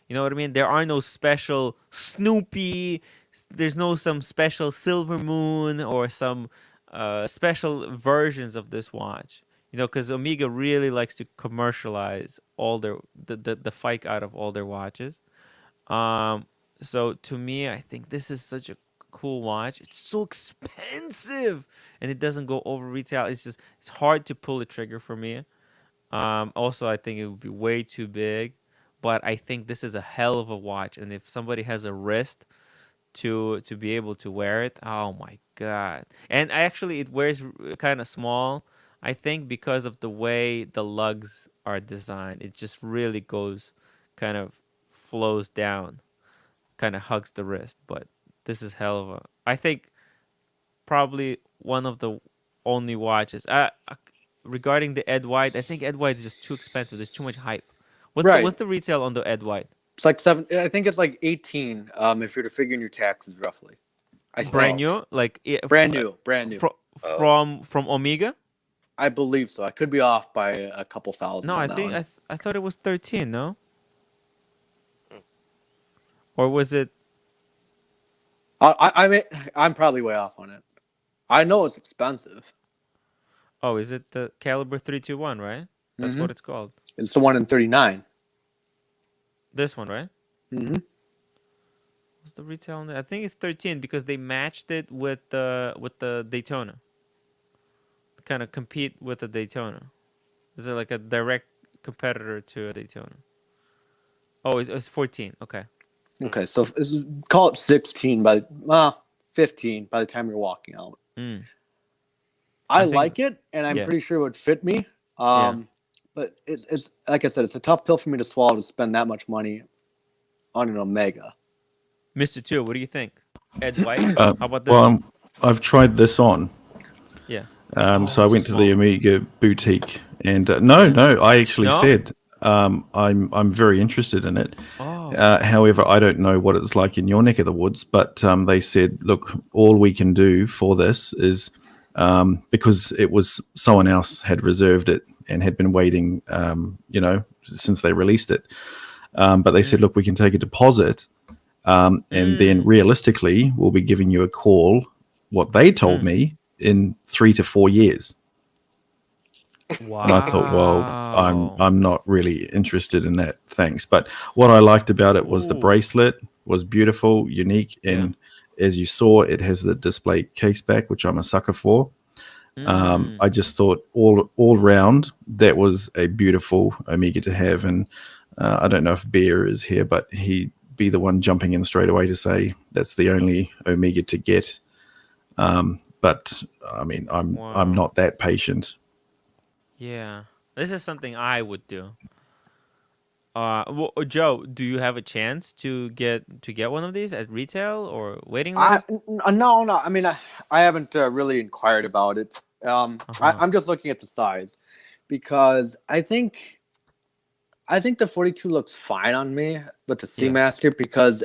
You know what I mean? There are no special Snoopy. There's no some special Silver Moon or some special versions of this watch. You know, because Omega really likes to commercialize all the fike out of all their watches. So to me, I think this is such a cool watch. It's so expensive, and it doesn't go over retail. It's hard to pull the trigger for me. Also, I think it would be way too big, but I think this is a hell of a watch. And if somebody has a wrist to be able to wear it, oh my god! And actually, it wears kind of small. I think because of the way the lugs are designed, it just really goes, kind of flows down, kind of hugs the wrist. But this is hell of a. I think probably one of the only watches. Regarding the Ed White, I think Ed White is just too expensive. There's too much hype. What's the retail on the Ed White? It's like 7. I think it's like 18. If you're to figure in your taxes, roughly. Brand new, like brand new. From Omega. I believe so. I could be off by a couple thousand. No, I think I thought it was 13. No. Or was it? I mean, I'm probably way off on it. I know it's expensive. Oh, is it the Caliber 321, right? That's what it's called. It's the one in 39. This one, right? Mm-hmm. What's the retail on that? I think it's 13 because they matched it with the Daytona. Kind of compete with the Daytona. Is it like a direct competitor to a Daytona? Oh, it's 14. Okay. Okay, so call it 16 15 by the time you're walking out. I like it, and I'm pretty sure it would fit me. But it's like I said, it's a tough pill for me to swallow to spend that much money on an Omega. Mr. Two, what do you think? Ed White? How about this? Well, I've tried this on. Yeah. So I went to the Amiga boutique, and no, I actually said I'm very interested in it. However, I don't know what it's like in your neck of the woods, but they said, look, all we can do for this is because it was someone else had reserved it and had been waiting, since they released it. But they said, look, we can take a deposit, and then realistically, we'll be giving you a call. What they told me in 3 to 4 years. Wow. And I thought, well, I'm not really interested in that. Thanks. But what I liked about it was the bracelet was beautiful, unique, and as you saw, it has the display case back, which I'm a sucker for. I just thought all round that was a beautiful Omega to have, and I don't know if Bear is here, but he'd be the one jumping in straight away to say that's the only Omega to get. But I mean, I'm not that patient. Yeah, this is something I would do. Joe, do you have a chance to get one of these at retail or waiting list? No. I mean, I haven't really inquired about it. I'm just looking at the size because I think the 42 looks fine on me with the Seamaster because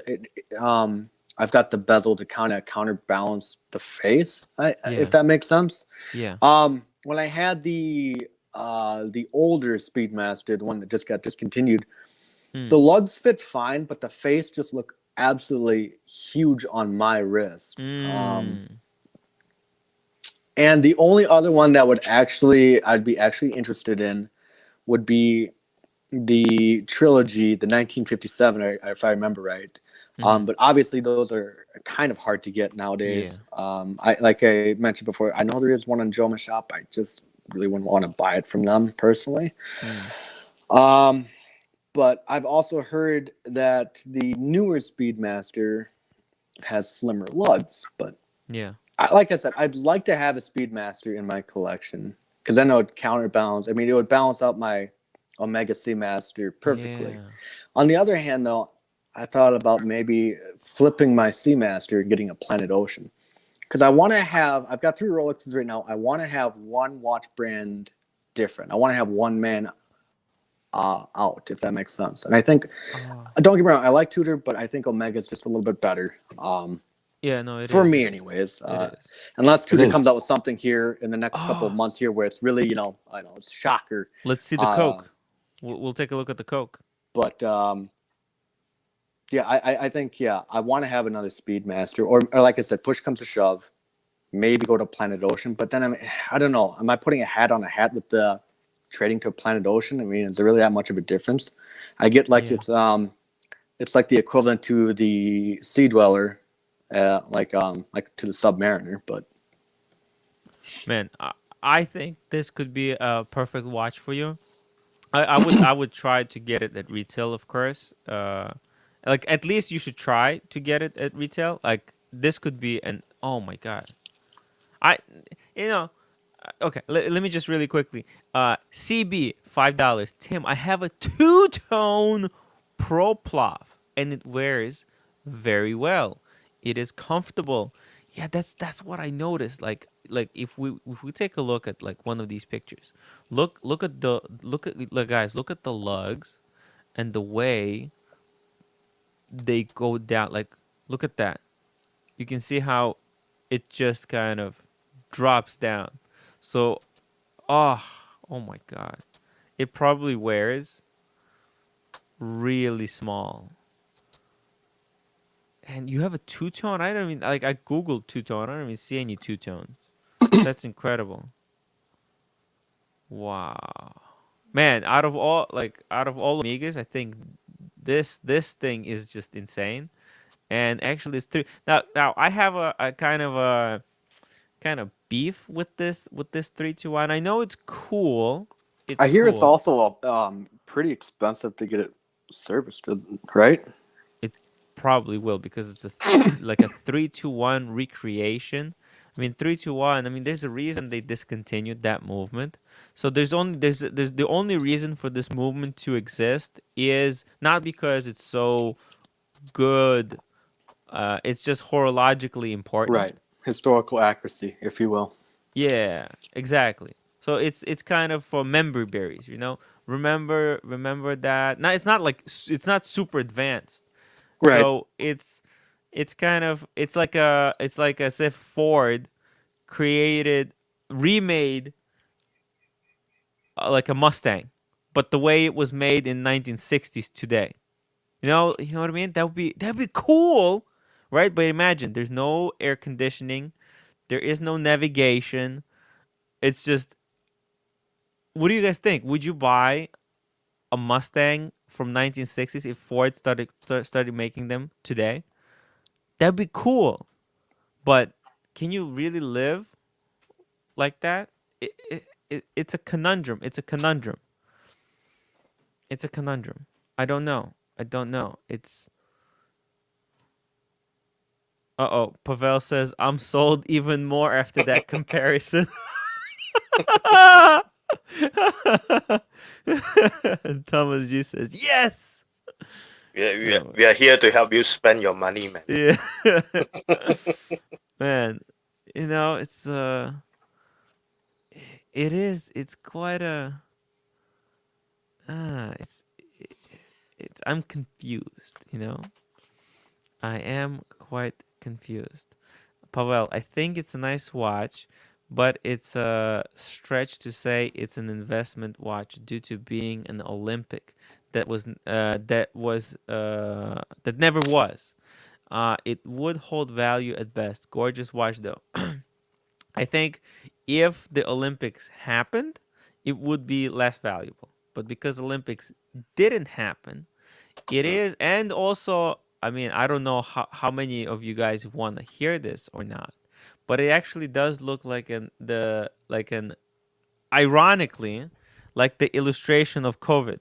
I've got the bezel to kind of counterbalance the face, if that makes sense. Yeah. When I had the older Speedmaster, the one that just got discontinued, the lugs fit fine, but the face just looked absolutely huge on my wrist. And the only other one that I'd be actually interested in would be the trilogy, the 1957, if I remember right. But obviously those are kind of hard to get nowadays. Like I mentioned before, I know there is one on Joma Shop. I just really wouldn't want to buy it from them personally. But I've also heard that the newer Speedmaster has slimmer lugs. But like I said, I'd like to have a Speedmaster in my collection because then it would counterbalance. I mean, it would balance out my Omega Seamaster perfectly. Yeah. On the other hand, though, I thought about maybe flipping my Seamaster and getting a Planet Ocean. Because I've got 3 Rolexes right now. I want to have one watch brand different. I want to have one man out, if that makes sense. And I think, don't get me wrong, I like Tudor, but I think Omega is just a little bit better. For me, anyways. Unless Tudor comes out with something here in the next couple of months here where it's really, it's shocker. Let's see the Coke. We'll take a look at the Coke. But I think I want to have another Speedmaster, or like I said, push comes to shove, maybe go to Planet Ocean. But then I don't know. Am I putting a hat on a hat with the trading to Planet Ocean? I mean, is there really that much of a difference? I get like it's like the equivalent to the Sea Dweller, like to the Submariner. But man, I think this could be a perfect watch for you. I would try to get it at retail, of course. Like at least you should try to get it at retail. Like this could be oh my god. Okay, let me just really quickly. CB $5. Tim, I have a 2-tone Pro Plov and it wears very well. It is comfortable. Yeah, that's what I noticed. Like if we take a look at like one of these pictures, look at the guys, look at the lugs and the way they go down. Like look at that. You can see how it just kind of drops down. So oh my god. It probably wears really small. And you have a 2-tone? I don't even I googled 2-tone. I don't even see any 2-tones. That's incredible. Wow. Man, out of all Omegas, I think this thing is just insane. And actually it's 3. Now I have a kind of beef with this 321. I know it's cool. I hear it's also pretty expensive to get it serviced, right? Probably will because it's like a 3-to-1 recreation. I mean 3-to-1. I mean there's a reason they discontinued that movement. So there's the only reason for this movement to exist is not because it's so good. It's just horologically important. Right. Historical accuracy, if you will. Yeah, exactly. So it's kind of for memory berries, you know. Remember that. Now it's not like it's not super advanced. Right. So it's kind of it's like as if Ford remade like a Mustang, but the way it was made in 1960s today. You know what I mean? That'd be cool, right? But imagine there's no air conditioning, there is no navigation. It's just, what do you guys think? Would you buy a Mustang from 1960s if Ford started making them today? That'd be cool. But can you really live like that? It's a conundrum. It's a conundrum. It's a conundrum. I don't know. I don't know. It's Pavel says I'm sold even more after that comparison. And Thomas G says yes. We are here to help you spend your money, man. Yeah. Man, you know, it's quite a it's I'm confused, you know. I am quite confused. Pavel, I think it's a nice watch, but it's a stretch to say it's an investment watch due to being an Olympic that never was. It would hold value at best. Gorgeous watch though. I think if the Olympics happened, it would be less valuable. But because Olympics didn't happen, it is. And also, I mean, I don't know how many of you guys want to hear this or not, but it actually does look like ironically, like the illustration of COVID.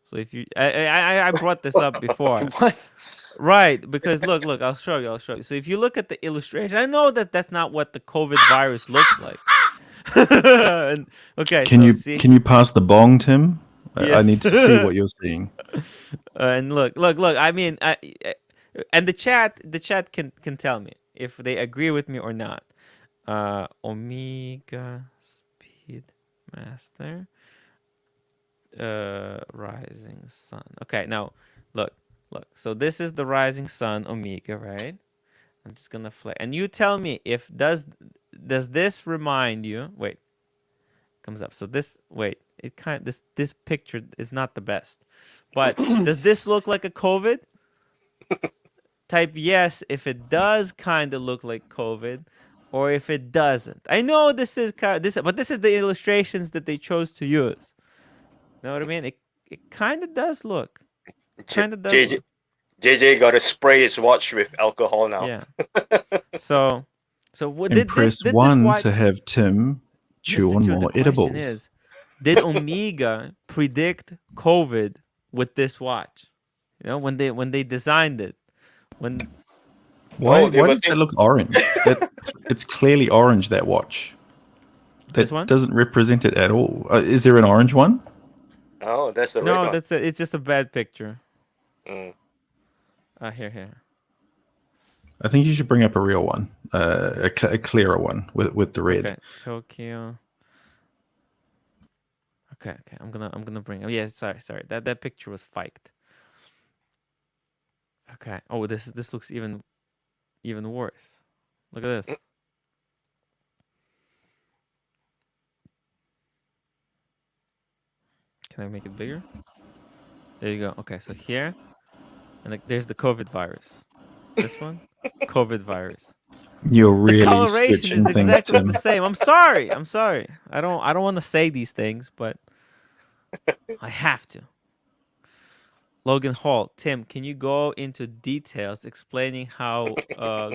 So if you, I brought this up before. What? Right, because look, I'll show you. So if you look at the illustration, I know that that's not what the COVID virus looks like. Okay, Can you pass the bong, Tim? Yes. I need to see what you're seeing. And look. I mean, and the chat can tell me if they agree with me or not. Omega Speedmaster Rising Sun. Okay, now look. So this is the Rising Sun Omega, right? I'm just gonna flick, and you tell me if does this remind you? Wait, comes up. So this this picture is not the best, but does this look like a COVID? Type yes if it does kind of look like COVID, or if it doesn't. I know this is but this is the illustrations that they chose to use. Know what I mean? It kind of does look. Kind of does. JJ got to spray his watch with alcohol now. Yeah. So what did this watch to have Tim chew on more edibles? Did Omega predict COVID with this watch? You know, when they designed it. Why does that look orange? It's clearly orange, that watch. This one doesn't represent it at all. Is there an orange one? Oh, that's the red no. one. That's it. It's just a bad picture. Mm. Here. I think you should bring up a real one, a clearer one with the red. Okay, Tokyo. Okay. I'm gonna bring. Oh yeah, sorry. That picture was faked. Okay. Oh, this looks even worse. Look at this. Can I make it bigger? There you go. Okay, so here, and there's the COVID virus. This one, COVID virus. You're really the coloration is exactly things, the same. I'm sorry. I don't want to say these things, but I have to. Logan Hall, Tim, can you go into details explaining how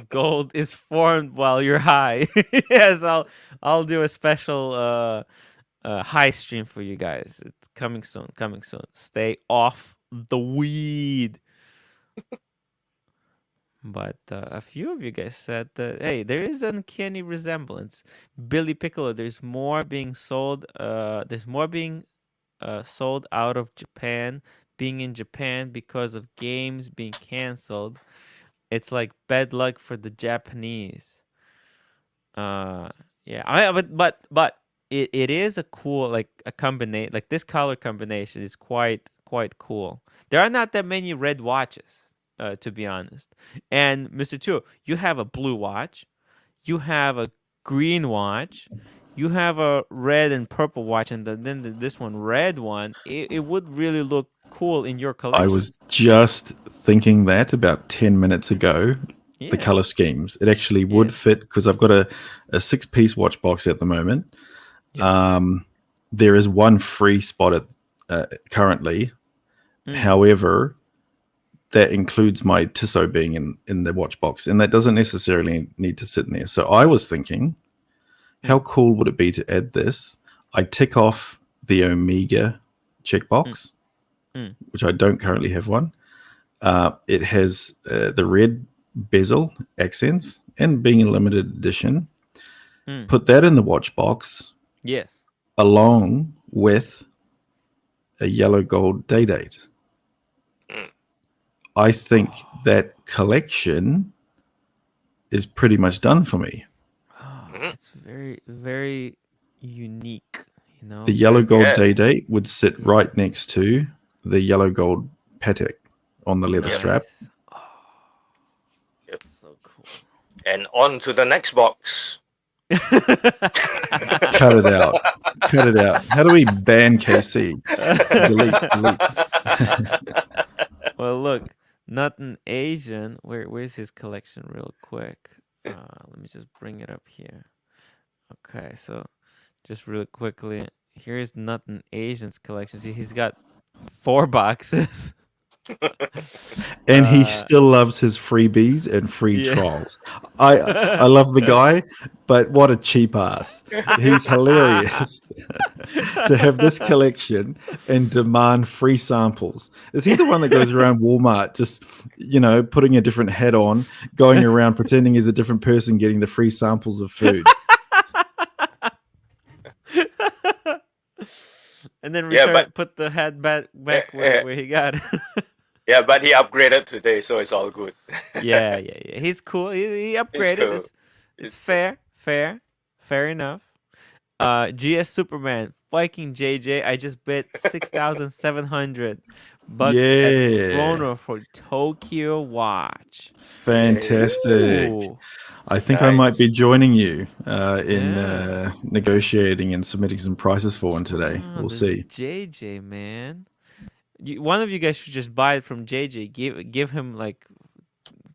gold is formed while you're high? Yes, I'll do a special high stream for you guys. It's coming soon. Stay off the weed. But a few of you guys said that, hey, there is an uncanny resemblance. Billy Piccolo, there's more being sold. There's more being sold out of Japan. Being in Japan because of games being canceled. It's like bad luck for the Japanese. Yeah. But it is a cool, like a combination, like this color combination is quite cool. There are not that many red watches, to be honest. And Mr. Two, you have a blue watch, you have a green watch, you have a red and purple watch, and then this one red one. It would really look cool in your collection. I was just thinking that about 10 minutes ago. Yeah. The color schemes, it actually would fit, because I've got a 6-piece watch box at the moment. Yeah. There is one free spot currently. However, that includes my Tissot being in the watch box, and that doesn't necessarily need to sit in there. So I was thinking, how cool would it be to add this? I tick off the Omega checkbox, which I don't currently have one. It has the red bezel accents, and being a limited edition. Put that in the watch box. Yes. Along with a yellow gold date. I think that collection is pretty much done for me. It's very, very unique. You know, The yellow gold date would sit right next to the yellow gold Patek on the leather strap. Oh, that's so cool. And on to the next box. Cut it out. Cut it out. How do we ban KC? Delete. Well, look, Nothing Asian. Where's his collection real quick? Let me just bring it up here. Okay, so just really quickly, here's Nothing Asian's collection. See, he's got 4 boxes. And he still loves his freebies and free trolls. I love the guy, but what a cheap ass. He's hilarious to have this collection and demand free samples. Is he the one that goes around Walmart just, putting a different hat on, going around pretending he's a different person, getting the free samples of food? And then put the hat back where he got it. Yeah, but he upgraded today, so it's all good. Yeah. He's cool. He upgraded. Cool. It's fair enough. GS Superman, Viking JJ. I just bet $6,700 at Flono for Tokyo watch. Fantastic. Ooh. I think I might be joining you in negotiating and submitting some prices for one today. We'll see. JJ, man. One of you guys should just buy it from JJ. Give him like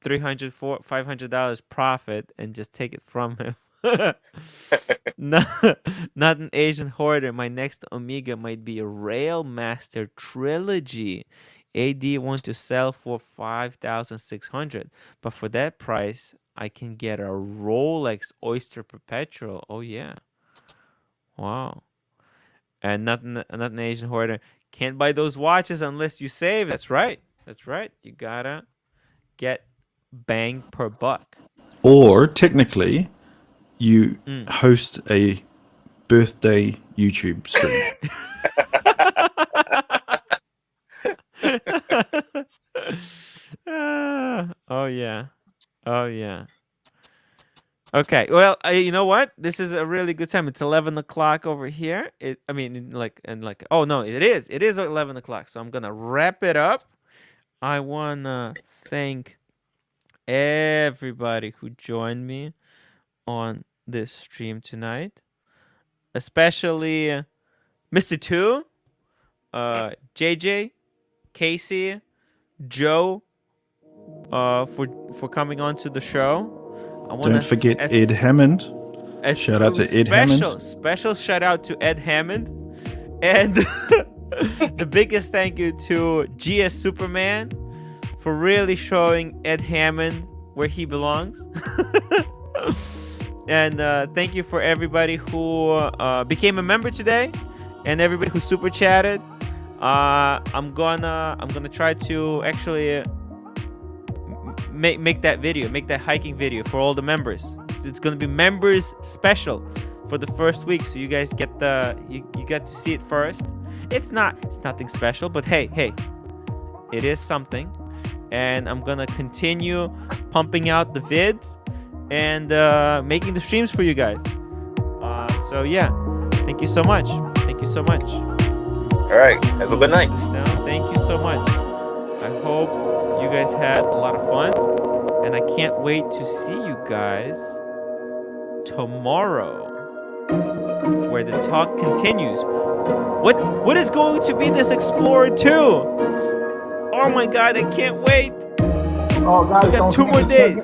$300, $500 profit and just take it from him. Not an Asian hoarder. My next Omega might be a Railmaster Trilogy. AD want to sell for $5,600, but for that price, I can get a Rolex Oyster Perpetual. Oh yeah, wow. And not an Asian hoarder. Can't buy those watches unless you save. That's right. You gotta get bang per buck. Or technically, you host a birthday YouTube stream. Oh yeah. Okay, well, you know what? This is a really good time. It's 11 o'clock over here. Oh no, it is 11 o'clock. So I'm gonna wrap it up. I wanna thank everybody who joined me on this stream tonight, especially Mr. Two, JJ, Casey, Joe, for coming on to the show. Don't forget Ed Hammond. Shout out to Ed Hammond. Special shout out to Ed Hammond. And the biggest thank you to GS Superman for really showing Ed Hammond where he belongs. And thank you for everybody who became a member today and everybody who super chatted. I'm gonna try to actually make that hiking video for all the members. It's gonna be members special for the first week, so you guys get you get to see it first. It's nothing special, but hey, it is something. And I'm gonna continue pumping out the vids and making the streams for you guys. So yeah, Thank you so much. Thank you so much. All right. Have a good night. Thank you so much. I hope you guys had a lot of fun, and I can't wait to see you guys tomorrow, where the talk continues. What is going to be this Explorer 2? Oh my God, I can't wait. Oh, guys, We got 2 more days.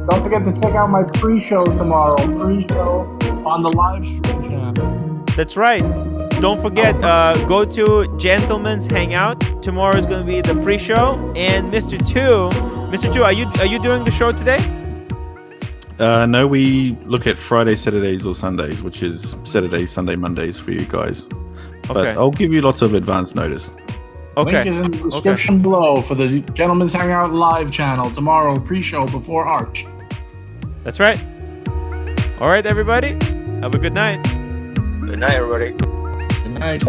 Don't forget to check out my pre-show tomorrow. Pre-show on the live stream channel. That's right. Don't forget, go to Gentleman's Hangout. Tomorrow is going to be the pre-show. And Mr. 2, are you doing the show today? No, we look at Friday, Saturdays, or Sundays, which is Saturday, Sunday, Mondays for you guys. But Okay. I'll give you lots of advance notice. Okay. Link is in the description below for the Gentleman's Hangout live channel tomorrow, pre-show before Arch. That's right. All right, everybody. Have a good night. Good night, everybody. Good night, guys.